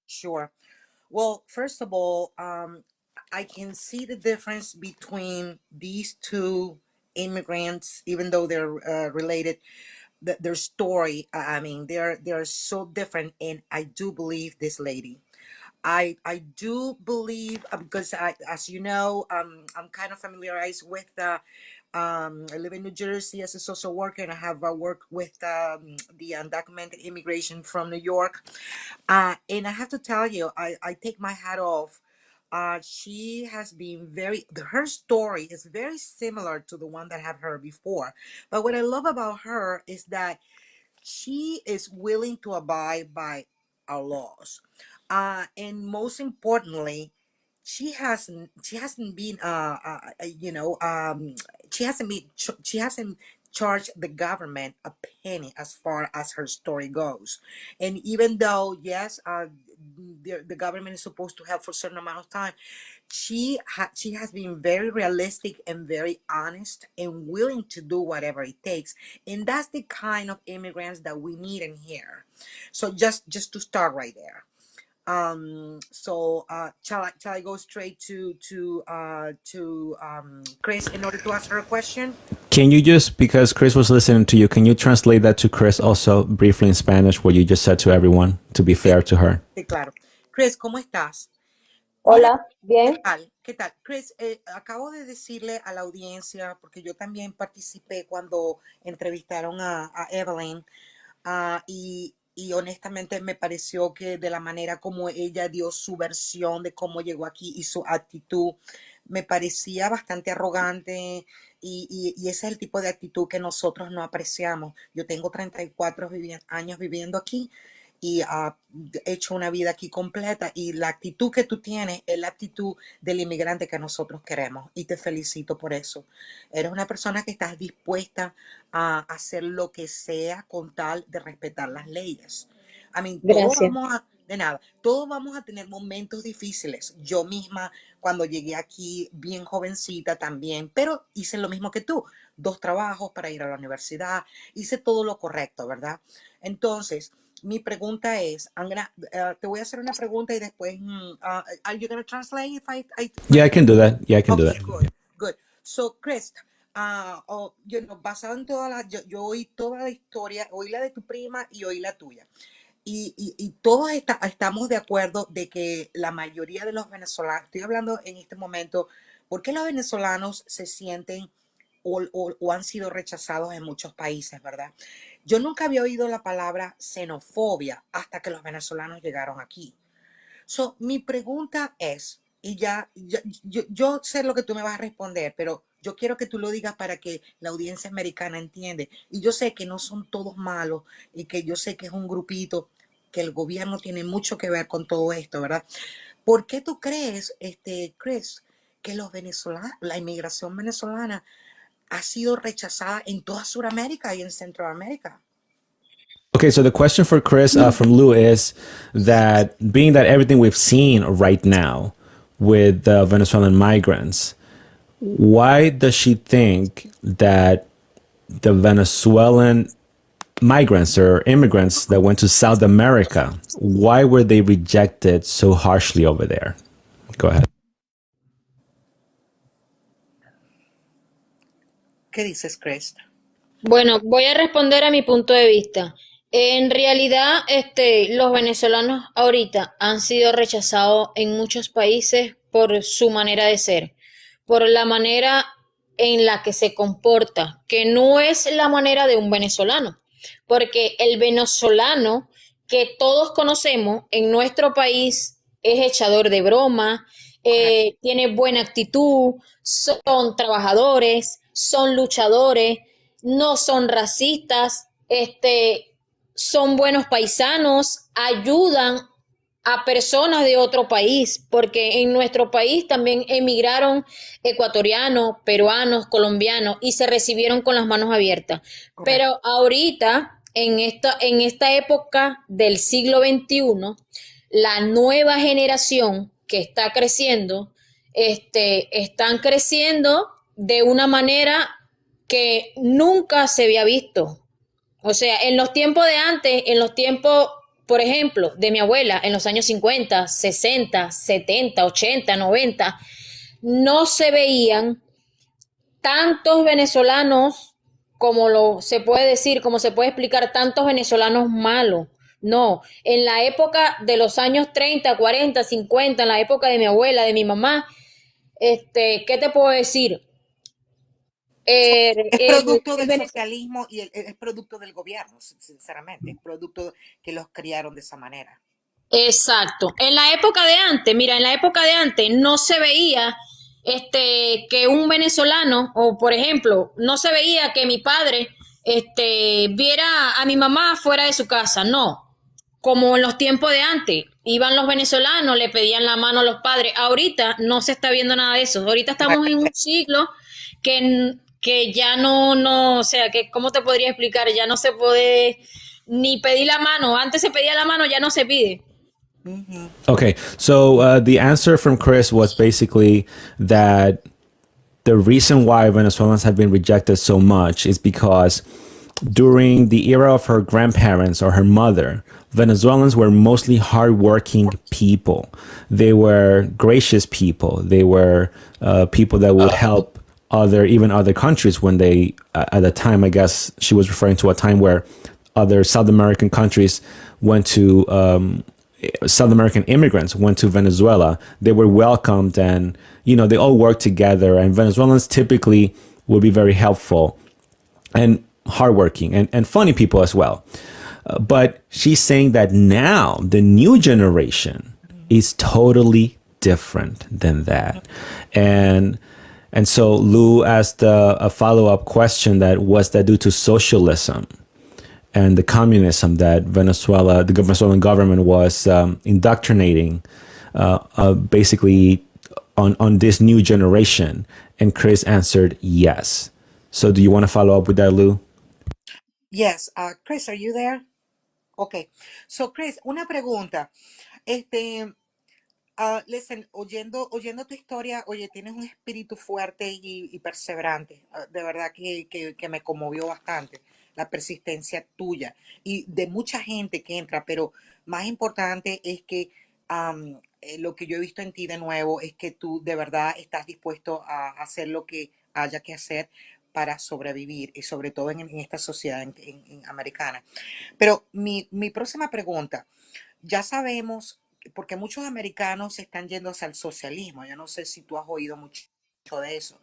Sure. Well, first of all, I can see the difference between these two immigrants, even though they're related. Their story, I mean, they're so different, and I do believe this lady. I do believe because as you know, I'm kind of familiarized with I live in New Jersey as a social worker, and I have worked with the undocumented immigration from New York. And I have to tell you, I take my hat off. She has been her story is very similar to the one that I have heard before. But what I love about her is that she is willing to abide by our laws. And most importantly, she hasn't been she hasn't charged the government a penny as far as her story goes. And even though yes, the government is supposed to help for a certain amount of time, she has been very realistic and very honest and willing to do whatever it takes, and that's the kind of immigrants that we need in here. So just to start right there. Shall I go straight to Chris in order to ask her a question? Can you just, because Chris was listening to you, can you translate that to Chris also briefly in Spanish, what you just said to everyone, to be fair to her? Sí, claro. Chris, ¿cómo estás? Mira, Hola, bien. ¿Qué tal? Chris, acabo de decirle a la audiencia, porque yo también participé cuando entrevistaron a Evelyn, y honestamente me pareció que de la manera como ella dio su versión de cómo llegó aquí y su actitud, me parecía bastante arrogante, y ese es el tipo de actitud que nosotros no apreciamos. Yo tengo 34 años viviendo aquí y he hecho una vida aquí completa, y la actitud que tú tienes es la actitud del inmigrante que nosotros queremos, y te felicito por eso. Eres una persona que estás dispuesta a hacer lo que sea con tal de respetar las leyes. I mean, Gracias. de nada, todos vamos a tener momentos difíciles. Yo misma, cuando llegué aquí bien jovencita también, pero hice lo mismo que tú, 2 trabajos para ir a la universidad, hice todo lo correcto, ¿verdad? Entonces, mi pregunta es, te voy a hacer una pregunta y después, are you going to translate if Yeah, I can do that. Yeah, I can do that. Okay, good. So, Chris, basado en yo oí toda la historia, oí la de tu prima y oí la tuya. Y todos estamos de acuerdo de que la mayoría de los venezolanos, estoy hablando en este momento, ¿por qué los venezolanos se sienten o han sido rechazados en muchos países, verdad? Yo nunca había oído la palabra xenofobia hasta que los venezolanos llegaron aquí. So, mi pregunta es, yo sé lo que tú me vas a responder, pero yo quiero que tú lo digas para que la audiencia americana entiende. Y yo sé que no son todos malos, y que yo sé que es un grupito, que el gobierno tiene mucho que ver con todo esto, ¿verdad? ¿Por qué tú crees, Chris, que la inmigración venezolana ha sido rechazada en toda Sudamérica y en Centroamérica? Okay, so the question for Chris from Lou is that being that everything we've seen right now, with the Venezuelan migrants. Why does she think that the Venezuelan migrants or immigrants that went to South America, why were they rejected so harshly over there? Go ahead. ¿Qué dices, Chris? Bueno, voy a responder a mi punto de vista. En realidad, los venezolanos ahorita han sido rechazados en muchos países por su manera de ser, por la manera en la que se comporta, que no es la manera de un venezolano, porque el venezolano que todos conocemos en nuestro país es echador de broma, Correcto. tiene buena actitud, son trabajadores, son luchadores, no son racistas, son buenos paisanos, ayudan a personas de otro país, porque en nuestro país también emigraron ecuatorianos, peruanos, colombianos y se recibieron con las manos abiertas. Correcto. Pero ahorita, en esta época del siglo XXI, la nueva generación que está creciendo, están creciendo de una manera que nunca se había visto. O sea, en los tiempos de antes, en los tiempos, por ejemplo, de mi abuela, en los años 50, 60, 70, 80, 90, no se veían tantos venezolanos como se puede decir, como se puede explicar, tantos venezolanos malos. No, en la época de los años 30, 40, 50, en la época de mi abuela, de mi mamá, ¿qué te puedo decir? Es producto El del socialismo y es producto del gobierno, sinceramente. Es producto que los criaron de esa manera. Exacto. En la época de antes, mira, en la época de antes no se veía que un venezolano, o por ejemplo, no se veía que mi padre viera a mi mamá fuera de su casa, no. Como en los tiempos de antes, iban los venezolanos, le pedían la mano a los padres. Ahorita no se está viendo nada de eso. Ahorita estamos en un siglo que ya no, o sea, que, ¿cómo te podría explicar? Ya no se puede ni pedir la mano. Antes se pedía la mano, ya no se pide. Ujú. Okay, so the answer from Chris was basically that the reason why Venezuelans have been rejected so much is because during the era of her grandparents or her mother, Venezuelans were mostly hardworking people. They were gracious people. They were people that would help even other countries when they, at the time, I guess she was referring to a time where other South American countries went to, South American immigrants went to Venezuela. They were welcomed and, they all worked together. And Venezuelans typically would be very helpful and hardworking and funny people as well. But she's saying that now the new generation is totally different than that. And so Lou asked a follow-up question that was that due to socialism and the communism that the Venezuelan government was indoctrinating basically on this new generation. And Chris answered yes. So do you want to follow up with that, Lou? Yes. Chris, are you there? Okay. So, Chris, una pregunta. Listen, oyendo tu historia, oye, tienes un espíritu fuerte y perseverante. De verdad que me conmovió bastante la persistencia tuya y de mucha gente que entra, pero más importante es que lo que yo he visto en ti de nuevo es que tú de verdad estás dispuesto a hacer lo que haya que hacer para sobrevivir y sobre todo en esta sociedad en americana. Pero mi próxima pregunta, ya sabemos, porque muchos americanos se están yendo hacia el socialismo, yo no sé si tú has oído mucho de eso.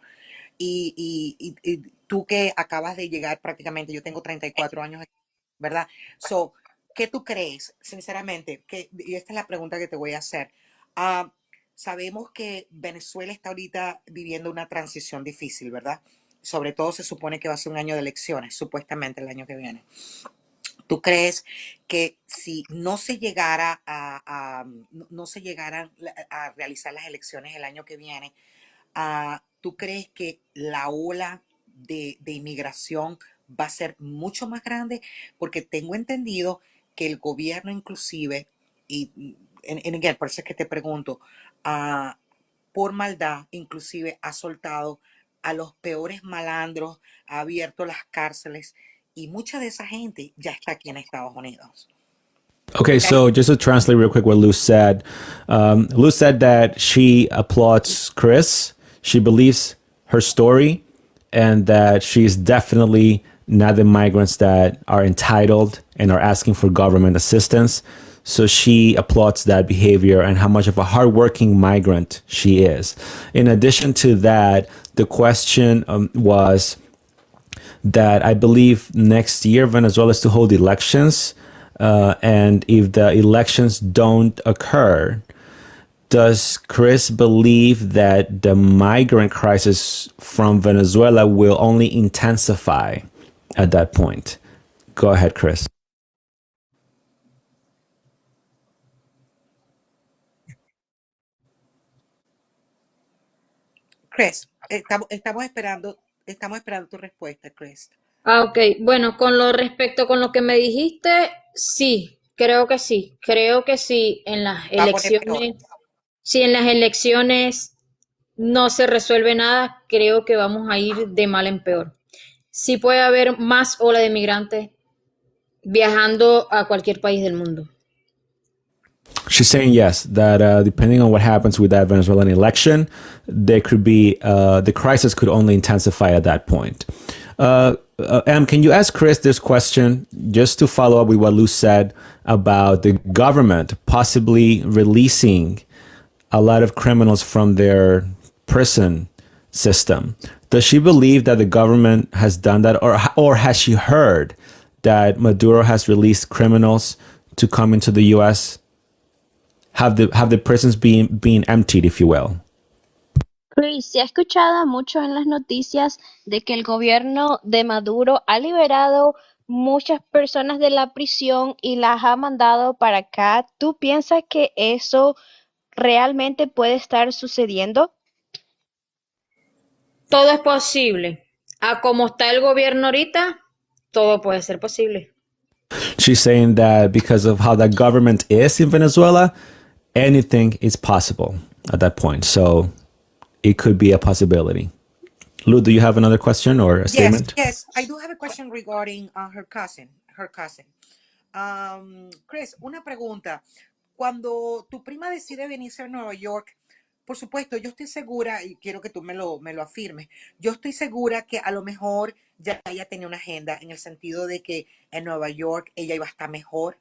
Y tú que acabas de llegar prácticamente, yo tengo 34 años, ¿verdad? So, ¿qué tú crees, sinceramente? Y esta es la pregunta que te voy a hacer. Ah, sabemos que Venezuela está ahorita viviendo una transición difícil, ¿verdad? Sobre todo se supone que va a ser un año de elecciones, supuestamente el año que viene. ¿Tú crees que si no se llegara no se llegaran a realizar las elecciones el año que viene, tú crees que la ola de inmigración va a ser mucho más grande? Porque tengo entendido que el gobierno inclusive, y again, por eso es que te pregunto, por maldad, inclusive ha soltado a los peores malandros, ha abierto las cárceles y mucha de esa gente ya está aquí en Estados Unidos. Okay, so just to translate real quick what Luz said that she applauds Chris. She believes her story and that she's definitely not the migrants that are entitled and are asking for government assistance. So she applauds that behavior and how much of a hardworking migrant she is. In addition to that, the question was that I believe next year Venezuela is to hold elections. And if the elections don't occur, does Chris believe that the migrant crisis from Venezuela will only intensify at that point? Go ahead, Chris. Chris, estamos esperando tu respuesta, Chris. Ok, bueno, con lo que me dijiste, sí, creo que sí. Creo que sí, en las Va a poner peor. elecciones, si en las elecciones no se resuelve nada, creo que vamos a ir de mal en peor. Sí puede haber más ola de migrantes viajando a cualquier país del mundo. She's saying yes, that depending on what happens with that Venezuelan election, there could be the crisis could only intensify at that point. Em, can you ask Chris this question just to follow up with what Lou said about the government possibly releasing a lot of criminals from their prison system? Does she believe that the government has done that, or has she heard that Maduro has released criminals to come into the U.S.? Have the prisons being emptied, if you will? Chris, se ha escuchado mucho en las noticias de que el gobierno de Maduro ha liberado muchas personas de la prisión y las ha mandado para acá. ¿Tú piensas que eso realmente puede estar sucediendo? Todo es posible. A como está el gobierno ahorita, todo puede ser posible. She's saying that because of how the government is in Venezuela, anything is possible at that point. So it could be a possibility. Lou, do you have another question or a statement? Yes, I do have a question regarding her cousin. Chris, una pregunta. Cuando tu prima decide venirse a Nueva York, por supuesto, yo estoy segura, y quiero que tú me lo afirmes, yo estoy segura que a lo mejor ya ella tenía una agenda en el sentido de que en Nueva York ella iba a estar mejor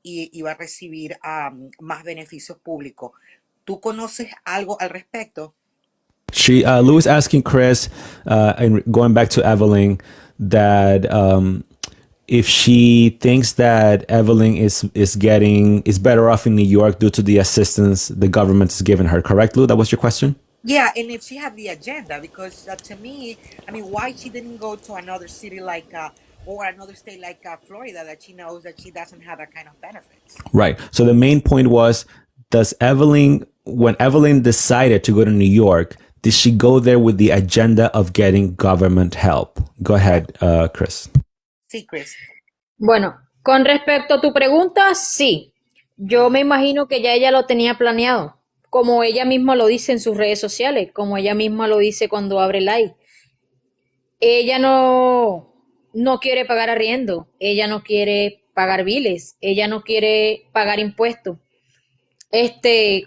y iba a recibir más beneficios públicos. ¿Tú conoces algo al respecto? Lou is asking Chris, and going back to Evelyn, that if she thinks that Evelyn is better off in New York due to the assistance the government is giving her. Correct, Lou? That was your question? Yeah, and if she had the agenda, because to me, I mean, why she didn't go to another city like or another state like Florida that she knows that she doesn't have that kind of benefits. Right. So the main point was, when Evelyn decided to go to New York, did she go there with the agenda of getting government help? Go ahead, Chris. Sí, Chris. Bueno, con respecto a tu pregunta, sí. Yo me imagino que ya ella lo tenía planeado, como ella misma lo dice en sus redes sociales, como ella misma lo dice cuando abre live. Ella no quiere pagar arriendo, ella no quiere pagar biles, ella no quiere pagar impuestos.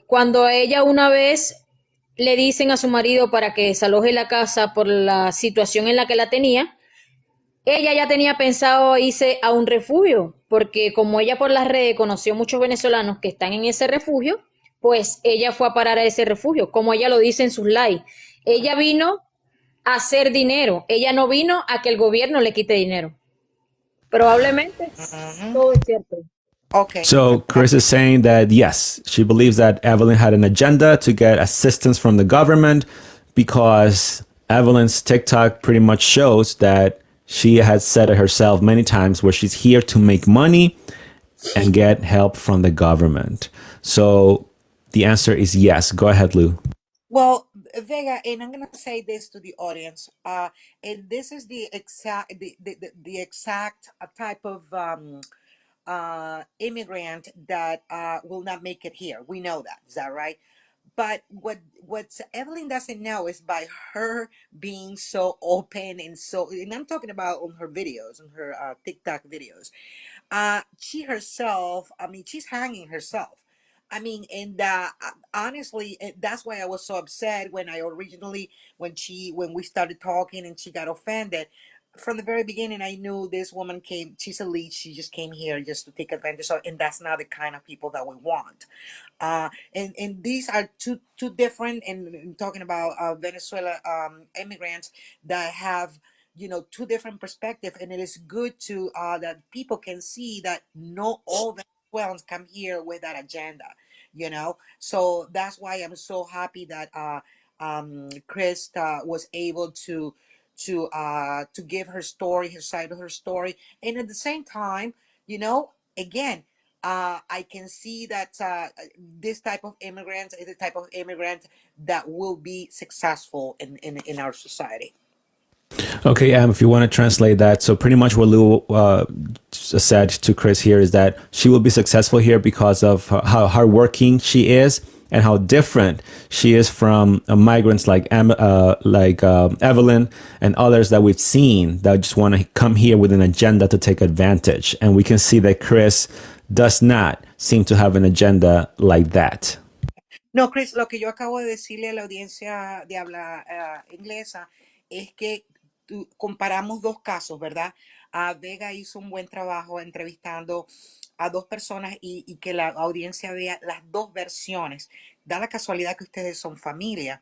Cuando a ella una vez le dicen a su marido para que desaloje la casa por la situación en la que la tenía, ella ya tenía pensado irse a un refugio, porque como ella por las redes conoció muchos venezolanos que están en ese refugio, pues ella fue a parar a ese refugio, como ella lo dice en sus lives. Ella vino a hacer dinero, ella no vino a que el gobierno le quite dinero. Probablemente todo es cierto. Okay. So Chris is saying that yes, she believes that Evelyn had an agenda to get assistance from the government because Evelyn's TikTok pretty much shows that she has said it herself many times where she's here to make money and get help from the government. So the answer is yes. Go ahead, Lou. Well, Vega, and I'm gonna say this to the audience. And this is the exact type of immigrant that will not make it here. We know that. Is that right? but what Evelyn doesn't know is by her being so open and so, and I'm talking about on her videos, on her TikTok videos, she herself, I mean, she's hanging herself. I mean, and honestly, that's why I was so upset when I originally, when we started talking and she got offended. From the very beginning, I knew this woman came, she's a lead, she just came here just to take advantage of, and that's not the kind of people that we want. And these are two different, and talking about Venezuela immigrants that have, you know, two different perspectives, and it is good to that people can see that not all Venezuelans come here with that agenda, you know. So that's why I'm so happy that Chris was able to give her story, her side of her story, and at the same time, you know, again, I can see that this type of immigrant is the type of immigrant that will be successful in our society. Okay, if you want to translate that, so pretty much what Lou said to Chris here is that she will be successful here because of how hardworking she is and how different she is from migrants like Evelyn and others that we've seen that just want to come here with an agenda to take advantage. And we can see that Chris does not seem to have an agenda like that. No, Chris, lo que yo acabo de decirle a la audiencia de habla inglesa es que comparamos dos casos, ¿verdad? Vega hizo un buen trabajo entrevistando a dos personas y que la audiencia vea las dos versiones. Da la casualidad que ustedes son familia,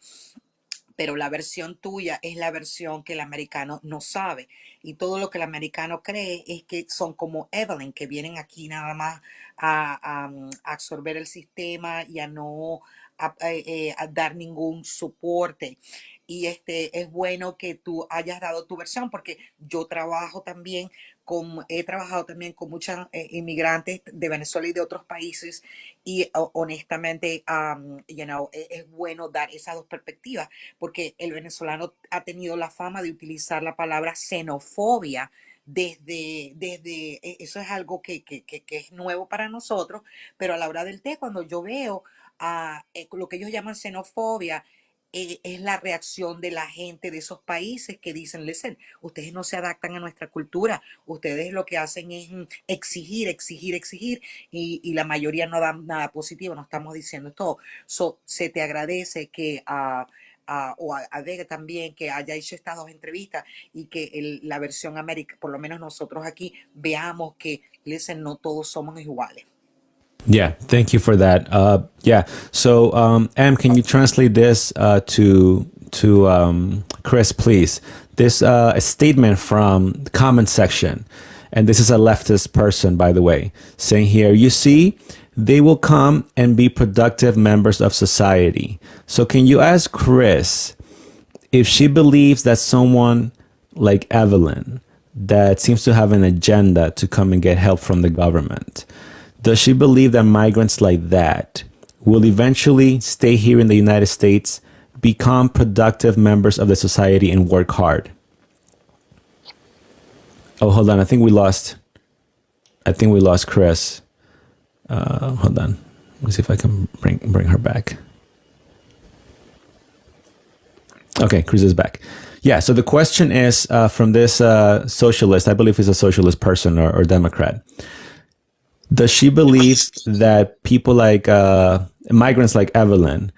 pero la versión tuya es la versión que el americano no sabe. Y todo lo que el americano cree es que son como Evelyn, que vienen aquí nada más a absorber el sistema y a no a dar ningún soporte. Y es bueno que tú hayas dado tu versión, porque yo he trabajado también con muchas inmigrantes de Venezuela y de otros países, y honestamente, you know, es bueno dar esas dos perspectivas, porque el venezolano ha tenido la fama de utilizar la palabra xenofobia eso es algo que es nuevo para nosotros, pero a la hora del té, cuando yo veo lo que ellos llaman xenofobia, es la reacción de la gente de esos países que dicen, listen, ustedes no se adaptan a nuestra cultura, ustedes lo que hacen es exigir, exigir, exigir, y la mayoría no dan nada positivo, no estamos diciendo todo. Se te agradece que o a Vega también, que haya hecho estas dos entrevistas y que la versión América, por lo menos nosotros aquí, veamos que, listen, no todos somos iguales. Yeah, thank you for that. Yeah, so Em, can you translate this to Chris, please? This a statement from the comment section, and this is a leftist person, by the way, saying here, you see, they will come and be productive members of society. So can you ask Chris if she believes that someone like Evelyn, that seems to have an agenda to come and get help from the government, does she believe that migrants like that will eventually stay here in the United States, become productive members of the society, and work hard? Oh, hold on. I think we lost Chris. Hold on. Let me see if I can bring her back. Okay, Chris is back. Yeah, so the question is from this socialist, I believe he's a socialist person or Democrat. Does she believe that people like migrants like Evelyn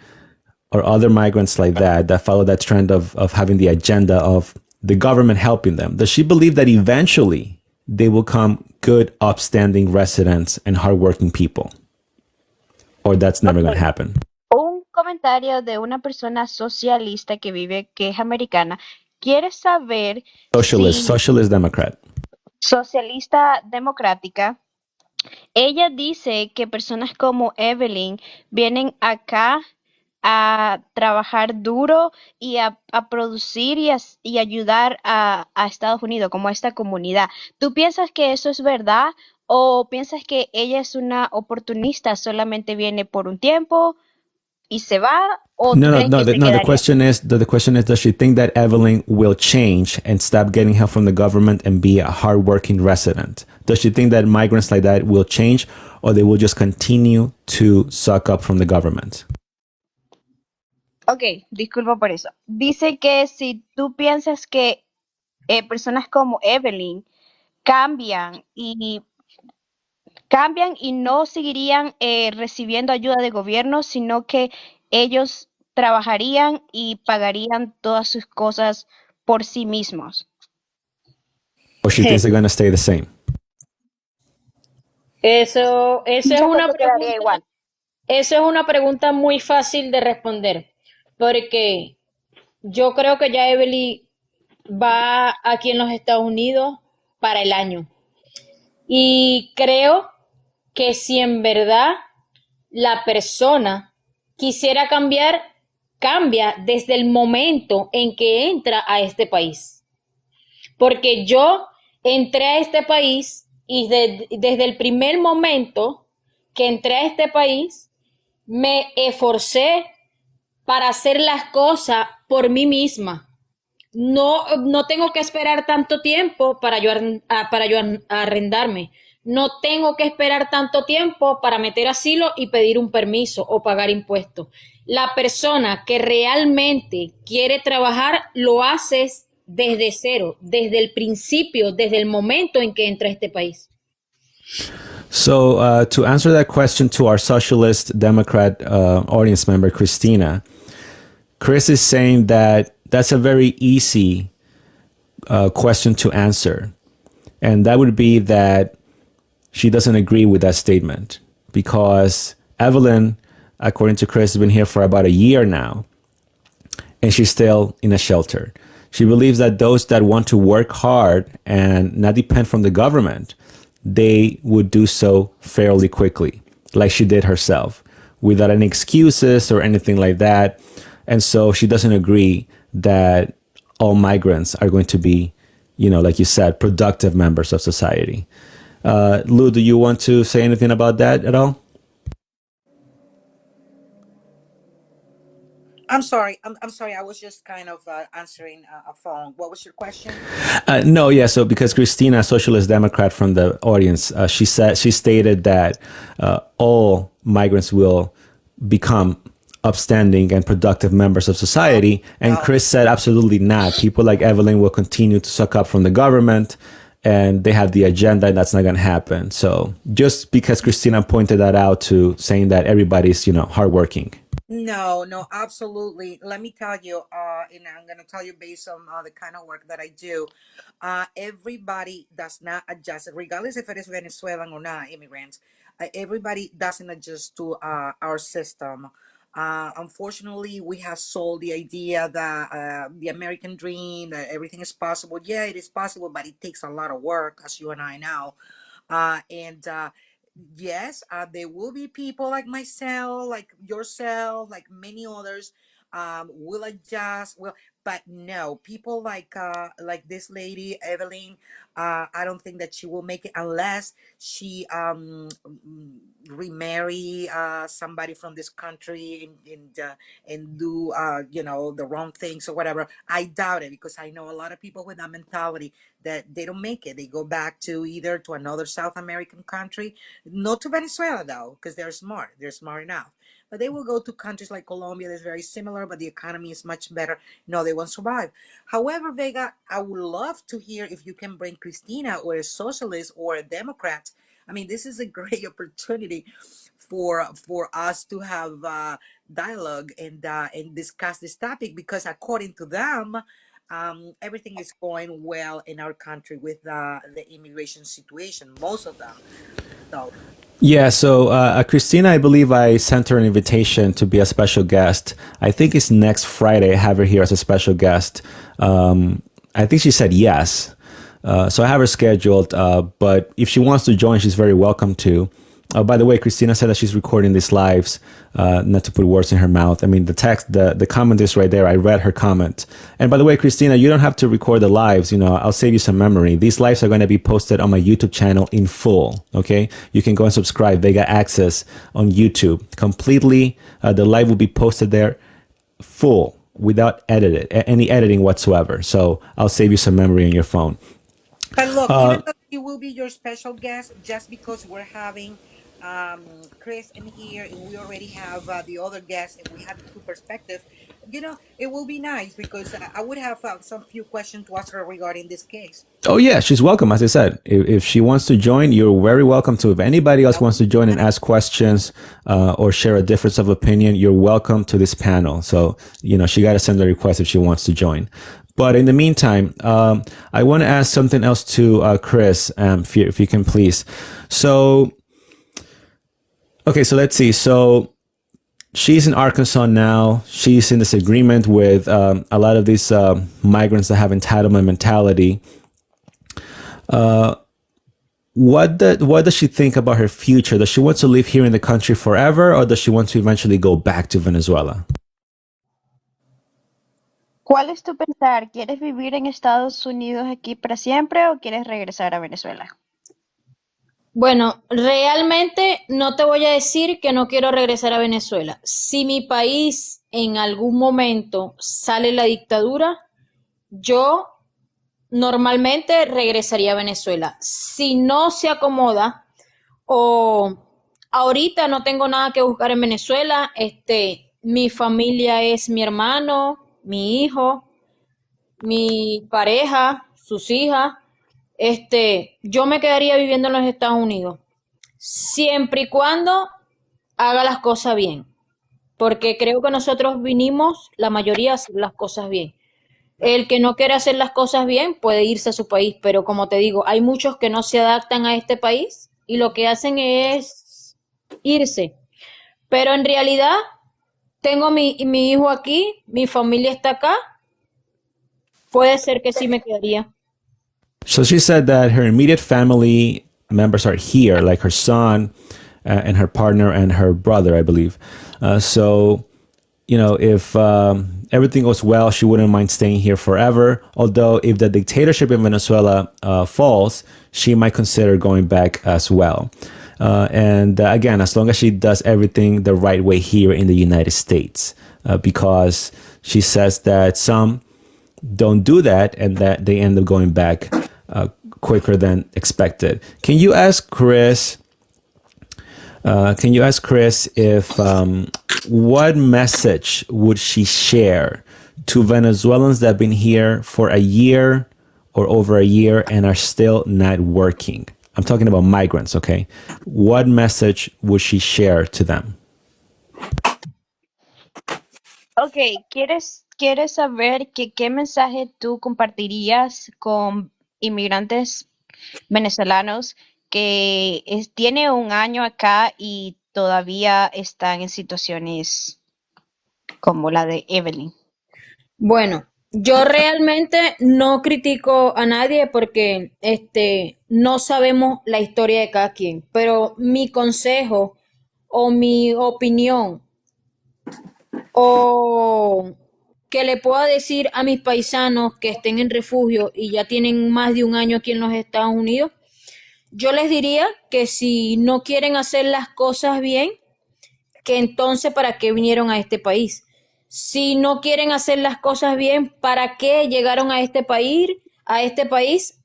or other migrants like that follow that trend of having the agenda of the government helping them, does she believe that eventually they will come good, upstanding residents and hardworking people? Or that's never going to happen? Un comentario de una persona socialista que es americana, quiere saber Socialist Democrat. Socialista democrática. Ella dice que personas como Evelyn vienen acá a trabajar duro y a producir y ayudar a Estados Unidos, como a esta comunidad. ¿Tú piensas que eso es verdad o piensas que ella es una oportunista, solamente viene por un tiempo y se va? The question is, does she think that Evelyn will change and stop getting help from the government and be a hardworking resident? Does she think that migrants like that will change, or they will just continue to suck up from the government? Ok, disculpa por eso. Dice que si tú piensas que personas como Evelyn cambian y cambian y no seguirían recibiendo ayuda de gobierno, sino que ellos trabajarían y pagarían todas sus cosas por sí mismos. Or she thinks they're going to stay the same. Esa es Piensa que una se quedaría pregunta, igual. eso es una pregunta muy fácil de responder, porque yo creo que ya Emily va aquí en los Estados Unidos para el año. Y creo que si en verdad la persona quisiera cambiar, cambia desde el momento en que entra a este país. Porque yo entré a este país y desde el primer momento que entré a este país, me esforcé para hacer las cosas por mí misma. No tengo que esperar tanto tiempo para yo arrendarme. No tengo que esperar tanto tiempo para meter asilo y pedir un permiso o pagar impuestos. La persona que realmente quiere trabajar lo hace desde cero, desde el principio, desde el momento en que entra a este país. So, to answer that question to our Socialist Democrat audience member, Christina, Chris is saying that that's a very easy question to answer. And that would be that she doesn't agree with that statement because Evelyn, according to Chris, has been here for about a year now and she's still in a shelter. She believes that those that want to work hard and not depend from the government, they would do so fairly quickly, like she did herself, without any excuses or anything like that. And so she doesn't agree that all migrants are going to be, like you said, productive members of society. Lou, do you want to say anything about that at all? I'm sorry. I'm sorry. I was just kind of answering a phone. What was your question? No, yeah. So because Christina, a socialist Democrat from the audience, she stated that all migrants will become upstanding and productive members of society, and Chris said absolutely not. People like Evelyn will continue to suck up from the government, and they have the agenda, and that's not going to happen. So just because Christina pointed that out to saying that everybody's hardworking. No, absolutely. Let me tell you, and I'm going to tell you based on the kind of work that I do. Everybody does not adjust, regardless if it is Venezuelan or not, immigrants. Everybody doesn't adjust to our system. Unfortunately, we have sold the idea that the American dream, that everything is possible. Yeah, it is possible, but it takes a lot of work, as you and I know. And yes, there will be people like myself, like yourself, like many others, will adjust. Well, but no, people like this lady Evelyn, I don't think that she will make it unless she remarry somebody from this country and do the wrong things or whatever. I doubt it because I know a lot of people with that mentality that they don't make it. They go back to either to another South American country, not to Venezuela though, because they're smart. They're smart enough. But they will go to countries like Colombia that's very similar, but the economy is much better. No, they won't survive. However, Vega, I would love to hear if you can bring Christina or a socialist or a Democrat. I mean, this is a great opportunity for us to have dialogue and discuss this topic because according to them, everything is going well in our country with the immigration situation, most of them. So Yeah, so Christina, I believe I sent her an invitation to be a special guest. I think it's next Friday. I have her here as a special guest. I think she said yes. So I have her scheduled, but if she wants to join, she's very welcome to. By the way, Christina said that she's recording these lives, not to put words in her mouth. I mean, the comment is right there. I read her comment. And by the way, Christina, you don't have to record the lives. I'll save you some memory. These lives are going to be posted on my YouTube channel in full. Okay. You can go and subscribe Vega Access on YouTube completely. The live will be posted there full without any editing whatsoever. So I'll save you some memory on your phone. but look, even though you will be your special guest, just because we're having Chris in here, and we already have the other guests, and we have the two perspectives. It will be nice because I would have some few questions to ask her regarding this case. Oh yeah, she's welcome. As I said, if she wants to join, you're very welcome to. If anybody else That would wants to be join and nice. ask questions or share a difference of opinion, you're welcome to this panel. So she got to send a request if she wants to join. But in the meantime, I want to ask something else to Chris, if you can please. So, okay, so let's see. So she's in Arkansas now. She's in this agreement with a lot of these migrants that have entitlement mentality. What does she think about her future? Does she want to live here in the country forever, or does she want to eventually go back to Venezuela? ¿Cuál es tu pensar? ¿Quieres vivir en Estados Unidos aquí para siempre o quieres regresar a Venezuela? Bueno, realmente no te voy a decir que no quiero regresar a Venezuela. Si mi país en algún momento sale la dictadura, yo normalmente regresaría a Venezuela. Si no se acomoda o ahorita no tengo nada que buscar en Venezuela, mi familia es mi hermano, mi hijo, mi pareja, sus hijas, yo me quedaría viviendo en los Estados Unidos, siempre y cuando haga las cosas bien, porque creo que nosotros vinimos, la mayoría, a hacer las cosas bien. El que no quiere hacer las cosas bien puede irse a su país, pero como te digo, hay muchos que no se adaptan a este país y lo que hacen es irse. Pero en realidad tengo mi hijo aquí, mi familia está acá, puede ser que sí me quedaría. So she said that her immediate family members are here, like her son and her partner and her brother, I believe. So, if everything goes well, she wouldn't mind staying here forever. Although, if the dictatorship in Venezuela falls, she might consider going back as well. And again, as long as she does everything the right way here in the United States, because she says that some don't do that and that they end up going back quicker than expected. Can you ask Chris if what message would she share to Venezuelans that have been here for a year or over a year and are still not working? I'm talking about migrants, okay? What message would she share to them? Ok, ¿quieres saber qué mensaje tú compartirías con inmigrantes venezolanos que tiene un año acá y todavía están en situaciones como la de Evelyn? Bueno, yo realmente no critico a nadie porque no sabemos la historia de cada quien, pero mi consejo o mi opinión o que le pueda decir a mis paisanos que estén en refugio y ya tienen más de un año aquí en los Estados Unidos, yo les diría que si no quieren hacer las cosas bien, que entonces ¿para qué vinieron a este país? Si no quieren hacer las cosas bien, ¿para qué llegaron a este país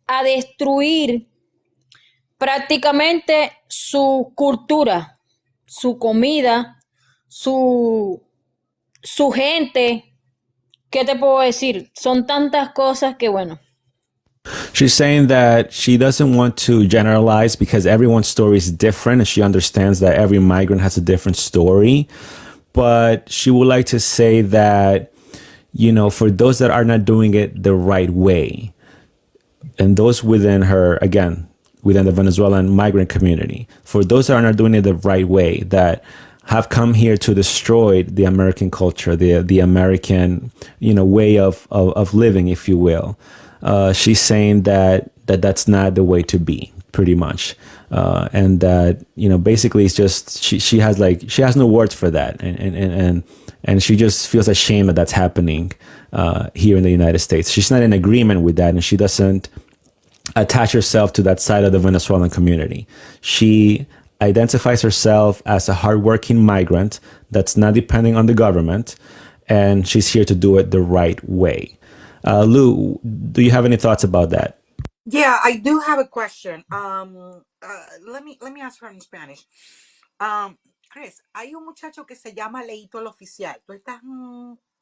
a destruir prácticamente su cultura, su comida, su gente? ¿Qué te puedo decir? Son tantas cosas que bueno. She's saying that she doesn't want to generalize because everyone's story is different and she understands that every migrant has a different story. But she would like to say that, for those that are not doing it the right way, and those within the Venezuelan migrant community, for those that are not doing it the right way, that have come here to destroy the American culture, the American, way of living, if you will. She's saying that that's not the way to be, pretty much, and that basically it's just she has no words for that, and she just feels ashamed that that's happening here in the United States. She's not in agreement with that, and she doesn't attach herself to that side of the Venezuelan community. She identifies herself as a hardworking migrant that's not depending on the government, and she's here to do it the right way. Lou, do you have any thoughts about that? Yeah, I do have a question. Let me ask her in Spanish. Chris, hay un muchacho que se llama Leito el Oficial.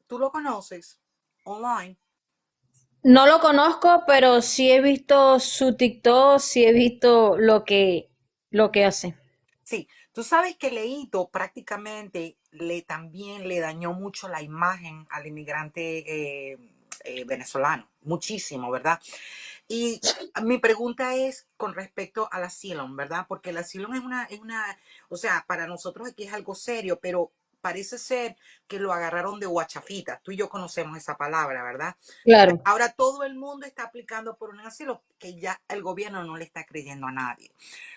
¿Tú lo conoces online? No lo conozco, pero sí he visto su TikTok, sí he visto lo que hace. Sí, tú sabes que Leito prácticamente también le dañó mucho la imagen al inmigrante venezolano, muchísimo, ¿verdad? Y mi pregunta es con respecto al asylum, ¿verdad? Porque el asylum o sea, para nosotros aquí es algo serio, pero parece ser que lo agarraron de guachafita. Tú y yo conocemos esa palabra, ¿verdad? Claro. Ahora todo el mundo está aplicando por un asilo que ya el gobierno no le está creyendo a nadie.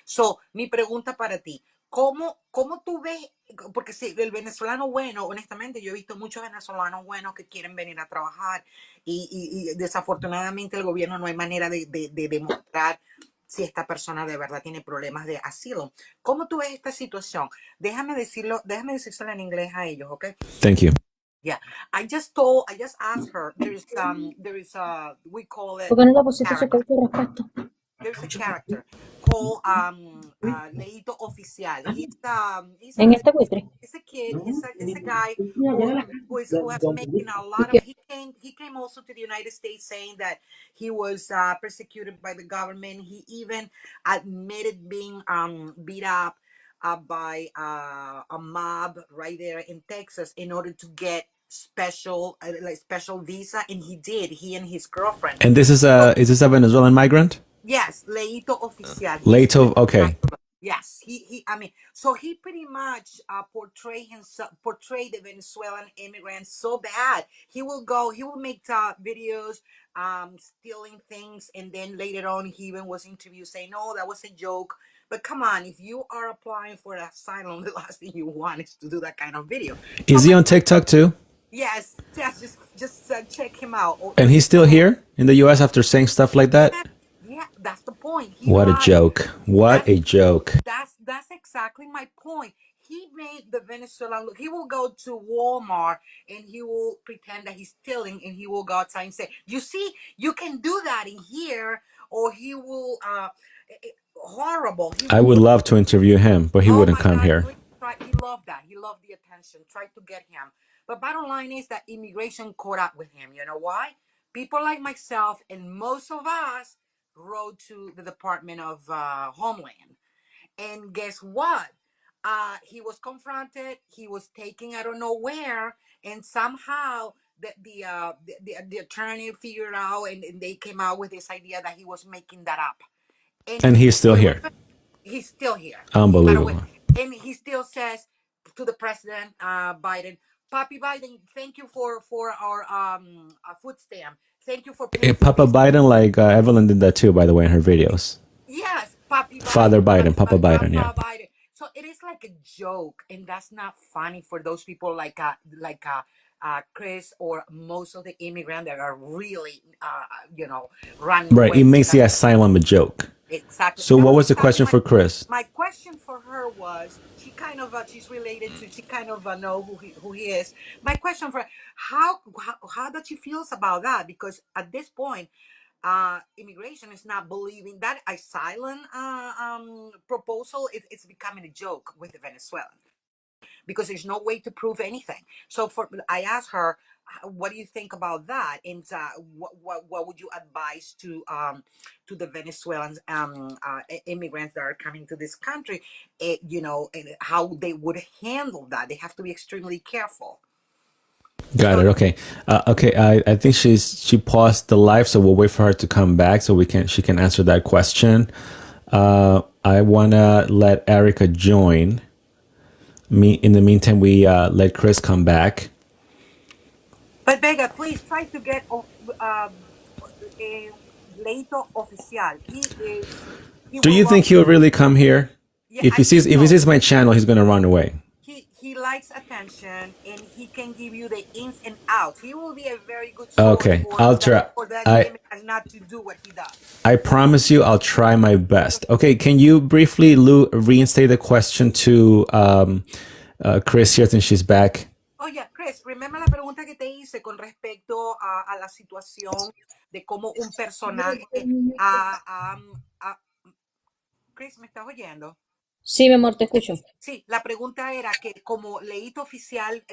So, mi pregunta para ti, ¿cómo tú ves? Porque si el venezolano bueno, honestamente, yo he visto muchos venezolanos buenos que quieren venir a trabajar y desafortunadamente el gobierno no hay manera de demostrar si esta persona de verdad tiene problemas de asilo. ¿Cómo tú ves esta situación? Déjame decírselo en inglés a ellos, ¿ok? Thank you. Yeah, I just asked her. We call it ¿Por qué no le pusiste su character. carta de respuesta? There's a character called Leito Oficial. En este buitre. He's a kid. He's a guy who has making a lot of. He came also to the United States saying that he was persecuted by the government. He even admitted being beat up by a mob right there in Texas in order to get special visa, and he did. He and his girlfriend. And this So is this a Venezuelan migrant? yes, Leito Oficial. Leito, okay. Yes, I mean, so he pretty much portray the Venezuelan immigrants so bad. He will make videos, stealing things, and then later on, he even was interviewed saying, "No, that was a joke." But come on, if you are applying for asylum, the last thing you want is to do that kind of video. Is he on TikTok too? Yes, just check him out. And he's still here in the U.S. after saying stuff like that? Yeah, that's the point. What a joke. What a joke. That's exactly my point. He made the Venezuelan look. He will go to Walmart and he will pretend that he's stealing, and he will go outside and say, "You see, you can do that in here." Or he will horrible. I would love to interview him, but he wouldn't come here. He loved that. He loved the attention. Try to get him. But bottom line is that immigration caught up with him. You know why? People like myself and most of us wrote to the Department of Homeland. And guess what? He was confronted. He was taken I don't know where, and somehow the attorney figured out, and they came out with this idea that he was making that up. And he's still here. He's still here. Unbelievable. And he still says to the president, Biden, "Papi Biden, thank you for our food stamp. Thank you for Papa Biden, like Evelyn did that too, by the way, in her videos. Yes, Papi Biden, Father Biden, Papa Biden, yeah. Biden. So it is like a joke, and that's not funny for those people like Chris or most of the immigrants that are really running Right, away. it makes the asylum a joke. Exactly. So what was the question for Chris? My question for her was, she kind of she's related to, she kind of know who he is. My question for her, how does she feels about that? Because at this point, immigration is not believing that asylum proposal. It's becoming a joke with the Venezuelan, because there's no way to prove anything. So I asked her, what do you think about that? And what would you advise to the Venezuelan immigrants that are coming to this country? And how they would handle that. They have to be extremely careful. Got it. Okay. Okay. I think she paused the live, so we'll wait for her to come back so she can answer that question. I wanna let Erica join. In the meantime, we let Chris come back. But Vega, please try to get Leito Oficial. Do you think he'll really come here? Yeah, If he sees my channel, he's gonna run away. He likes attention, and he can give you the ins and outs. He will be a very good source. Okay, I'll try. For that immigrant not to do what he does. I promise you, I'll try my best. Okay, can you briefly, Lou, reinstate the question to Chris here since she's back? Oh yeah, Chris, remember la pregunta que te hice con respecto a la situación de cómo un personaje ha- Chris, ¿me estás oyendo? Sí, mi amor, te escucho. Sí, la pregunta era que como leíto oficial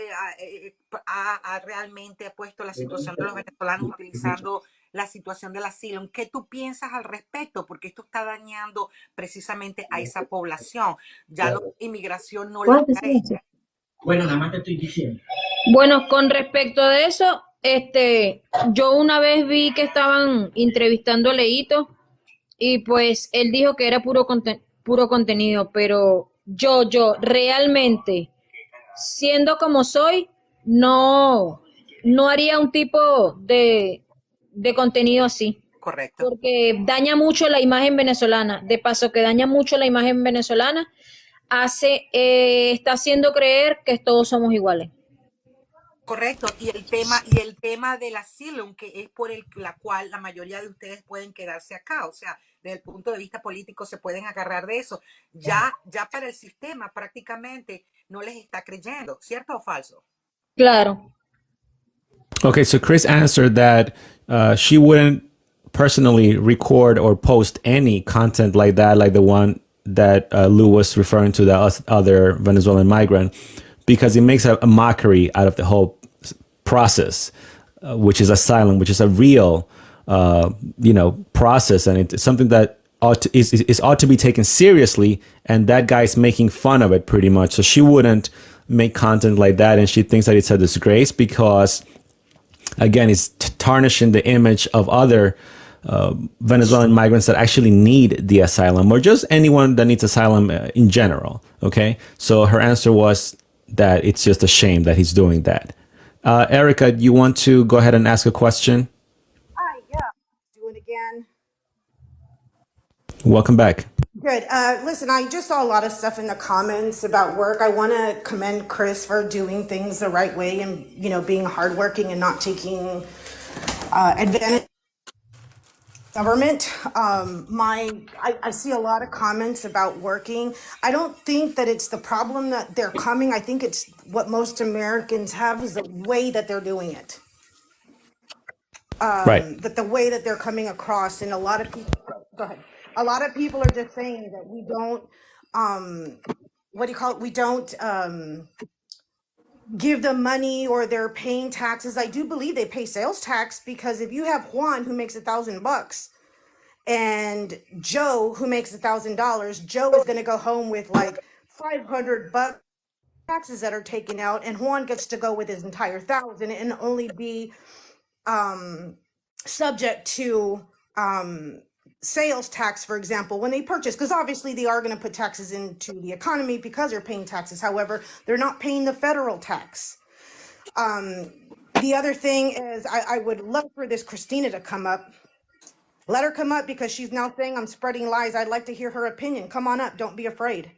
realmente ha puesto la situación de los venezolanos utilizando la situación del asilo. ¿Qué tú piensas al respecto? Porque esto está dañando precisamente a esa población. Ya la inmigración no la trae. Bueno, nada más te estoy diciendo. Bueno, con respecto a eso, yo una vez vi que estaban entrevistando a Leito y pues él dijo que era puro contenido, pero yo realmente, siendo como soy, no, no haría un tipo de contenido así, Correcto. porque daña mucho la imagen venezolana. De paso que daña mucho la imagen venezolana, está haciendo creer que todos somos iguales. Correcto, y el tema del asilo, que es por la cual la mayoría de ustedes pueden quedarse acá, o sea, desde el punto de vista político se pueden agarrar de eso. Ya para el sistema prácticamente no les está creyendo, ¿cierto o falso? Claro. Okay, so Chris answered that she wouldn't personally record or post any content like that, like the one that Lou was referring to, the other Venezuelan migrant, because it makes a mockery out of the whole process, which is asylum, which is a real, process, and it's something that ought to be taken seriously. And that guy's making fun of it pretty much. So she wouldn't make content like that, and she thinks that it's a disgrace because, again, it's tarnishing the image of other Venezuelan migrants that actually need the asylum, or just anyone that needs asylum in general. Okay, so her answer was that it's just a shame that he's doing that. Erica, you want to go ahead and ask a question? Yeah. Do it again. Welcome back. Good. Listen, I just saw a lot of stuff in the comments about work. I want to commend Chris for doing things the right way and, being hardworking and not taking advantage of government. I see a lot of comments about working. I don't think that it's the problem that they're coming. I think it's what most Americans have is the way that they're doing it. Right. That the way that they're coming across, and a lot of people, go ahead. A lot of people are just saying that we don't, what do you call it? We don't give them money, or they're paying taxes. I do believe they pay sales tax, because if you have Juan who makes $1,000 and Joe who makes $1,000, Joe is going to go home with like $500 taxes that are taken out, and Juan gets to go with his entire $1,000 and only be subject to sales tax, for example, when they purchase, because obviously they are going to put taxes into the economy because they're paying taxes. However, they're not paying the federal tax. The other thing is, I would love for this Christina to come up. Let her come up, because she's now saying I'm spreading lies. I'd like to hear her opinion. Come on up. Don't be afraid.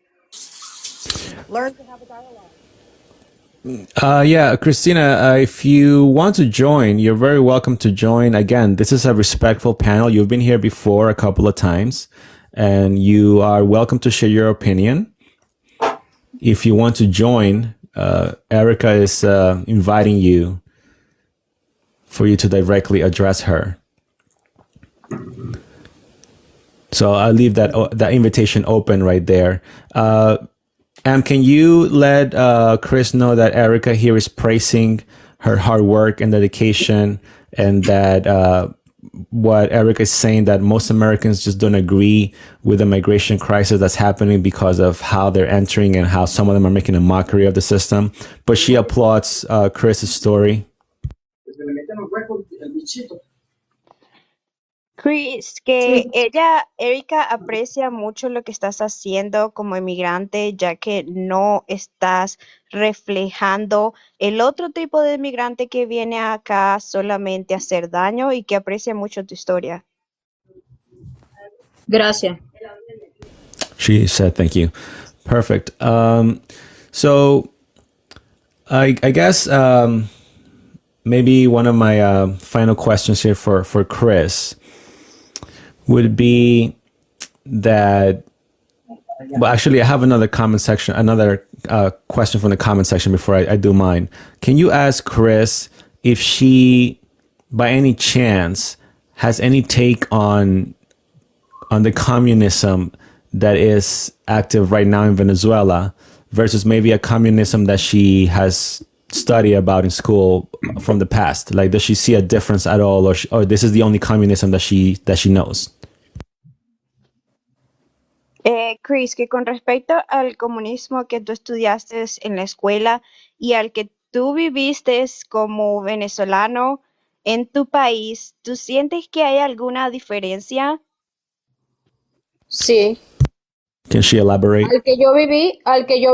Learn to have a dialogue. Yeah, Christina, if you want to join, you're very welcome to join. Again, this is a respectful panel. You've been here before a couple of times, and you are welcome to share your opinion. If you want to join, Erica is inviting you for you to directly address her. So I'll leave that invitation open right there. Can you let Chris know that Erica here is praising her hard work and dedication, and that what Erica is saying, that most Americans just don't agree with the migration crisis that's happening because of how they're entering and how some of them are making a mockery of the system. But she applauds Chris's story. Chris, que Erika aprecia mucho lo que estás haciendo como inmigrante, ya que no estás reflejando el otro tipo de inmigrante que viene acá solamente a hacer daño, y que aprecia mucho tu historia. Gracias. She said thank you. Perfect. So I guess maybe one of my final questions here for Chris would be that, well, actually, I have another comment section, another question from the comment section before I do mine. Can you ask Chris if she, by any chance, has any take on the communism that is active right now in Venezuela versus maybe a communism that she has studied about in school from the past? Like, does she see a difference at all, or this is the only communism that she knows? Chris, que con respecto al comunismo que tú estudiaste en la escuela y al que tú viviste como venezolano en tu país, ¿tú sientes que hay alguna diferencia? Sí. Can she elaborate? Al que yo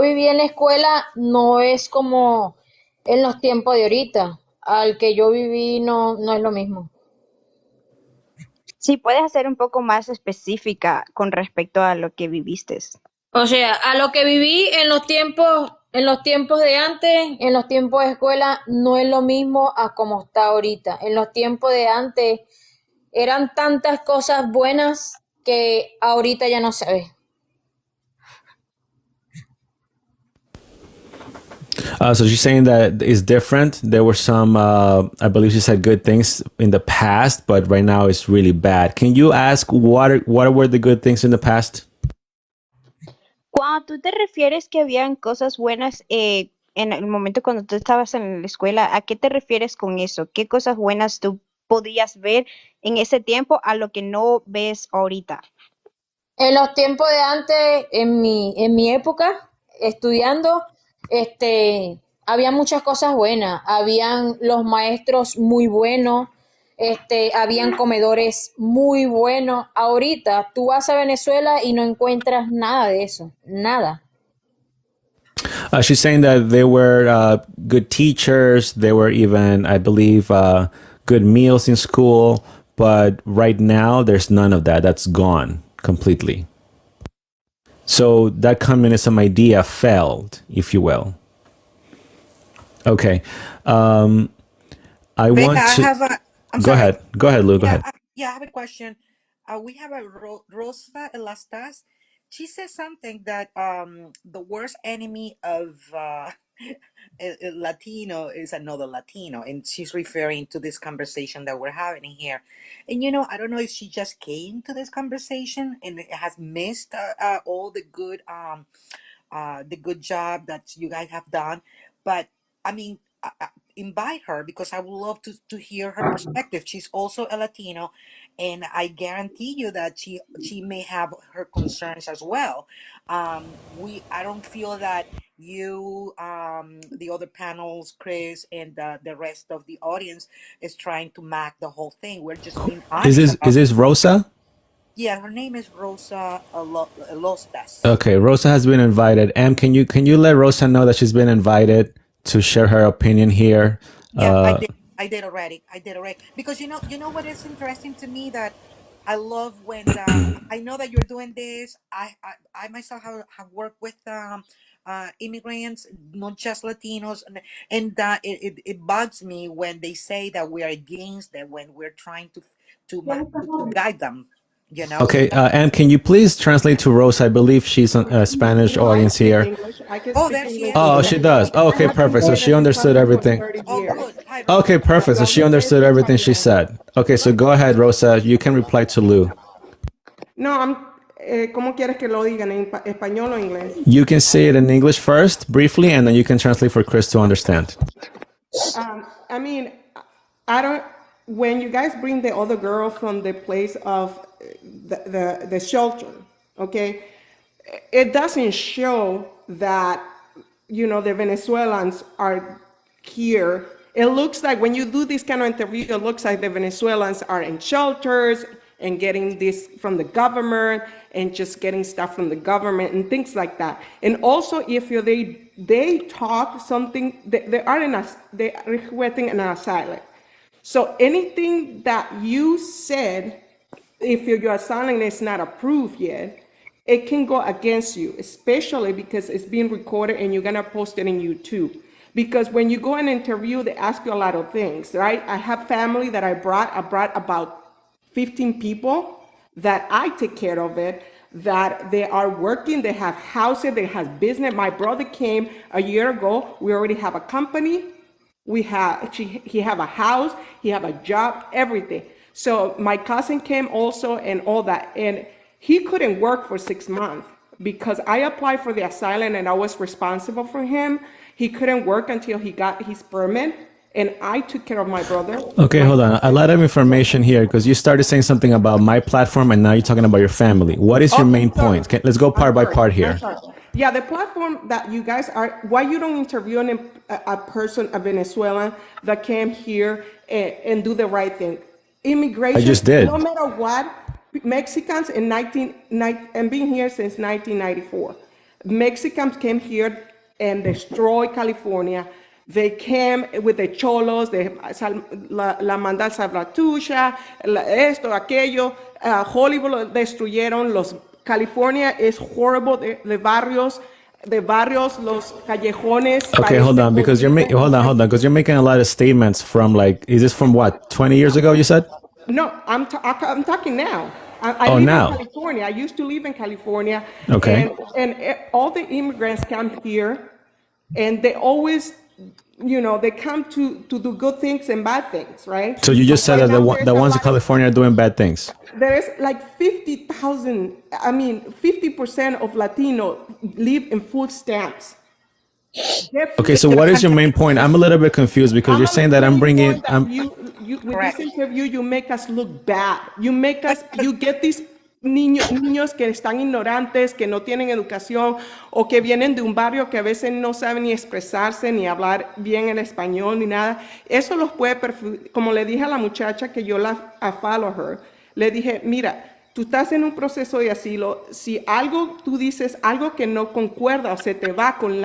viví en la escuela no es como en los tiempos de ahorita. Al que yo viví no es lo mismo. Si puedes ser un poco más específica con respecto a lo que viviste. O sea, a lo que viví en los tiempos de antes, en los tiempos de escuela, no es lo mismo a como está ahorita. En los tiempos de antes eran tantas cosas buenas que ahorita ya no se ve. So she's saying that it's different. There were some, I believe she said good things in the past, but right now it's really bad. Can you ask what were the good things in the past? Cuando tú te refieres que habían cosas buenas en el momento cuando tú estabas en la escuela, ¿a qué te refieres con eso? ¿Qué cosas buenas tú podías ver en ese tiempo a lo que no ves ahorita? En los tiempos de antes, en mi época, estudiando, había muchas cosas buenas. Habían los maestros muy buenos, habían comedores muy buenos. Ahorita tú vas a Venezuela y no encuentras nada de eso, nada. She's saying that there were good teachers. There were even, I believe, good meals in school. But right now, there's none of that. That's gone completely. So that communism idea failed, if you will. Okay. I want I to have a. I'm go sorry. ahead. Go ahead, Lou. Go Yeah, ahead. yeah, I have a question. We have a Rosa Elastas. She says something that the worst enemy of a Latino is another Latino, and she's referring to this conversation that we're having here. And I don't know if she just came to this conversation and has missed all the good job that you guys have done. But I mean, invite her because I would love to hear her perspective. She's also a Latino, and I guarantee you that she may have her concerns as well. I don't feel that you, the other panels, Chris, and the rest of the audience is trying to mock the whole thing. We're just being Is honest this about. Rosa? Yeah, her name is Rosa Lostas. Okay, Rosa has been invited. Em, can you let Rosa know that she's been invited to share her opinion here? Yeah, I did. I did already. I did already. Because you know what is interesting to me, that I love when I know that you're doing this. I myself have worked with immigrants, not just Latinos, and it bugs me when they say that we are against them when we're trying to guide them. You know. Okay, Em, can you please translate to Rosa? I believe she's a Spanish No, I audience speak here. English. I can Oh, speak there she English is. Oh, fluent. she does. Oh, I okay, have been perfect. So doing she this in understood public for everything. 30 Oh, years. good. Hi, Okay, Rosa. perfect. So she understood everything she said. Okay, so go ahead, Rosa. You can reply to Lou. No, ¿cómo quieres que lo digan? ¿En español o inglés? You can say it in English first, briefly, and then you can translate for Chris to understand. I mean, I don't. When you guys bring the other girl from the place of the shelter, okay, it doesn't show that the Venezuelans are here. It looks like when you do this kind of interview, it looks like the Venezuelans are in shelters and getting this from the government and just getting stuff from the government and things like that. And also, if they talk something, they are requesting an asylum. So anything that you said, if your asylum is not approved yet, it can go against you, especially because it's being recorded and you're gonna post it in YouTube. Because when you go and interview, they ask you a lot of things, right? I have family that I brought about 15 people that I take care of it, that they are working, they have houses, they have business. My brother came a year ago. We already have a company. He have a house, he have a job, everything. So my cousin came also and all that. And he couldn't work for 6 months because I applied for the asylum and I was responsible for him. He couldn't work until he got his permit. And I took care of my brother. Okay, hold on. A lot of information here because you started saying something about my platform and now you're talking about your family. What is your main point? Let's go part by part here. Yeah, the platform that you guys are, why you don't interview a person, a Venezuelan that came here and do the right thing? Immigration, I just did. No matter what, Mexicans and been here since 1994. Mexicans came here and destroyed California. They came with the cholos, la manda salvatrucha, esto, aquello, Hollywood lo destruyeron, California is horrible, de barrios, los callejones. Okay, hold on, because hold on, because you're making a lot of statements from like, is this from what, 20 years ago, you said? No, I'm talking now. I live now. in California. I used to live in California. Okay. And all the immigrants come here, and they always, they come to do good things and bad things, right? So you just said that the ones in California are doing bad things. There is like 50% of Latino live in food stamps. Okay, so what is your main point? I'm a little bit confused because you're saying that I'm bringing. With this interview, you make us look bad. You get these niños que están ignorantes, que no tienen educación o que vienen de un barrio que a veces no saben ni expresarse ni hablar bien el español ni nada. Eso los puede como le dije a la muchacha que yo follow her, le dije, mira, tú estás en un proceso de asilo, si tú dices algo que no concuerda o se te va con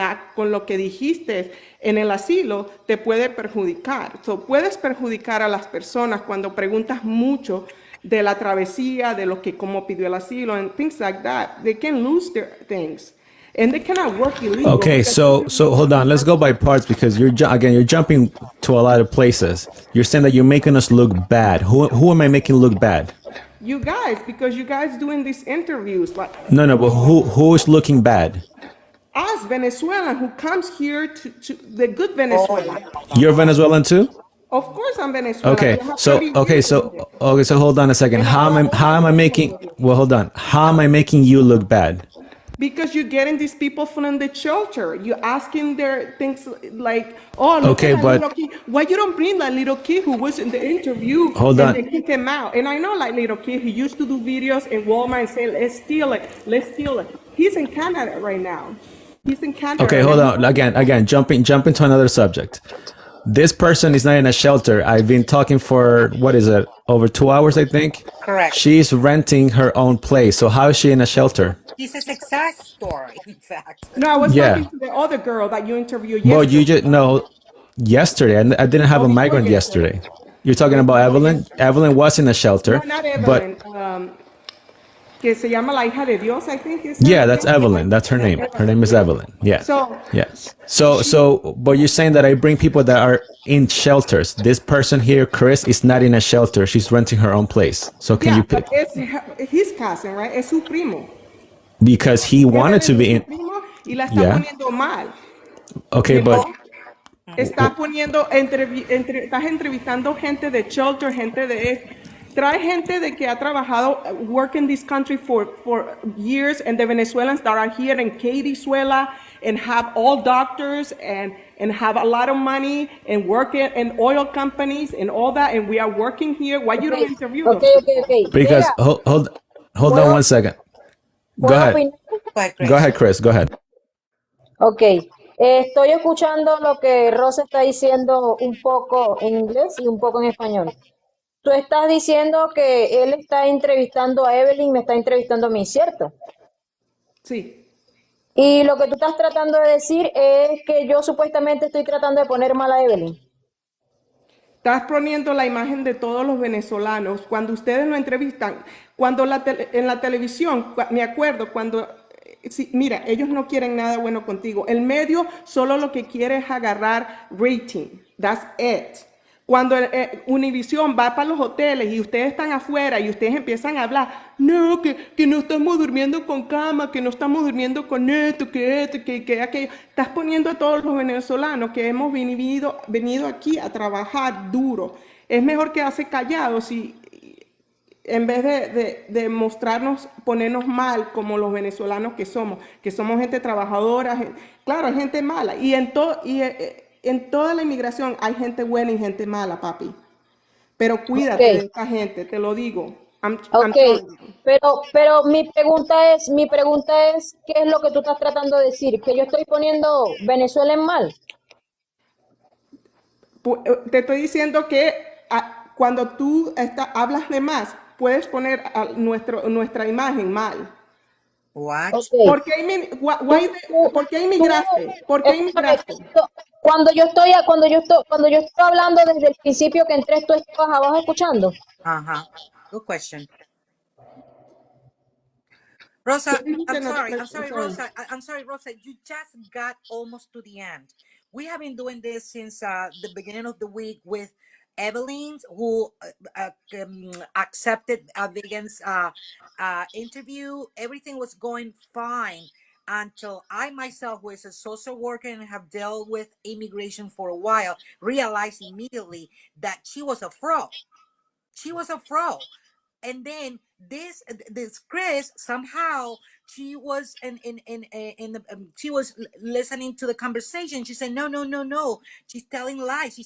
lo que dijiste en el asilo, te puede perjudicar. So, puedes perjudicar a las personas cuando preguntas mucho de la travesía, de lo que cómo pidió el asilo, and things like that. They can lose their things. And they cannot work illegal. Okay, so hold on. Let's go by parts because you're jumping to a lot of places. You're saying that you're making us look bad. Who am I making look bad? You guys, because you guys doing these interviews. Like No, but who is looking bad? Us, Venezuelan, who comes here to the good Venezuelan. You're Venezuelan too? Of course I'm Venezuelan. Okay, so hold on a second. How am I making? Well, hold on. How am I making you look bad? Because you're getting these people from the shelter. You're asking their things like, oh, look Okay, at that but little kid. Why you don't bring that little kid who was in the interview? Hold on. And they kick him out. And I know like little kid, he used to do videos in Walmart and say, let's steal it. He's in Canada right now. He's in Canada. Okay, hold on. Again, jumping to another subject. This person is not in a shelter. I've been talking for, what is it, over 2 hours, I think? Correct. She's renting her own place. So how is she in a shelter? It's a success story, in fact. No, I was talking to the other girl that you interviewed Well, yesterday. Yesterday. I didn't have a migrant yesterday. You're talking about Evelyn? Evelyn was in a shelter. No, not Evelyn. But Que se llama la hija de Dios, I think. yeah, that's Evelyn. That's her name. Her name is Evelyn. Yeah. So, but you're saying that I bring people that are in shelters. This person here, Chris, is not in a shelter. She's renting her own place. So can you pick? It's his cousin, right? Es su primo. Because he wanted to be in. Y la está poniendo mal. Okay, but Estás entrevistando gente de shelter, trae gente de que ha trabajado, work in this country for years, and the Venezuelans that are here in Venezuela and have all doctors and have a lot of money and work in oil companies and all that, and we are working here. Why you don't interview them? Okay. because hold on one second. Go ahead. Go ahead, Chris. Go ahead. Ok, estoy escuchando lo que Rosa está diciendo un poco en inglés y un poco en español. Tú estás diciendo que él está entrevistando a Evelyn, me está entrevistando a mí, ¿cierto? Sí. Y lo que tú estás tratando de decir es que yo supuestamente estoy tratando de poner mal a Evelyn. Estás poniendo la imagen de todos los venezolanos. Cuando ustedes lo entrevistan, en la televisión, me acuerdo cuando... Sí, mira, ellos no quieren nada bueno contigo. El medio solo lo que quiere es agarrar rating. That's it. Cuando Univision va para los hoteles y ustedes están afuera y ustedes empiezan a hablar, no, que no estamos durmiendo con cama, que no estamos durmiendo con esto, que aquello. Estás poniendo a todos los venezolanos que hemos venido aquí a trabajar duro. Es mejor quedarse callados y en vez de mostrarnos, ponernos mal como los venezolanos que somos gente trabajadora, claro, hay gente mala. Y en toda la inmigración hay gente buena y gente mala, papi. Pero cuídate de Ok, esta gente, te lo digo. I'm ok, telling you. pero mi pregunta es, ¿qué es lo que tú estás tratando de decir? ¿Que yo estoy poniendo Venezuela en mal? Te estoy diciendo que cuando tú hablas de más, puedes poner nuestra imagen mal. What? Ok, ¿Por qué, tú, tú, por qué tú, inmigraste? ¿Por qué escúchame, inmigraste? cuando yo estoy hablando desde el principio que entré, tú estabas abajo escuchando. Uh-huh. Good question. ¿Qué Rosa, dijiste? No, I'm I'm sorry, sorry. Rosa. I'm sorry, Rosa. You just got almost to the end. We have been doing this since the beginning of the week with Evelyn, who accepted a vegan's interview. Everything was going fine until I myself, who is a social worker and have dealt with immigration for a while, realized immediately that she was a fraud. She was a fraud. And then this Chris, somehow she was in the she was listening to the conversation. She said, no, she's telling lies,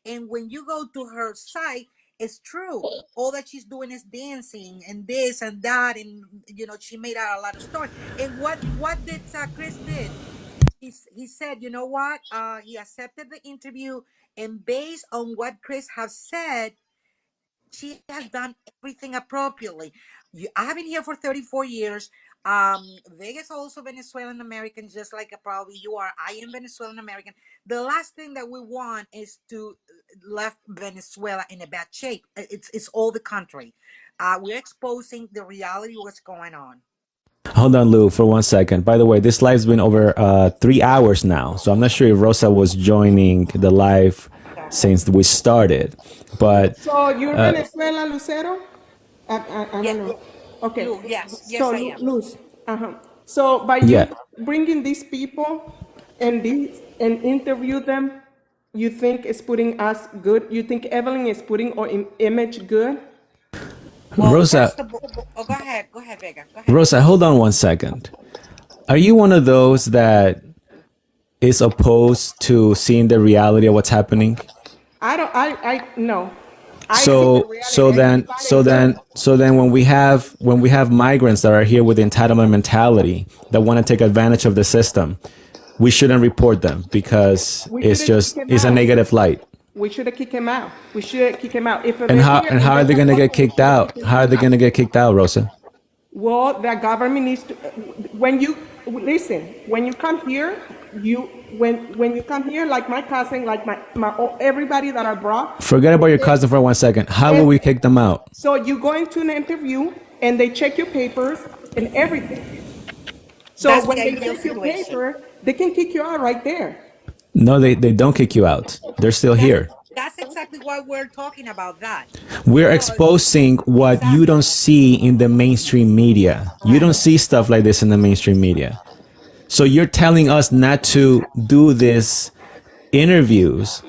and when you go to her site, it's true. All that she's doing is dancing and this and that, and she made out a lot of stories. And what did Chris did? He said, you know what, he accepted the interview, and based on what Chris has said, she has done everything appropriately. I've been here for 34 years. Vegas also Venezuelan American, just like probably you are. I am Venezuelan American. The last thing that we want is to left Venezuela in a bad shape. It's all the country. We're exposing the reality of what's going on. Hold on, Lou, for 1 second. By the way, this live's been over 3 hours now, so I'm not sure if Rosa was joining the live since we started. But So you're Venezuela, Lucero? I Yeah, don't know. Okay. Lou, yes, So I am. Luz. So by yeah, you bringing these people and interview them, you think it's putting us good? You think Evelyn is putting our image good? Well, Rosa, first of all, go ahead, Vega, go ahead. Rosa, hold on 1 second. Are you one of those that is opposed to seeing the reality of what's happening? I don't. I no. I see the So reality. so And then you got so it then good. so then when we have migrants that are here with entitlement mentality that want to take advantage of the system, we shouldn't report them because We should have kicked him it's a out. negative light. We should have kicked him out. We should kick him out. If And they're here and how are they they have gonna get weapons, kicked we should have out? kicked him How are they out. gonna get kicked out, Rosa? Well, the government needs to. When you listen, when you come here, when you come here, like my cousin, like my everybody that I brought, Forget about they your say, cousin for 1 second. How will and we kick them out? so you go into an interview and they check your papers and everything. So That's the when they ideal check your situation. paper, they can kick you out right there. No, they don't kick you out. They're still That's here. that's exactly why we're talking about that. We're Because exposing what you don't exactly. see in the mainstream media. You Correct. don't see stuff like this in the mainstream media. So you're telling us not to do this interviews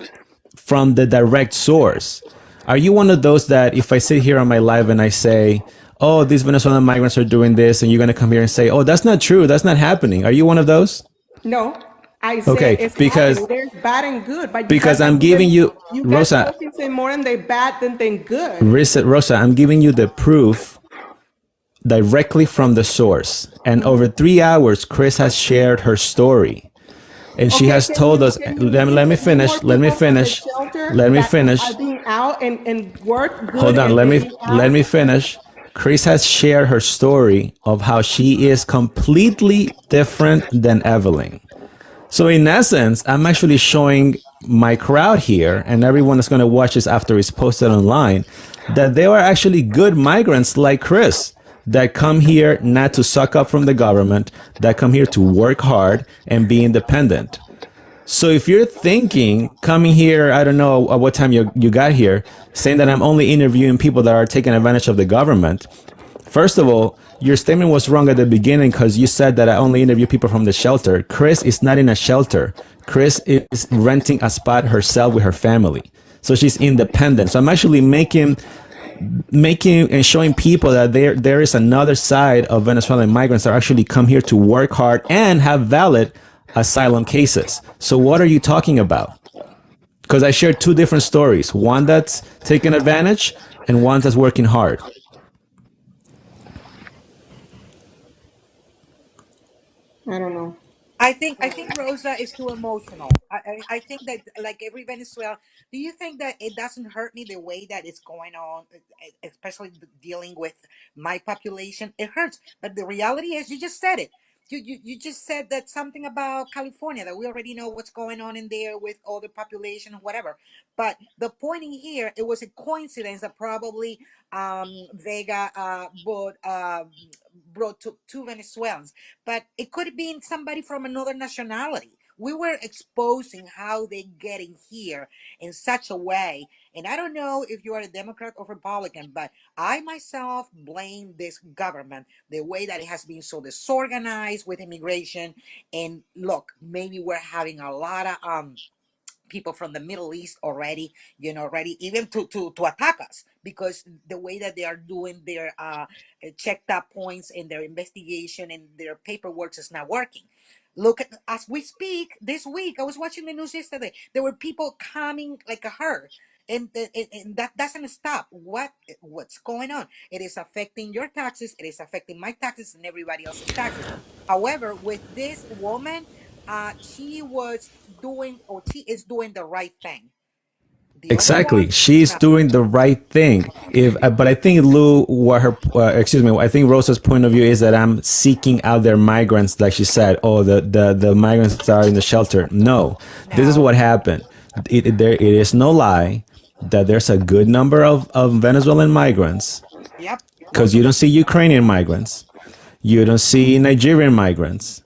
from the direct source. Are you one of those that if I sit here on my live and I say, oh, these Venezuelan migrants are doing this, and you're going to come here and say, oh, that's not true, that's not happening? Are you one of those? No, I said Okay, it's because happening. There's bad and good, but you because guys are I'm giving you, you guys Rosa, focusing more on the bad than good. Rosa, I'm giving you the proof directly from the source. And over 3 hours, Chris has shared her story. And she Okay, has told us, can you let me list more finish, let me people from the finish, shelter let me that finish. are being out and work good Hold on, and they need let out? me finish. Chris has shared her story of how she is completely different than Evelyn. So in essence, I'm actually showing my crowd here and everyone that's going to watch this after it's posted online that there are actually good migrants like Chris that come here not to suck up from the government, that come here to work hard and be independent. So if you're thinking coming here, I don't know at what time you got here, saying that I'm only interviewing people that are taking advantage of the government, first of all, your statement was wrong at the beginning because you said that I only interview people from the shelter. Chris is not in a shelter. Chris is renting a spot herself with her family. So she's independent. So I'm actually making making and showing people that there is another side of Venezuelan migrants that actually come here to work hard and have valid asylum cases. So what are you talking about? Because I shared two different stories, one that's taking advantage and one that's working hard. I don't know. I think Rosa is too emotional. I think that, like every Venezuela, do you think that it doesn't hurt me the way that it's going on, especially dealing with my population? It hurts, but the reality is, you just said it. You just said that something about California, that we already know what's going on in there with all the population and whatever. But the point in here, it was a coincidence that probably Vega brought two Venezuelans, but it could have been somebody from another nationality. We were exposing how they getting here in such a way. And I don't know if you are a Democrat or Republican, but I myself blame this government, the way that it has been so disorganized with immigration. And look, maybe we're having a lot of people from the Middle East already, ready even to attack us, because the way that they are doing their checked up points in their investigation and their paperwork is not working. Look at, as we speak this week, I was watching the news yesterday. There were people coming like a herd. And that doesn't stop. What's going on? It is affecting your taxes. It is affecting my taxes and everybody else's taxes. However, with this woman, she was doing, or she is doing the right thing. The other Exactly, one, she's not. doing the right thing. If but I think Lou, what her excuse me, I think Rosa's point of view is that I'm seeking out their migrants, like she said. Oh, the migrants that are in the shelter. No, this is No. what happened. It is no lie that there's a good number of Venezuelan migrants, Yep. because you don't see Ukrainian migrants, you don't see Nigerian migrants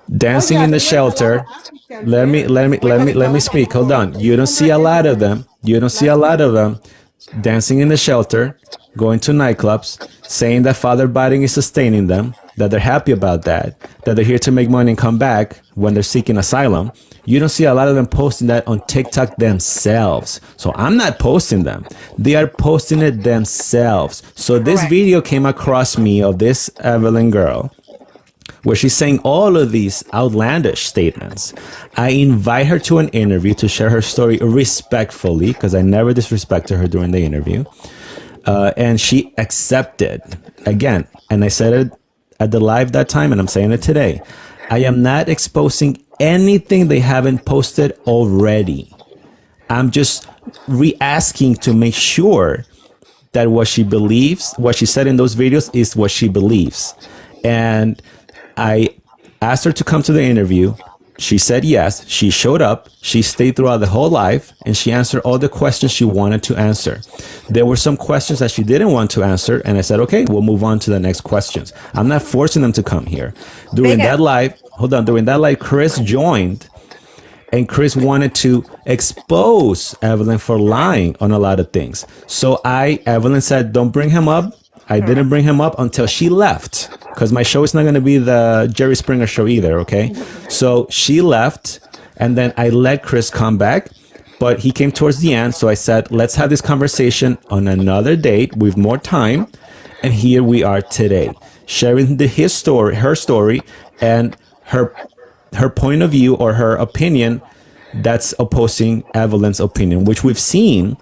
Oh dancing yeah, in the there were a lot of shelter. Africans there. Let me speak. Hold on. You don't see a lot of them. You don't see a lot of them dancing in the shelter, going to nightclubs, saying that Father Biden is sustaining them, that they're happy about that they're here to make money and come back when they're seeking asylum. You don't see a lot of them posting that on TikTok themselves. So I'm not posting them. They are posting it themselves. So this Correct. video came across me of this Evelyn girl, where she's saying all of these outlandish statements. I invite her to an interview to share her story respectfully, because I never disrespected her during the interview. And she accepted again. And I said it at the live that time, and I'm saying it today. I am not exposing anything they haven't posted already. I'm just re-asking to make sure that what she believes, what she said in those videos, is what she believes. And I asked her to come to the interview. She said yes. She showed up. She stayed throughout the whole live, and she answered all the questions she wanted to answer. There were some questions that she didn't want to answer, and I said, okay, we'll move on to the next questions. I'm not forcing them to come here. During Vega. that live, during that live, Chris joined, and Chris wanted to expose Evelyn for lying on a lot of things. So Evelyn said, don't bring him up. I didn't bring him up until she left, because my show is not going to be the Jerry Springer show either, okay? So she left, and then I let Chris come back, but he came towards the end, so I said, let's have this conversation on another date with more time, and here we are today, sharing her story, and her point of view, or her opinion that's opposing Evelyn's opinion, which we've seen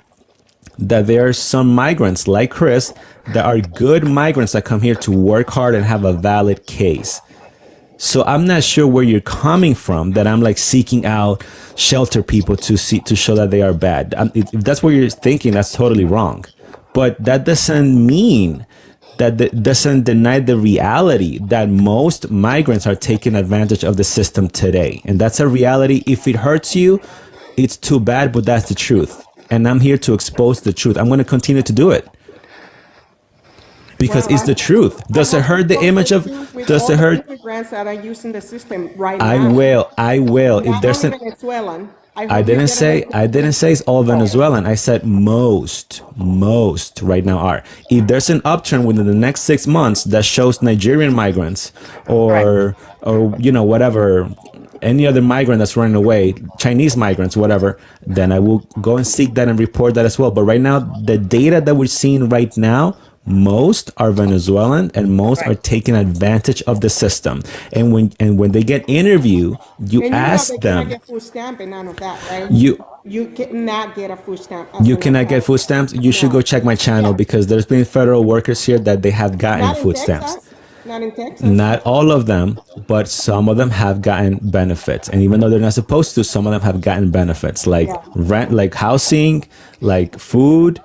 that there are some migrants like Chris that are good migrants that come here to work hard and have a valid case. So I'm not sure where you're coming from, that I'm like seeking out shelter people to show that they are bad. If that's what you're thinking, that's totally wrong. But that doesn't mean doesn't deny the reality that most migrants are taking advantage of the system today. And that's a reality. If it hurts you, it's too bad, but that's the truth. And I'm here to expose the truth. I'm going to continue to do it, because Well, it's the truth. Does it hurt the image of? Does it hurt? Immigrants that are using the system right I now? will. I will. If Not there's only an, Venezuelan. I hope you didn't get say. a- I didn't say it's all Venezuelan. I said most right now are. If there's an upturn within the next 6 months that shows Nigerian migrants, or whatever, any other migrant that's running away, Chinese migrants, whatever, then I will go and seek that and report that as well. But right now, the data that we're seeing right now, most are Venezuelan and most are Correct. taking advantage of the system. And when they get interviewed, you And you know ask they cannot them, get food stamp and none of that, right? you You cannot get a food stamp. As you an cannot get outsider. food stamps. You should No. go check my channel Yeah. because there's been federal workers here that they have gotten Not in food stamps. Texas. Not in Texas. Not all of them, but some of them have gotten benefits. And even though they're not supposed to, some of them have gotten benefits like Yeah. rent, like housing, like food,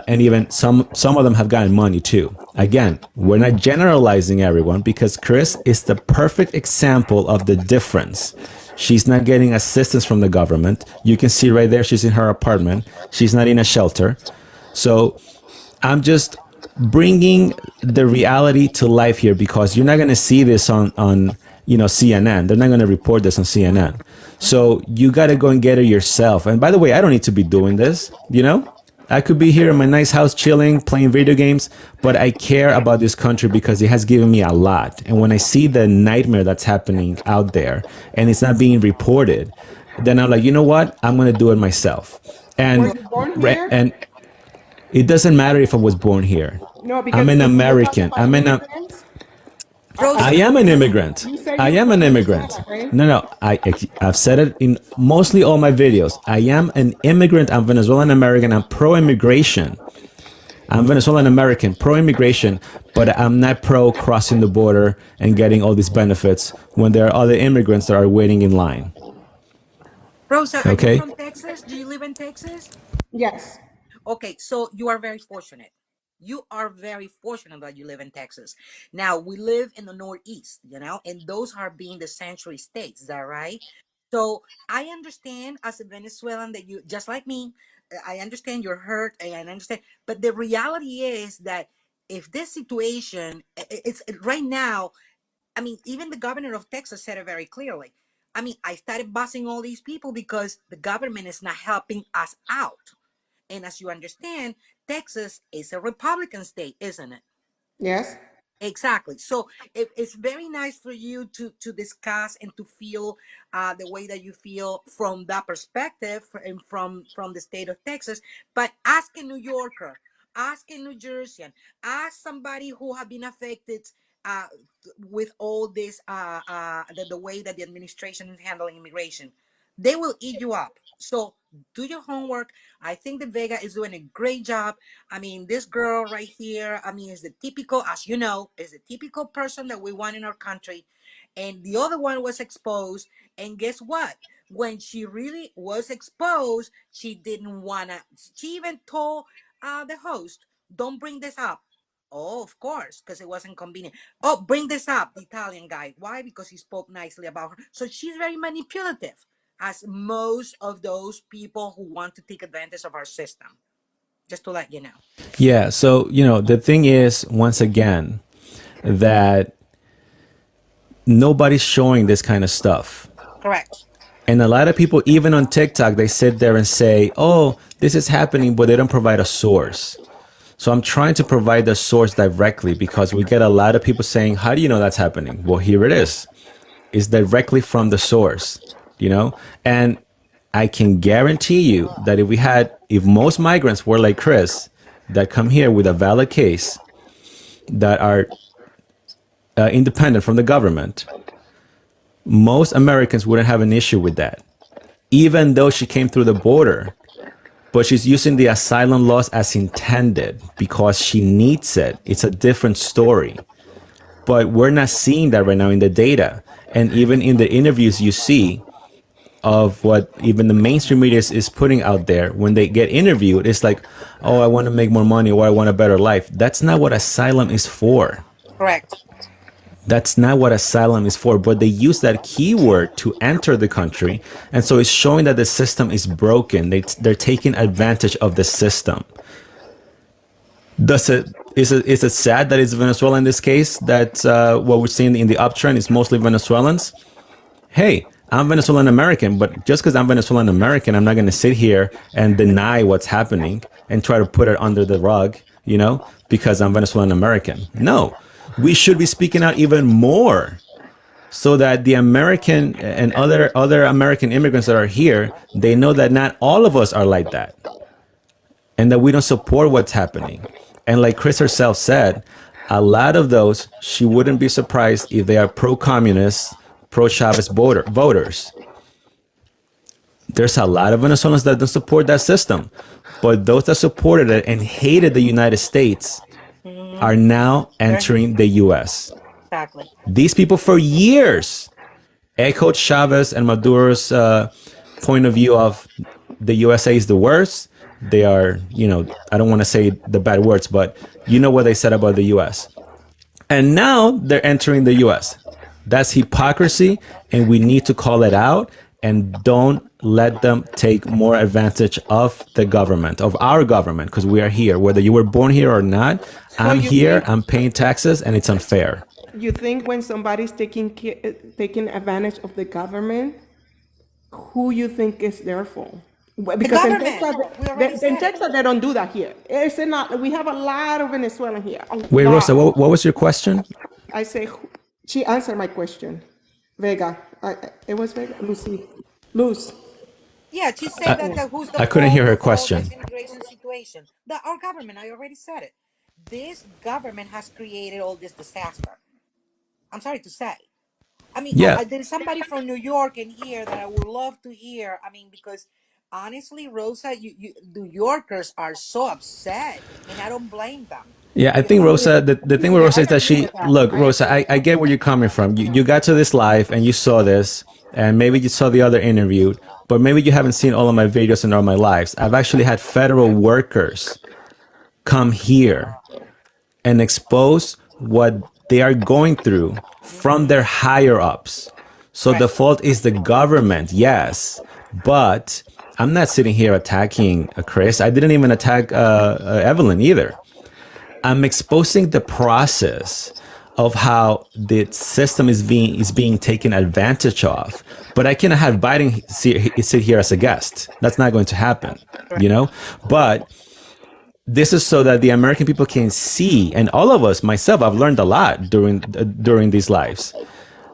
and even some of them have gotten money too. Again, we're not generalizing everyone because Chris is the perfect example of the difference. She's not getting assistance from the government. You can see right there, she's in her apartment. She's not in a shelter. So I'm just bringing the reality to life here because you're not going to see this on CNN. They're not going to report this on CNN. So you got to go and get it yourself. And by the way, I don't need to be doing this. I could be here in my nice house chilling, playing video games, but I care about this country because it has given me a lot. And when I see the nightmare that's happening out there and it's not being reported, then I'm like, you know what? I'm going to do it myself. Were you born here? And it doesn't matter if I was born here. No, because I'm an when you talk American. about immigrants, Rosa, I am an immigrant. You said I you am were an from immigrant. Venezuela, right? No, I've said it in mostly all my videos. I am an immigrant. I'm Venezuelan American. I'm pro-immigration. I'm Venezuelan American, pro-immigration, but I'm not pro crossing the border and getting all these benefits when there are other immigrants that are waiting in line. Rosa, are you Okay? from Texas? Do you live in Texas? Yes. Okay, so you are very fortunate. You are very fortunate that you live in Texas. Now, we live in the Northeast, and those are being the sanctuary states. Is that right? So I understand as a Venezuelan that you, just like me, I understand you're hurt and I understand. But the reality is that if this situation, it's right now, I mean, even the governor of Texas said it very clearly. I mean, I started busing all these people because the government is not helping us out. And as you understand, Texas is a Republican state, isn't it? Yes. Exactly. So it's very nice for you to discuss and to feel the way that you feel from that perspective and from the state of Texas. But ask a New Yorker, ask a New Jerseyan, ask somebody who have been affected uh, with all this the way that the administration is handling immigration. They will eat you up. So do your homework. I think the Vega is doing a great job. I mean, this girl right here, I mean, is the typical, as you know, is the typical person that we want in our country. And the other one was exposed. And guess what? When she really was exposed, she didn't want to, she even told the host, don't bring this up. Oh, of course, because it wasn't convenient. Oh, bring this up, the Italian guy. Why? Because he spoke nicely about her. So she's very manipulative, as most of those people who want to take advantage of our system. Just to let you know. Yeah. So, the thing is, once again, that nobody's showing this kind of stuff. Correct. And a lot of people, even on TikTok, they sit there and say, oh, this is happening, but they don't provide a source. So I'm trying to provide the source directly because we get a lot of people saying, how do you know that's happening? Well, here it is. It's directly from the source, And I can guarantee you that if most migrants were like Chris, that come here with a valid case, that are independent from the government, most Americans wouldn't have an issue with that, even though she came through the border. But she's using the asylum laws as intended because she needs it. It's a different story. But we're not seeing that right now in the data. And even in the interviews you see of what even the mainstream media is putting out there, when they get interviewed, it's like, oh, I want to make more money or I want a better life. That's not what asylum is for. Correct. That's not what asylum is for, but they use that keyword to enter the country. And so it's showing that the system is broken. They're taking advantage of the system. Is it sad that it's Venezuela in this case? That what we're seeing in the uptrend is mostly Venezuelans? Hey, I'm Venezuelan American, but just because I'm Venezuelan American, I'm not going to sit here and deny what's happening and try to put it under the rug, because I'm Venezuelan American. No. We should be speaking out even more so that the American and other American immigrants that are here, they know that not all of us are like that, and that we don't support what's happening. And like Chris herself said, a lot of those, she wouldn't be surprised if they are pro-communist, pro-Chavez voters. There's a lot of Venezuelans that don't support that system, but those that supported it and hated the United States are now entering the U.S. Exactly. These people for years echoed Chavez and Maduro's point of view of the USA is the worst. They are, I don't want to say the bad words, but you know what they said about the US. And now they're entering the US. That's hypocrisy, and we need to call it out and don't let them take more advantage of the government, of our government, because we are here. Whether you were born here or not, I'm you here, think- I'm paying taxes, and it's unfair. You think when somebody's taking advantage of the government, who you think is their fault? Because in government. Texas, We already said in it. Texas they don't do that here. It's not. We have a lot of Venezuelan here. Wait, Rosa, what was your question? I say she answered my question. Vega, it was Vega. Lucy, Luz. Yeah, she said that who's the I couldn't hear her fault of all question. this immigration situation? Our government. I already said it. This government has created all this disaster. I'm sorry to say. I mean, Yeah. there's somebody from New York in here that I would love to hear. I mean, because honestly, Rosa, New Yorkers are so upset, and I don't blame them. Yeah, I think Rosa, the thing with Rosa is that look, Rosa, I get where you're coming from. You got to this live and you saw this, and maybe you saw the other interview, but maybe you haven't seen all of my videos and all my lives. I've actually had federal workers come here and expose what they are going through from their higher ups. So the fault is the government, yes, but I'm not sitting here attacking Chris. I didn't even attack Evelyn either. I'm exposing the process of how the system is being taken advantage of. But I cannot have Biden sit here as a guest. That's not going to happen, But this is so that the American people can see, and all of us, myself, I've learned a lot during these lives,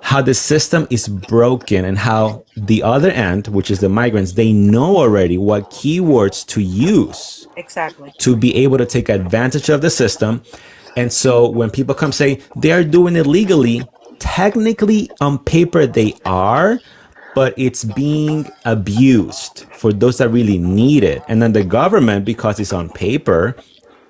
how the system is broken and how the other end, which is the migrants, they know already what keywords to use. Exactly. To be able to take advantage of the system. And so when people come say they are doing it legally, technically on paper they are, but it's being abused for those that really need it. And then the government, because it's on paper,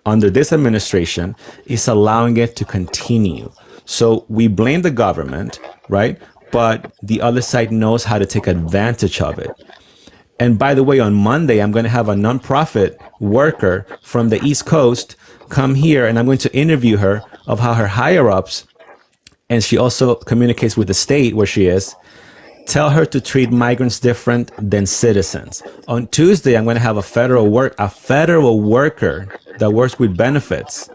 under this administration, is allowing it to continue. So we blame the government, right? But the other side knows how to take advantage of it. And by the way, on Monday, I'm going to have a nonprofit worker from the East Coast come here, and I'm going to interview her of how her higher ups, and she also communicates with the state where she is, tell her to treat migrants different than citizens. On Tuesday, I'm going to have a federal worker that works with benefits.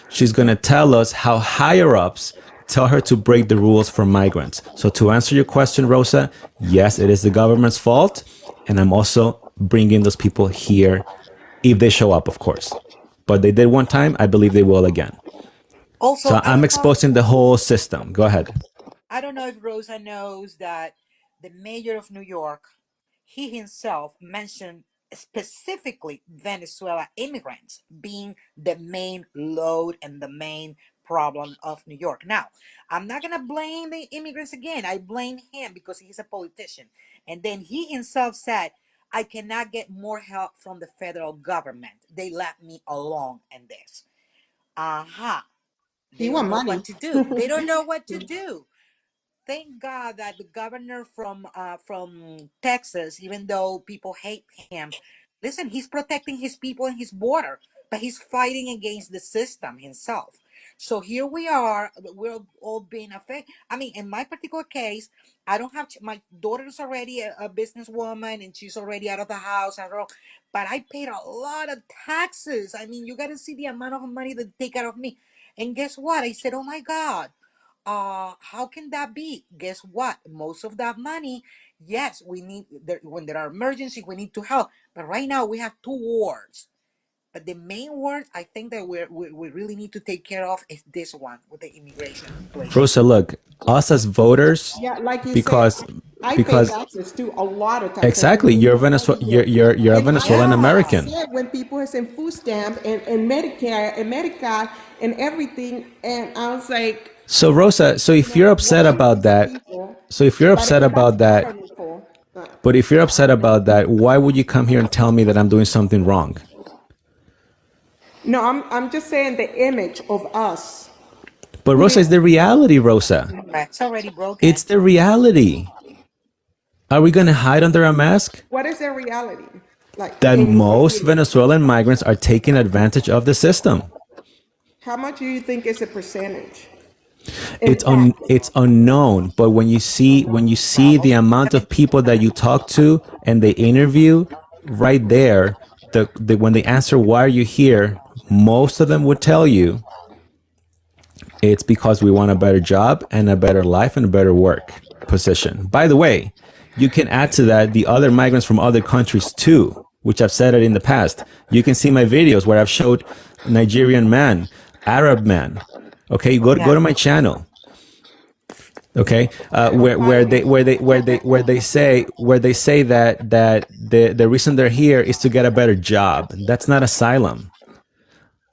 She's going to tell us how higher ups tell her to break the rules for migrants. So to answer your question, Rosa, yes, it is the government's fault. And I'm also bringing those people here if they show up, of course. But they did one time. I believe they will again. Also, So I'm exposing the whole system. Go ahead. I don't know if Rosa knows that the mayor of New York, he himself mentioned specifically Venezuela immigrants being the main load and the main problem of New York. Now, I'm not going to blame the immigrants again. I blame him because he's a politician. And then he himself said, I cannot get more help from the federal government. They left me alone in this. Aha. They He don't want know money. what to do. They don't know what to do. Thank God that the governor from Texas, even though people hate him, listen, he's protecting his people and his border, but he's fighting against the system himself. So here we are, we're all being affected. I mean, in my particular case, I don't have my daughter's already a businesswoman and she's already out of the house. But I paid a lot of taxes. I mean, you got to see the amount of money that they take out of me. And guess what? I said, oh my God, how can that be? Guess what? Most of that money, yes, we need when there are emergencies, we need to help. But right now we have two wars. But the main word I think that we really need to take care of is this one with the immigration situation. Rosa, look, us as voters, Yeah, like you said, because I pay because taxes too, a lot of taxes. exactly, you're you're a And I Venezuelan am American. upset when people are saying food stamp and Medicare and Medicaid and everything, and I was like, So Rosa, so if you're upset why are about these that, people? so if you're But upset that's about that, governmental. but if you're upset about that, why would you come here and tell me that I'm doing something wrong? No, I'm just saying the image of us. But Rosa, Putting, it's the reality, Rosa. That's already It's broken. the reality. Are we going to hide under a mask? what is their reality? Like, That in your most opinion, Venezuelan migrants are taking advantage of the system. how much do you think is a percentage? In fact, It's unknown, but when you see the amount of people that you talk to and they interview right there, when they answer why are you here, most of them would tell you it's because we want a better job and a better life and a better work position. By the way, you can add to that the other migrants from other countries too, which I've said it in the past. You can see my videos where I've showed Nigerian man, Arab man. Okay, go Yeah. to my channel. Okay, where they say that the reason they're here is to get a better job. That's not asylum.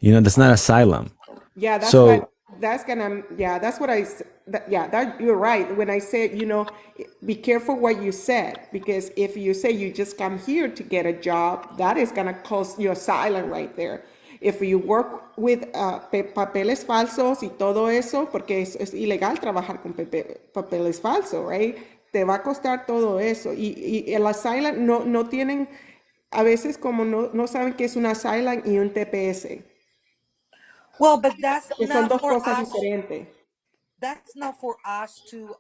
That's not asylum. yeah, that's what So that's gonna. Yeah, that's what yeah, that you're right. When I said, be careful what you said, because if you say you just come here to get a job, that is gonna cause you asylum right there. If you work with papeles falsos y todo eso, porque es ilegal trabajar con papeles falsos, right? Te va a costar todo eso. Y el asylum no tienen, a veces como no saben qué es un asylum y un TPS, Well, but that's que son not dos for cosas us. diferentes. That's not for us to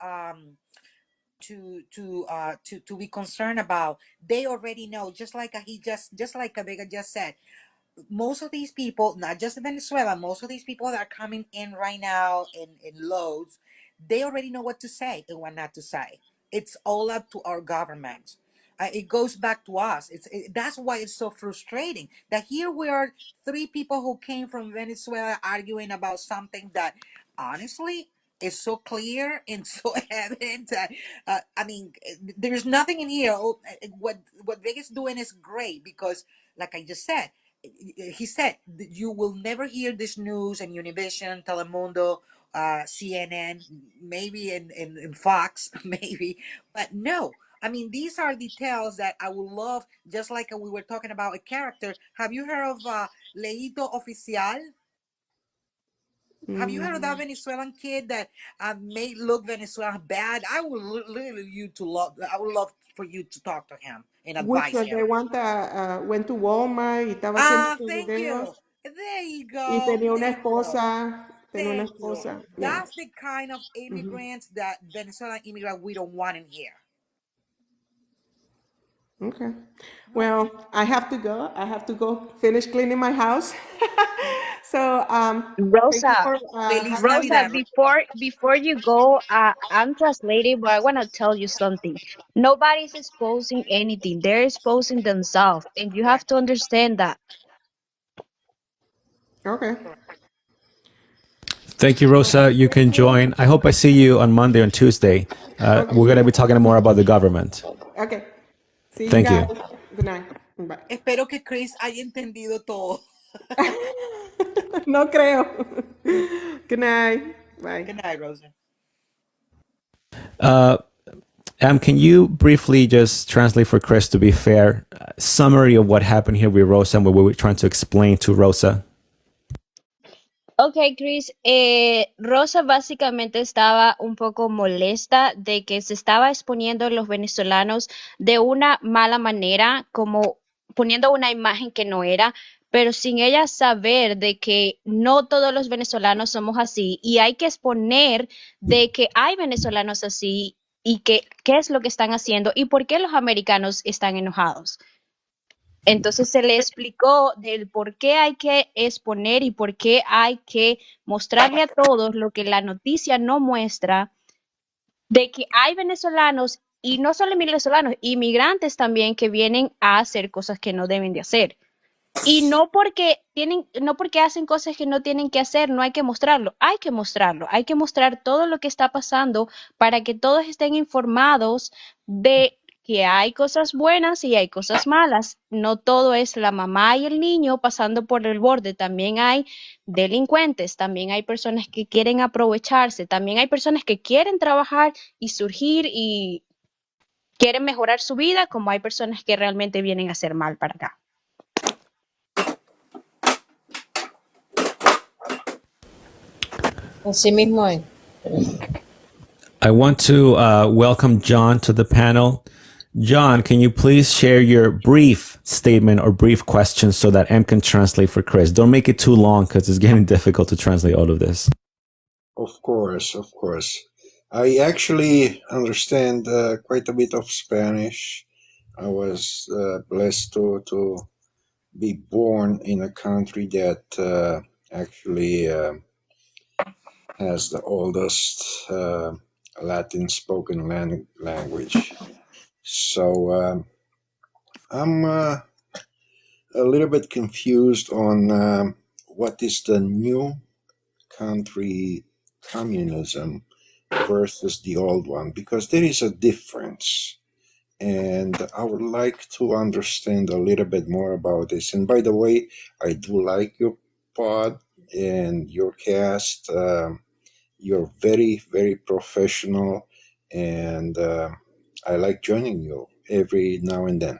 be concerned about. They already know, just like just like Vega just said. Most of these people, not just Venezuela, most of these people that are coming in right now in loads, they already know what to say and what not to say. It's all up to our government. It goes back to us. That's why it's so frustrating that here we are, three people who came from Venezuela arguing about something that, honestly, is so clear and so evident that I mean, there's nothing in here. What Vegas doing is great because, like I just said, he said that you will never hear this news in Univision, Telemundo, CNN, maybe in Fox, maybe, but no. I mean, these are details that I would love, just like we were talking about a character. Have you heard of Leito Oficial? Have you heard of that Venezuelan kid that may look Venezuelan bad? I would literally you to love. I would love for you to talk to him and Which advise one? The him. one that went to Walmart y estaba haciendo sus Thank videos you. There you y go. Thank you. tenía una Thank you. esposa. Yeah. That's the kind of immigrants that Venezuelan immigrant we don't want in here. Okay. Well, I have to go. I have to go finish cleaning my house. So, thank you Rosa, for Feliz having me. Rosa, Navidad. before you go, I'm translating, but I want to tell you something. Nobody's exposing anything. They're exposing themselves, and you have Correct. to understand that. Okay. thank you, Rosa. You can join. I hope I see you on Monday and Tuesday. We're going to be talking more about the government. Okay. See you Thank guys. you. Good night. Bye. Espero que Chris haya entendido todo. No creo. Good night. Bye. Good night, Rosa. Can you briefly just translate for Chris to be fair? Summary of what happened here with Rosa and what we were trying to explain to Rosa. Ok, Chris, Rosa básicamente estaba un poco molesta de que se estaba exponiendo a los venezolanos de una mala manera, como poniendo una imagen que no era, pero sin ella saber de que no todos los venezolanos somos así y hay que exponer de que hay venezolanos así y que qué es lo que están haciendo y por qué los americanos están enojados. Entonces se le explicó del por qué hay que exponer y por qué hay que mostrarle a todos lo que la noticia no muestra, de que hay venezolanos y no solo venezolanos, inmigrantes también que vienen a hacer cosas que no deben de hacer. Y no porque hacen cosas que no tienen que hacer, no hay que mostrarlo. Hay que mostrarlo. Hay que mostrar todo lo que está pasando para que todos estén informados de que hay cosas buenas y hay cosas malas. No todo es la mamá y el niño pasando por el borde. También hay delincuentes, también hay personas que quieren aprovecharse, también hay personas que quieren trabajar y surgir y quieren mejorar su vida, como hay personas que realmente vienen a hacer mal para acá. Así mismo es. I want to welcome John to the panel. John, can you please share your brief statement or brief question so that M can translate for Chris? Don't make it too long because it's getting difficult to translate all of this. Of course, of course. I actually understand quite a bit of Spanish. I was blessed to be born in a country that actually has the oldest Latin spoken language. So I'm a little bit confused on what is the new country communism versus the old one, because there is a difference. And I would like to understand a little bit more about this. And by the way, I do like your pod and your cast. You're very, very professional, and I like joining you every now and then.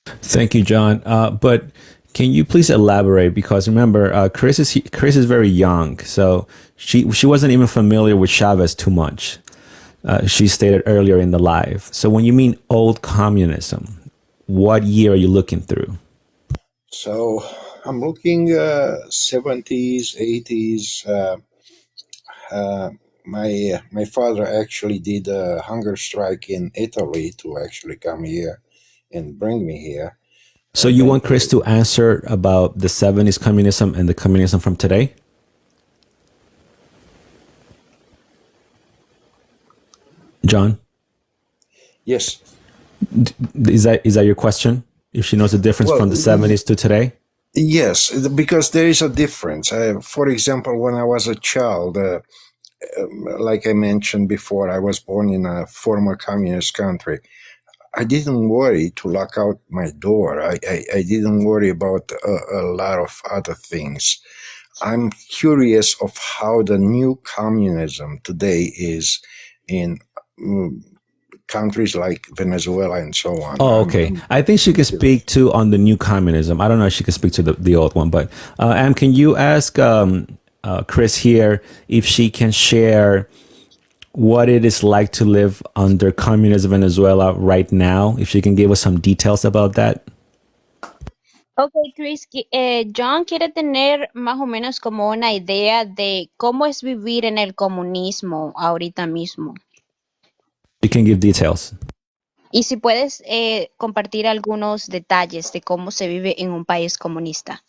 Thank you, John. But can you please elaborate? Because remember, Chris is very young, so she wasn't even familiar with Chavez too much. She stated earlier in the live. So when you mean old communism, what year are you looking through? So I'm looking 70s, 80s. My father actually did a hunger strike in Italy to actually come here and bring me here. So you want Chris to answer about the 70s communism and the communism from today? John? Yes. Is that your question? If she knows the difference from the 70s to today? Yes, because there is a difference. For example, when I was a child, like I mentioned before, I was born in a former communist country. I didn't worry to lock out my door. I didn't worry about a lot of other things. I'm curious of how the new communism today is in countries like Venezuela and so on. Oh, okay. I think she could speak to on the new communism. I don't know if she could speak to the old one, but Am, can you ask Chris here if she can share what it is like to live under communism Venezuela right now? If she can give us some details about that. Ok, Chris, John quiere tener más o menos como una idea de cómo es vivir en el comunismo ahorita mismo. You can give details. Y si puedes compartir algunos detalles de cómo se vive en un país comunista.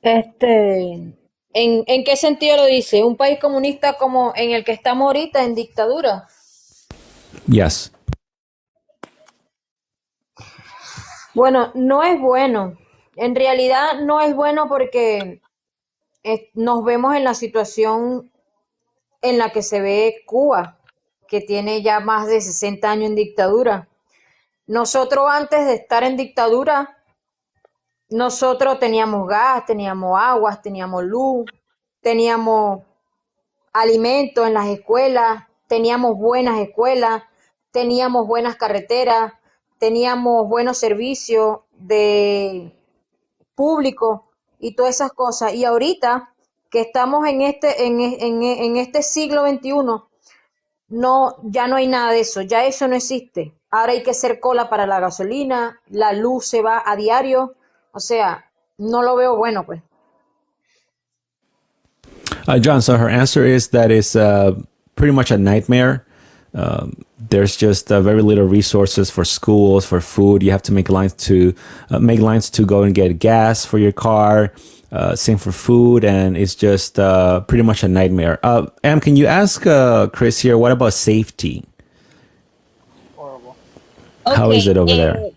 ¿En qué sentido lo dice? ¿Un país comunista como en el que estamos ahorita, en dictadura? Yes. Bueno, no es bueno. En realidad no es bueno porque nos vemos en la situación en la que se ve Cuba, que tiene ya más de 60 años en dictadura. Nosotros antes de estar en dictadura, nosotros teníamos gas, teníamos aguas, teníamos luz, teníamos alimentos en las escuelas, teníamos buenas escuelas, teníamos buenas carreteras, teníamos buenos servicios de público y todas esas cosas. Y ahorita que estamos en este siglo XXI, ya no hay nada de eso, ya eso no existe. Ahora hay que hacer cola para la gasolina, la luz se va a diario, o sea, no lo veo bueno, pues. John, so her answer is that it's pretty much a nightmare. There's just very little resources for schools, for food. You have to make lines to go and get gas for your car. Same for food, and it's just pretty much a nightmare. Am, can you ask Chris here, what about safety? Horrible. How is it over there?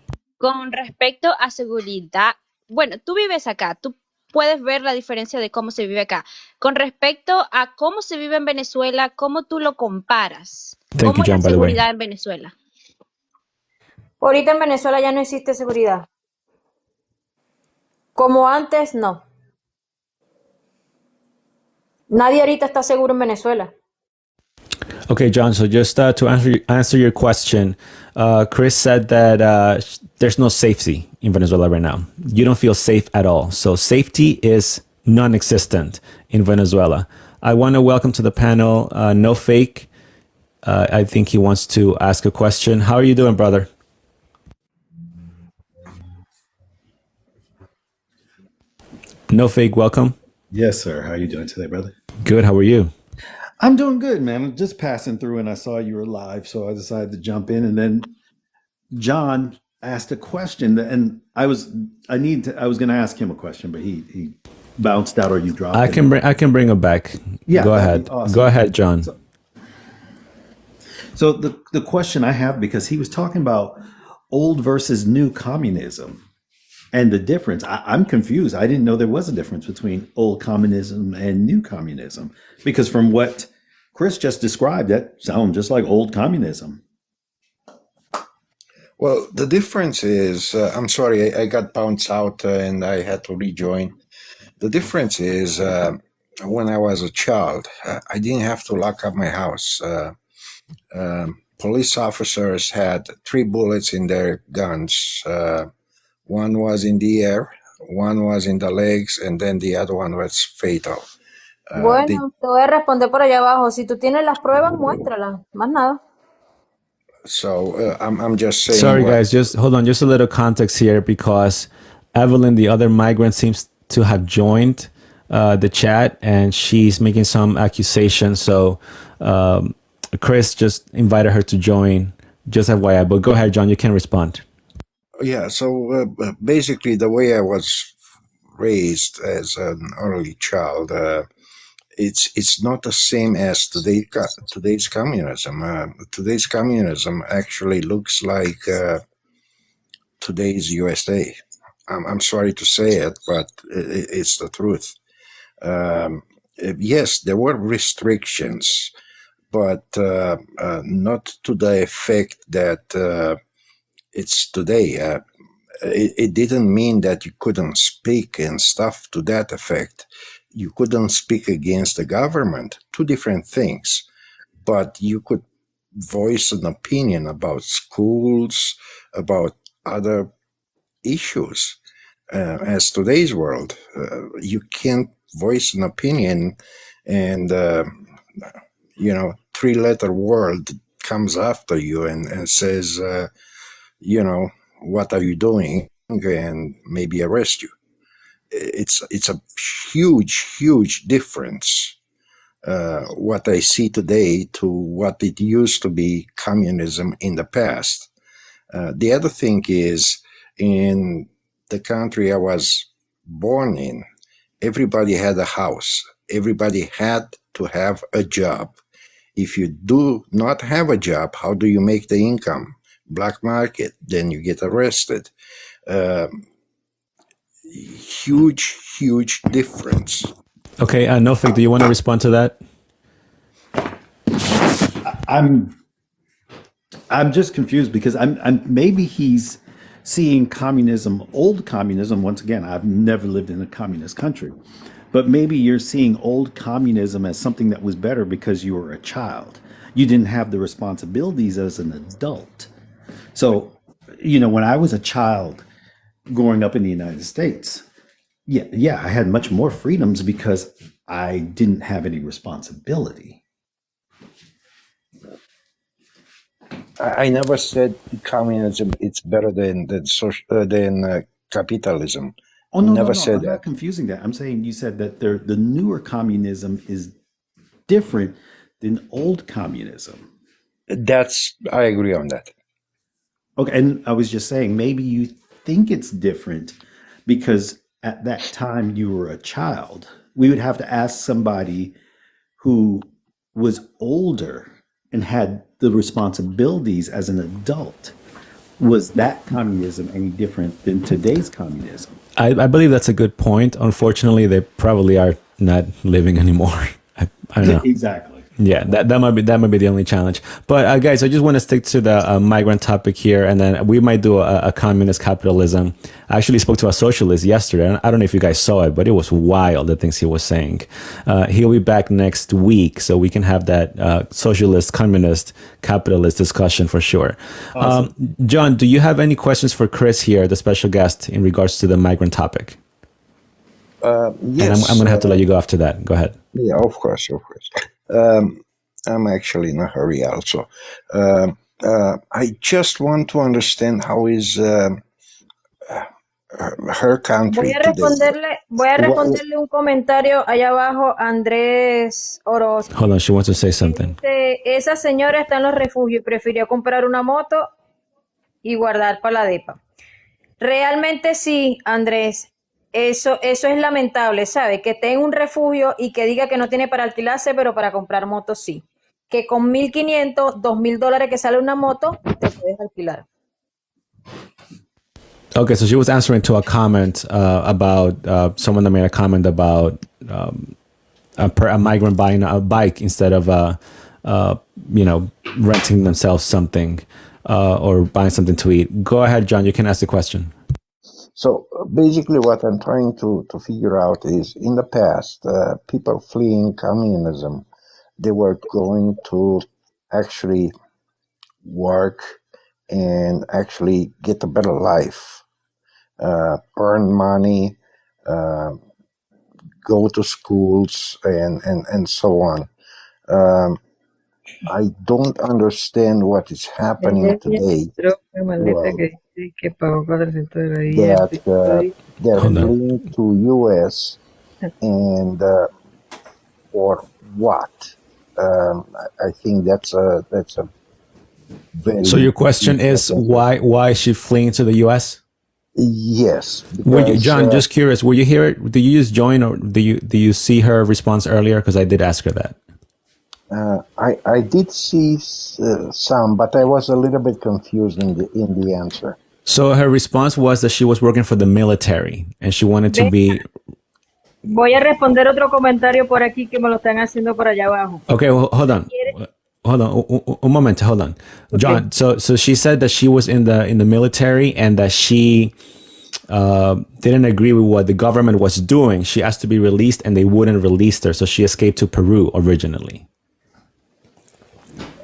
Con respecto a seguridad, bueno, tú vives acá, tú puedes ver la diferencia de cómo se vive acá. Con respecto a cómo se vive en Venezuela, ¿cómo tú lo comparas? Thank you, ¿Cómo es la John, by the way. seguridad en Venezuela? Ahorita en Venezuela ya no existe seguridad. Como antes, no. Nadie ahorita está seguro en Venezuela. Okay, John. So just to answer your question, Chris said that there's no safety in Venezuela right now. You don't feel safe at all. So safety is non-existent in Venezuela. I want to welcome to the panel No Fake. I think he wants to ask a question. How are you doing, brother? No Fake, welcome. Yes, sir. How you doing today, brother? Good. How are you? I'm doing good, man. I'm just passing through and I saw you were live, so I decided to jump in. And then John asked a question, and I was going to ask him a question, but he bounced out or you dropped him. I can bring him back. Yeah, Go that'd ahead. be awesome. Go ahead, John. So the question I have, because he was talking about old versus new communism and the difference. I'm confused. I didn't know there was a difference between old communism and new communism, because from what Chris just described, that sounds just like old communism. Well, the difference is, I'm sorry, I got bounced out and I had to rejoin. The difference is, when I was a child, I didn't have to lock up my house. Police officers had 3 bullets in their guns. One was in the air, one was in the legs, and then the other one was fatal. Bueno, te voy a responder por allá abajo. Si tú tienes las pruebas, muéstralas. Más nada. So I'm just saying. Sorry, guys. Just hold on. Just a little context here, because Evelyn, the other migrant, seems to have joined the chat, and she's making some accusations. So Chris just invited her to join. Just FYI. But go ahead, John. You can respond. Yeah. So basically, the way I was raised as an early child, it's not the same as today's communism. Today's communism actually looks like today's USA. I'm sorry to say it, but it's the truth. Yes, there were restrictions, but not to the effect that it's today. It didn't mean that you couldn't speak and stuff to that effect. You couldn't speak against the government, 2 different things, but you could voice an opinion about schools, about other issues. As today's world, you can't voice an opinion, and 3-letter word comes after you and says, what are you doing, and maybe arrest you. It's a huge difference, what I see today to what it used to be communism in the past. The other thing is, in the country I was born in, everybody had a house. Everybody had to have a job. If you do not have a job, how do you make the income? Black market, then you get arrested. Huge difference. Okay, Nofik, do you want to respond to that? I'm just confused, because I'm maybe he's seeing communism, old communism. Once again, I've never lived in a communist country, but maybe you're seeing old communism as something that was better because you were a child. You didn't have the responsibilities as an adult. So, when I was a child growing up in the United States, yeah, I had much more freedoms because I didn't have any responsibility. I never said communism it's better than capitalism. Oh, no, Never no, said I'm that. not confusing that. I'm saying you said that the newer communism is different than old communism. I agree on that. Okay, and I was just saying, maybe you think it's different because at that time you were a child. We would have to ask somebody who was older and had the responsibilities as an adult was that communism any different than today's communism? I believe that's a good point. Unfortunately, they probably are not living anymore. I don't know. Exactly. Yeah, that might be the only challenge. But guys, I just want to stick to the migrant topic here, and then we might do a communist capitalism. I actually spoke to a socialist yesterday. And I don't know if you guys saw it, but it was wild the things he was saying. He'll be back next week, so we can have that socialist, communist, capitalist discussion for sure. Awesome. John, do you have any questions for Chris here, the special guest, in regards to the migrant topic? And Yes. I'm going to have to let you go after that. Go ahead. Yeah, of course, of course. I'm actually in a hurry also. I just want to understand how is her country today. Voy a Wha- responderle un comentario allá abajo, Andrés Orozco. Hold on, she wants to say something. Dice, esa señora está en los refugios y prefirió comprar una moto y guardar para la depa. Realmente sí, Andrés. Eso es lamentable, ¿sabe? Que esté en un refugio y que diga que no tiene para alquilarse, pero para comprar moto sí. Que con $1,500, $2,000 que sale una moto, te puedes alquilar. Okay, so she was answering to a comment about someone that made a comment about a migrant buying a bike instead of renting themselves something or buying something to eat. Go ahead, John. You can ask the question. So basically, what I'm trying to figure out is, in the past, people fleeing communism, they were going to actually work and actually get a better life, earn money, go to schools, and so on. I don't understand what is happening today. Well, that they're Hold on. fleeing to U.S. and for what? I think that's a very So your question is why is she fleeing to the U.S.? yes. Were you, Because, John, just curious, were you here? Do you just join, or do you see her response earlier? Because I did ask her that. I did see some, but I was a little bit confused in the answer. So her response was that she was working for the military and she wanted to be. Voy a responder otro comentario por aquí que me lo están haciendo por allá abajo. Okay, well, hold on. Un momento, hold on. John, so she said that she was in the military and that she didn't agree with what the government was doing. She asked to be released and they wouldn't release her, so she escaped to Peru originally.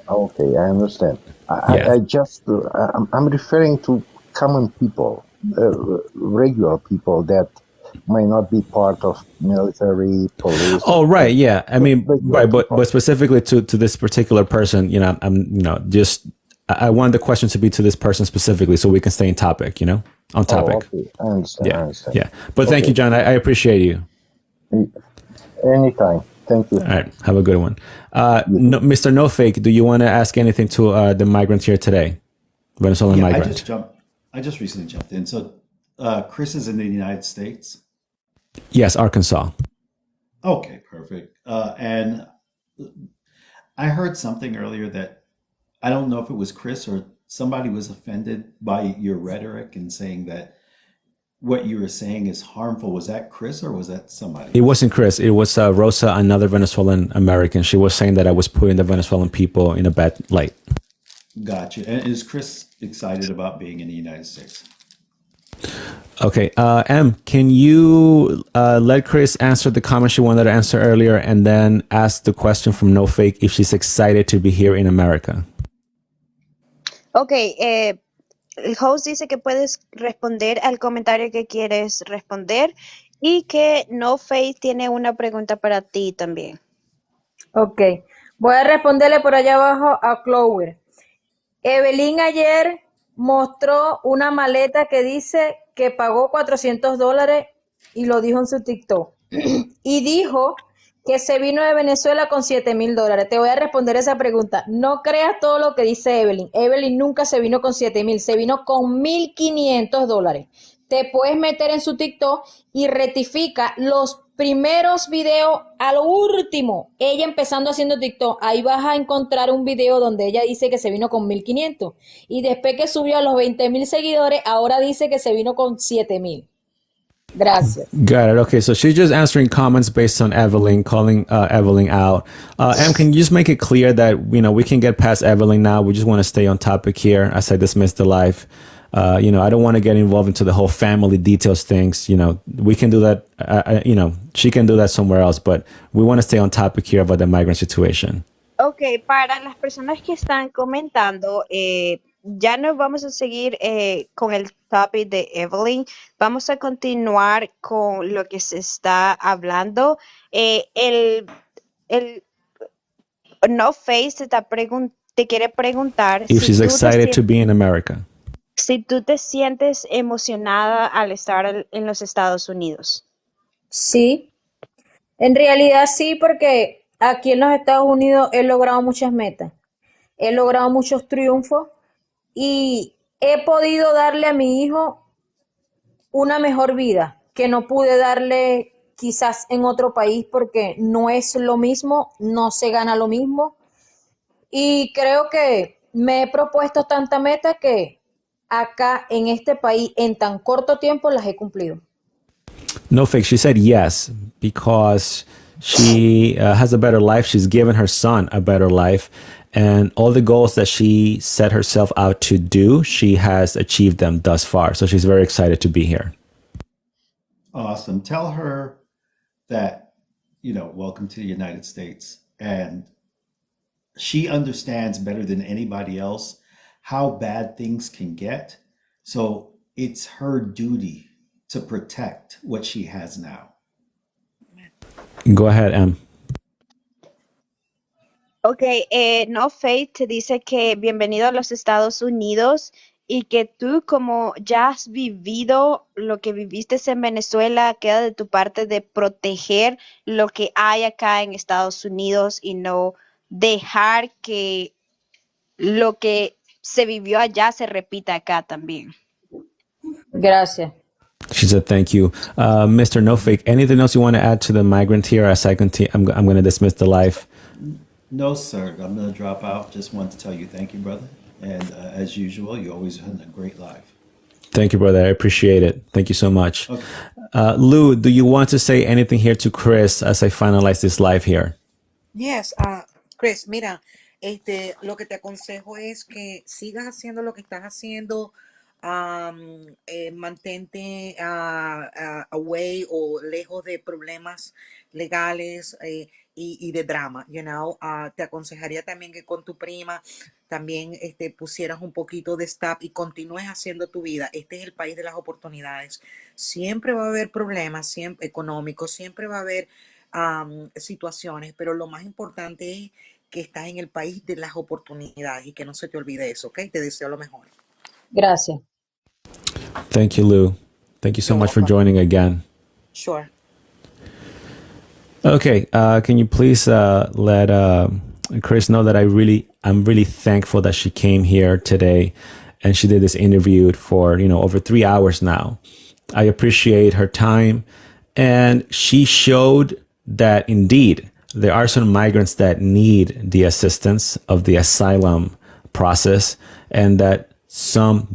Okay, I understand. Yeah. I just I'm referring to common people, regular people that might not be part of military, police. Oh, right, yeah. I mean, regular right, people. but specifically to this particular person, I want the question to be to this person specifically, so we can stay in topic, on topic. Oh, okay. I understand. I Yeah, understand. yeah. But thank you, John. I appreciate you. Anytime. Thank you. All right, have a good one. Mr. No Fake, do you want to ask anything to the migrants here today? Venezuelan Yeah, migrant. I just recently jumped in. So Chris is in the United States. Yes, Arkansas. Okay, perfect. And I heard something earlier that I don't know if it was Chris or somebody was offended by your rhetoric and saying that what you were saying is harmful. Was that Chris or was that somebody? It wasn't Chris. It was Rosa, another Venezuelan American. She was saying that I was putting the Venezuelan people in a bad light. Gotcha. And is Chris excited about being in the United States? Okay, M, can you let Chris answer the comment she wanted to answer earlier and then ask the question from No Fake if she's excited to be here in America? Ok, el host dice que puedes responder al comentario que quieres responder y que No Face tiene una pregunta para ti también. Ok, voy a responderle por allá abajo a Clover. Evelyn ayer mostró una maleta que dice que pagó $400 y lo dijo en su TikTok. Y dijo que se vino de Venezuela con $7,000. Te voy a responder esa pregunta. No creas todo lo que dice Evelyn. Evelyn nunca se vino con 7,000, se vino con $1,500. Te puedes meter en su TikTok y rectifica los primeros videos a lo último, ella empezando haciendo TikTok, ahí vas a encontrar un video donde ella dice que se vino con 1,500 y después que subió a los 20,000 seguidores, ahora dice que se vino con 7,000. Gracias. Got it. Okay, so she's just answering comments based on Evelyn, calling Evelyn out. Em, can you just make it clear that we can get past Evelyn now? We just want to stay on topic here as I dismiss the live. I don't want to get involved into the whole family details things. We can do that. She can do that somewhere else, but we want to stay on topic here about the migrant situation. Ok, para las personas que están comentando, ya no vamos a seguir con el topic de Evelyn, vamos a continuar con lo que se está hablando. El No Face te quiere preguntar If she's excited to be in America. si tú te sientes emocionada al estar en los Estados Unidos. Sí, en realidad sí, porque aquí en los Estados Unidos he logrado muchas metas, he logrado muchos triunfos y he podido darle a mi hijo una mejor vida que no pude darle quizás en otro país porque no es lo mismo, no se gana lo mismo. Y creo que me he propuesto tanta meta que acá en este país en tan corto tiempo las he cumplido. No fake. She said yes because she has a better life. She's given her son a better life. And all the goals that she set herself out to do, she has achieved them thus far. So she's very excited to be here. Awesome. Tell her that, welcome to the United States. And she understands better than anybody else how bad things can get. So it's her duty to protect what she has now. Go ahead, Em. Ok, No Faith te dice que bienvenido a los Estados Unidos y que tú como ya has vivido lo que viviste en Venezuela, queda de tu parte de proteger lo que hay acá en Estados Unidos y no dejar que lo que se vivió allá se repita acá también. Gracias. She said, thank you. Mr. No Fake, anything else you want to add to the migrant here as I continue? I'm going to dismiss the live. No, sir. I'm going to drop out. Just want to tell you thank you, brother. And as usual, you always had a great live. Thank you, brother. I appreciate it. Thank you so much. Okay. Lou, do you want to say anything here to Chris as I finalize this live here? Yes, Chris, mira, lo que te aconsejo es que sigas haciendo lo que estás haciendo. Mantente away o lejos de problemas legales y de drama, te aconsejaría también que con tu prima también pusieras un poquito de stop y continúes haciendo tu vida. Este es el país de las oportunidades. Siempre va a haber problemas siempre económicos, siempre va a haber situaciones, pero lo más importante es que estás en el país de las oportunidades y que no se te olvide eso, ¿ok? Te deseo lo mejor. Gracias. Thank you, Lou. Thank you so You're much for welcome. joining again. Sure. Okay, can you please let Chris know that I'm really thankful that she came here today and she did this interview for over 3 hours now. I appreciate her time, and she showed that indeed there are some migrants that need the assistance of the asylum process, and that some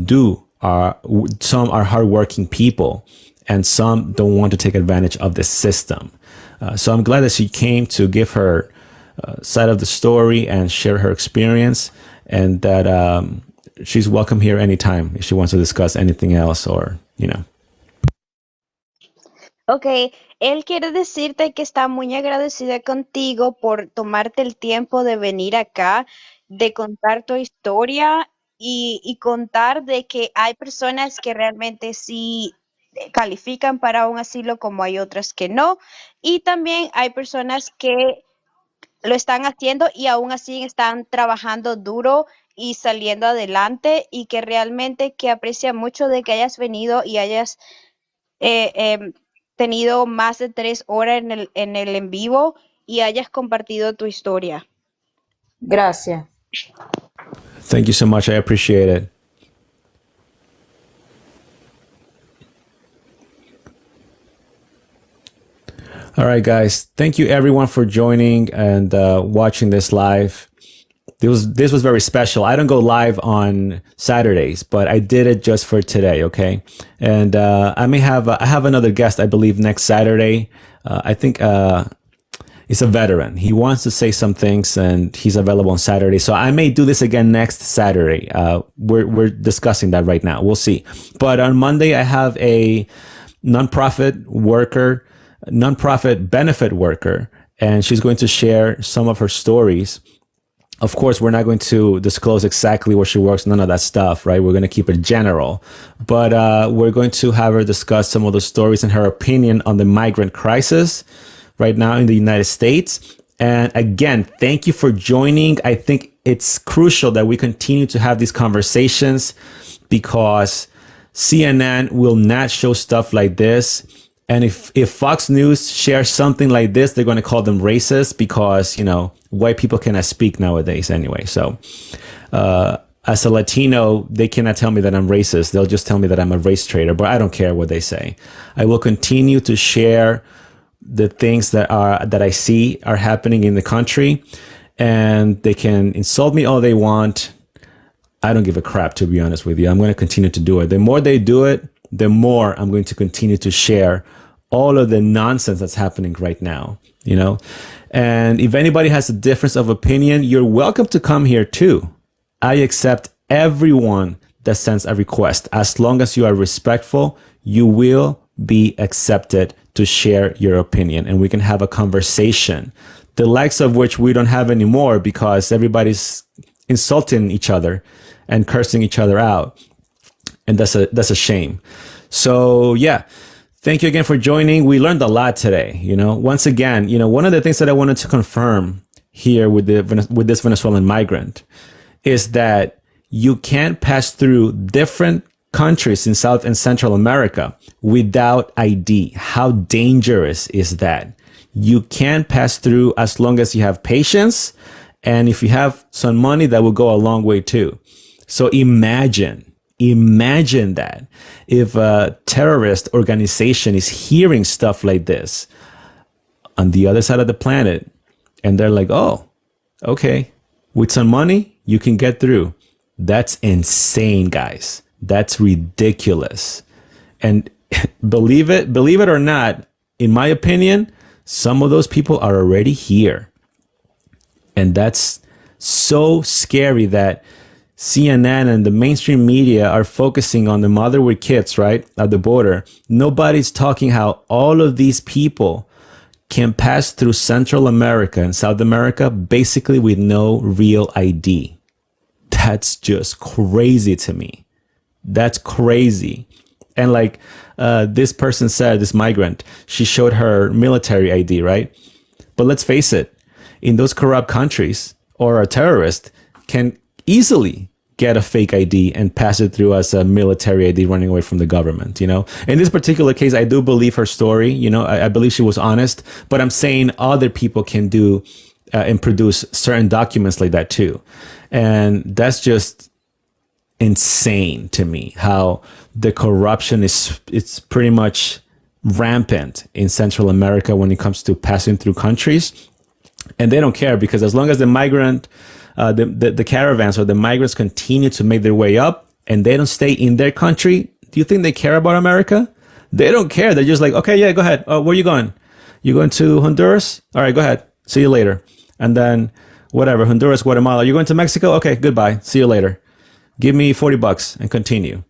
are hardworking people, and some don't want to take advantage of the system. So I'm glad that she came to give her side of the story and share her experience, and that she's welcome here anytime if she wants to discuss anything else or. Ok, él quiere decirte que está muy agradecida contigo por tomarte el tiempo de venir acá, de contar tu historia y contar de que hay personas que realmente sí califican para un asilo como hay otras que no. Y también hay personas que lo están haciendo y aún así están trabajando duro y saliendo adelante y que realmente que aprecia mucho de que hayas venido y hayas tenido más de 3 horas en el en vivo y hayas compartido tu historia. Gracias. Thank you so much. I appreciate it. All right, guys. Thank you everyone for joining and watching this live. This was very special. I don't go live on Saturdays, but I did it just for today. Okay, and I have another guest, I believe, next Saturday. I think he's a veteran. He wants to say some things, and he's available on Saturday. So I may do this again next Saturday. We're discussing that right now. We'll see. But on Monday, I have a nonprofit benefit worker, and she's going to share some of her stories. Of course, we're not going to disclose exactly where she works, none of that stuff, right? We're going to keep it general. But we're going to have her discuss some of the stories and her opinion on the migrant crisis right now in the United States. And again, thank you for joining. I think it's crucial that we continue to have these conversations because CNN will not show stuff like this. And if Fox News shares something like this, they're going to call them racist because, white people cannot speak nowadays anyway. So as a Latino, they cannot tell me that I'm racist. They'll just tell me that I'm a race traitor, but I don't care what they say. I will continue to share the things that I see are happening in the country, and they can insult me all they want. I don't give a crap, to be honest with you. I'm going to continue to do it. The more they do it, the more I'm going to continue to share all of the nonsense that's happening right now, And if anybody has a difference of opinion, you're welcome to come here too. I accept everyone that sends a request. As long as you are respectful, you will be accepted to share your opinion, and we can have a conversation, the likes of which we don't have anymore because everybody's insulting each other and cursing each other out. And that's a shame. So yeah, thank you again for joining. We learned a lot today. Once again, one of the things that I wanted to confirm here with this Venezuelan migrant is that you can't pass through different countries in South and Central America without ID. How dangerous is that? You can pass through as long as you have patience, and if you have some money, that will go a long way too. So imagine that if a terrorist organization is hearing stuff like this on the other side of the planet, and they're like, oh, okay, with some money, you can get through. That's insane, guys. That's ridiculous. And believe it or not, in my opinion, some of those people are already here. And that's so scary that CNN and the mainstream media are focusing on the mother with kids, right, at the border. Nobody's talking how all of these people can pass through Central America and South America basically with no real ID. That's just crazy to me. That's crazy. And like this person said, this migrant, she showed her military ID, right? But let's face it, in those corrupt countries, or a terrorist can easily get a fake ID and pass it through as a military ID running away from the government, In this particular case, I do believe her story, I believe she was honest, but I'm saying other people can do and produce certain documents like that too. And that's just insane to me, how the corruption it's pretty much rampant in Central America when it comes to passing through countries. And they don't care because as long as the migrant, the caravans or the migrants continue to make their way up and they don't stay in their country, do you think they care about America? They don't care. They're just like, okay, yeah, go ahead. Oh, where are you going? You going to Honduras? All right, go ahead. See you later. And then whatever, Honduras, Guatemala. You're going to Mexico? Okay, goodbye. See you later. Give me $40 and continue.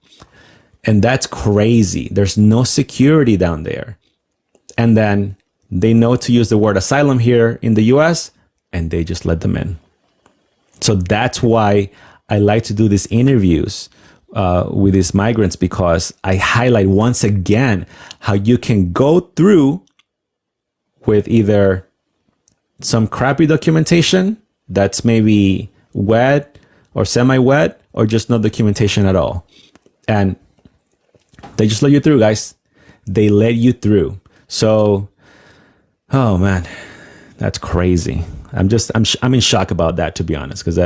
And that's crazy. There's no security down there. And then they know to use the word asylum here in the US, and they just let them in. So that's why I like to do these interviews with these migrants, because I highlight once again how you can go through with either some crappy documentation that's maybe wet or semi-wet, or just no documentation at all. And they just let you through, guys. They let you through. So, oh man, that's crazy. I'm in shock about that, to be honest, because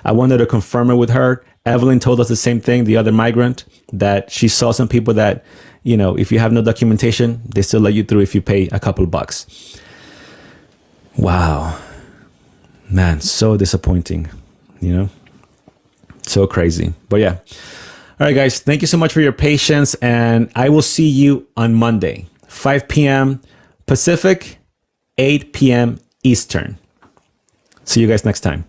I wanted to confirm it with her. Evelyn told us the same thing, the other migrant, that she saw some people that, if you have no documentation, they still let you through if you pay a couple bucks. Wow, man, so disappointing, so crazy. But yeah. All right, guys, thank you so much for your patience, and I will see you on Monday, 5 p.m. Pacific, 8 p.m. Eastern. See you guys next time.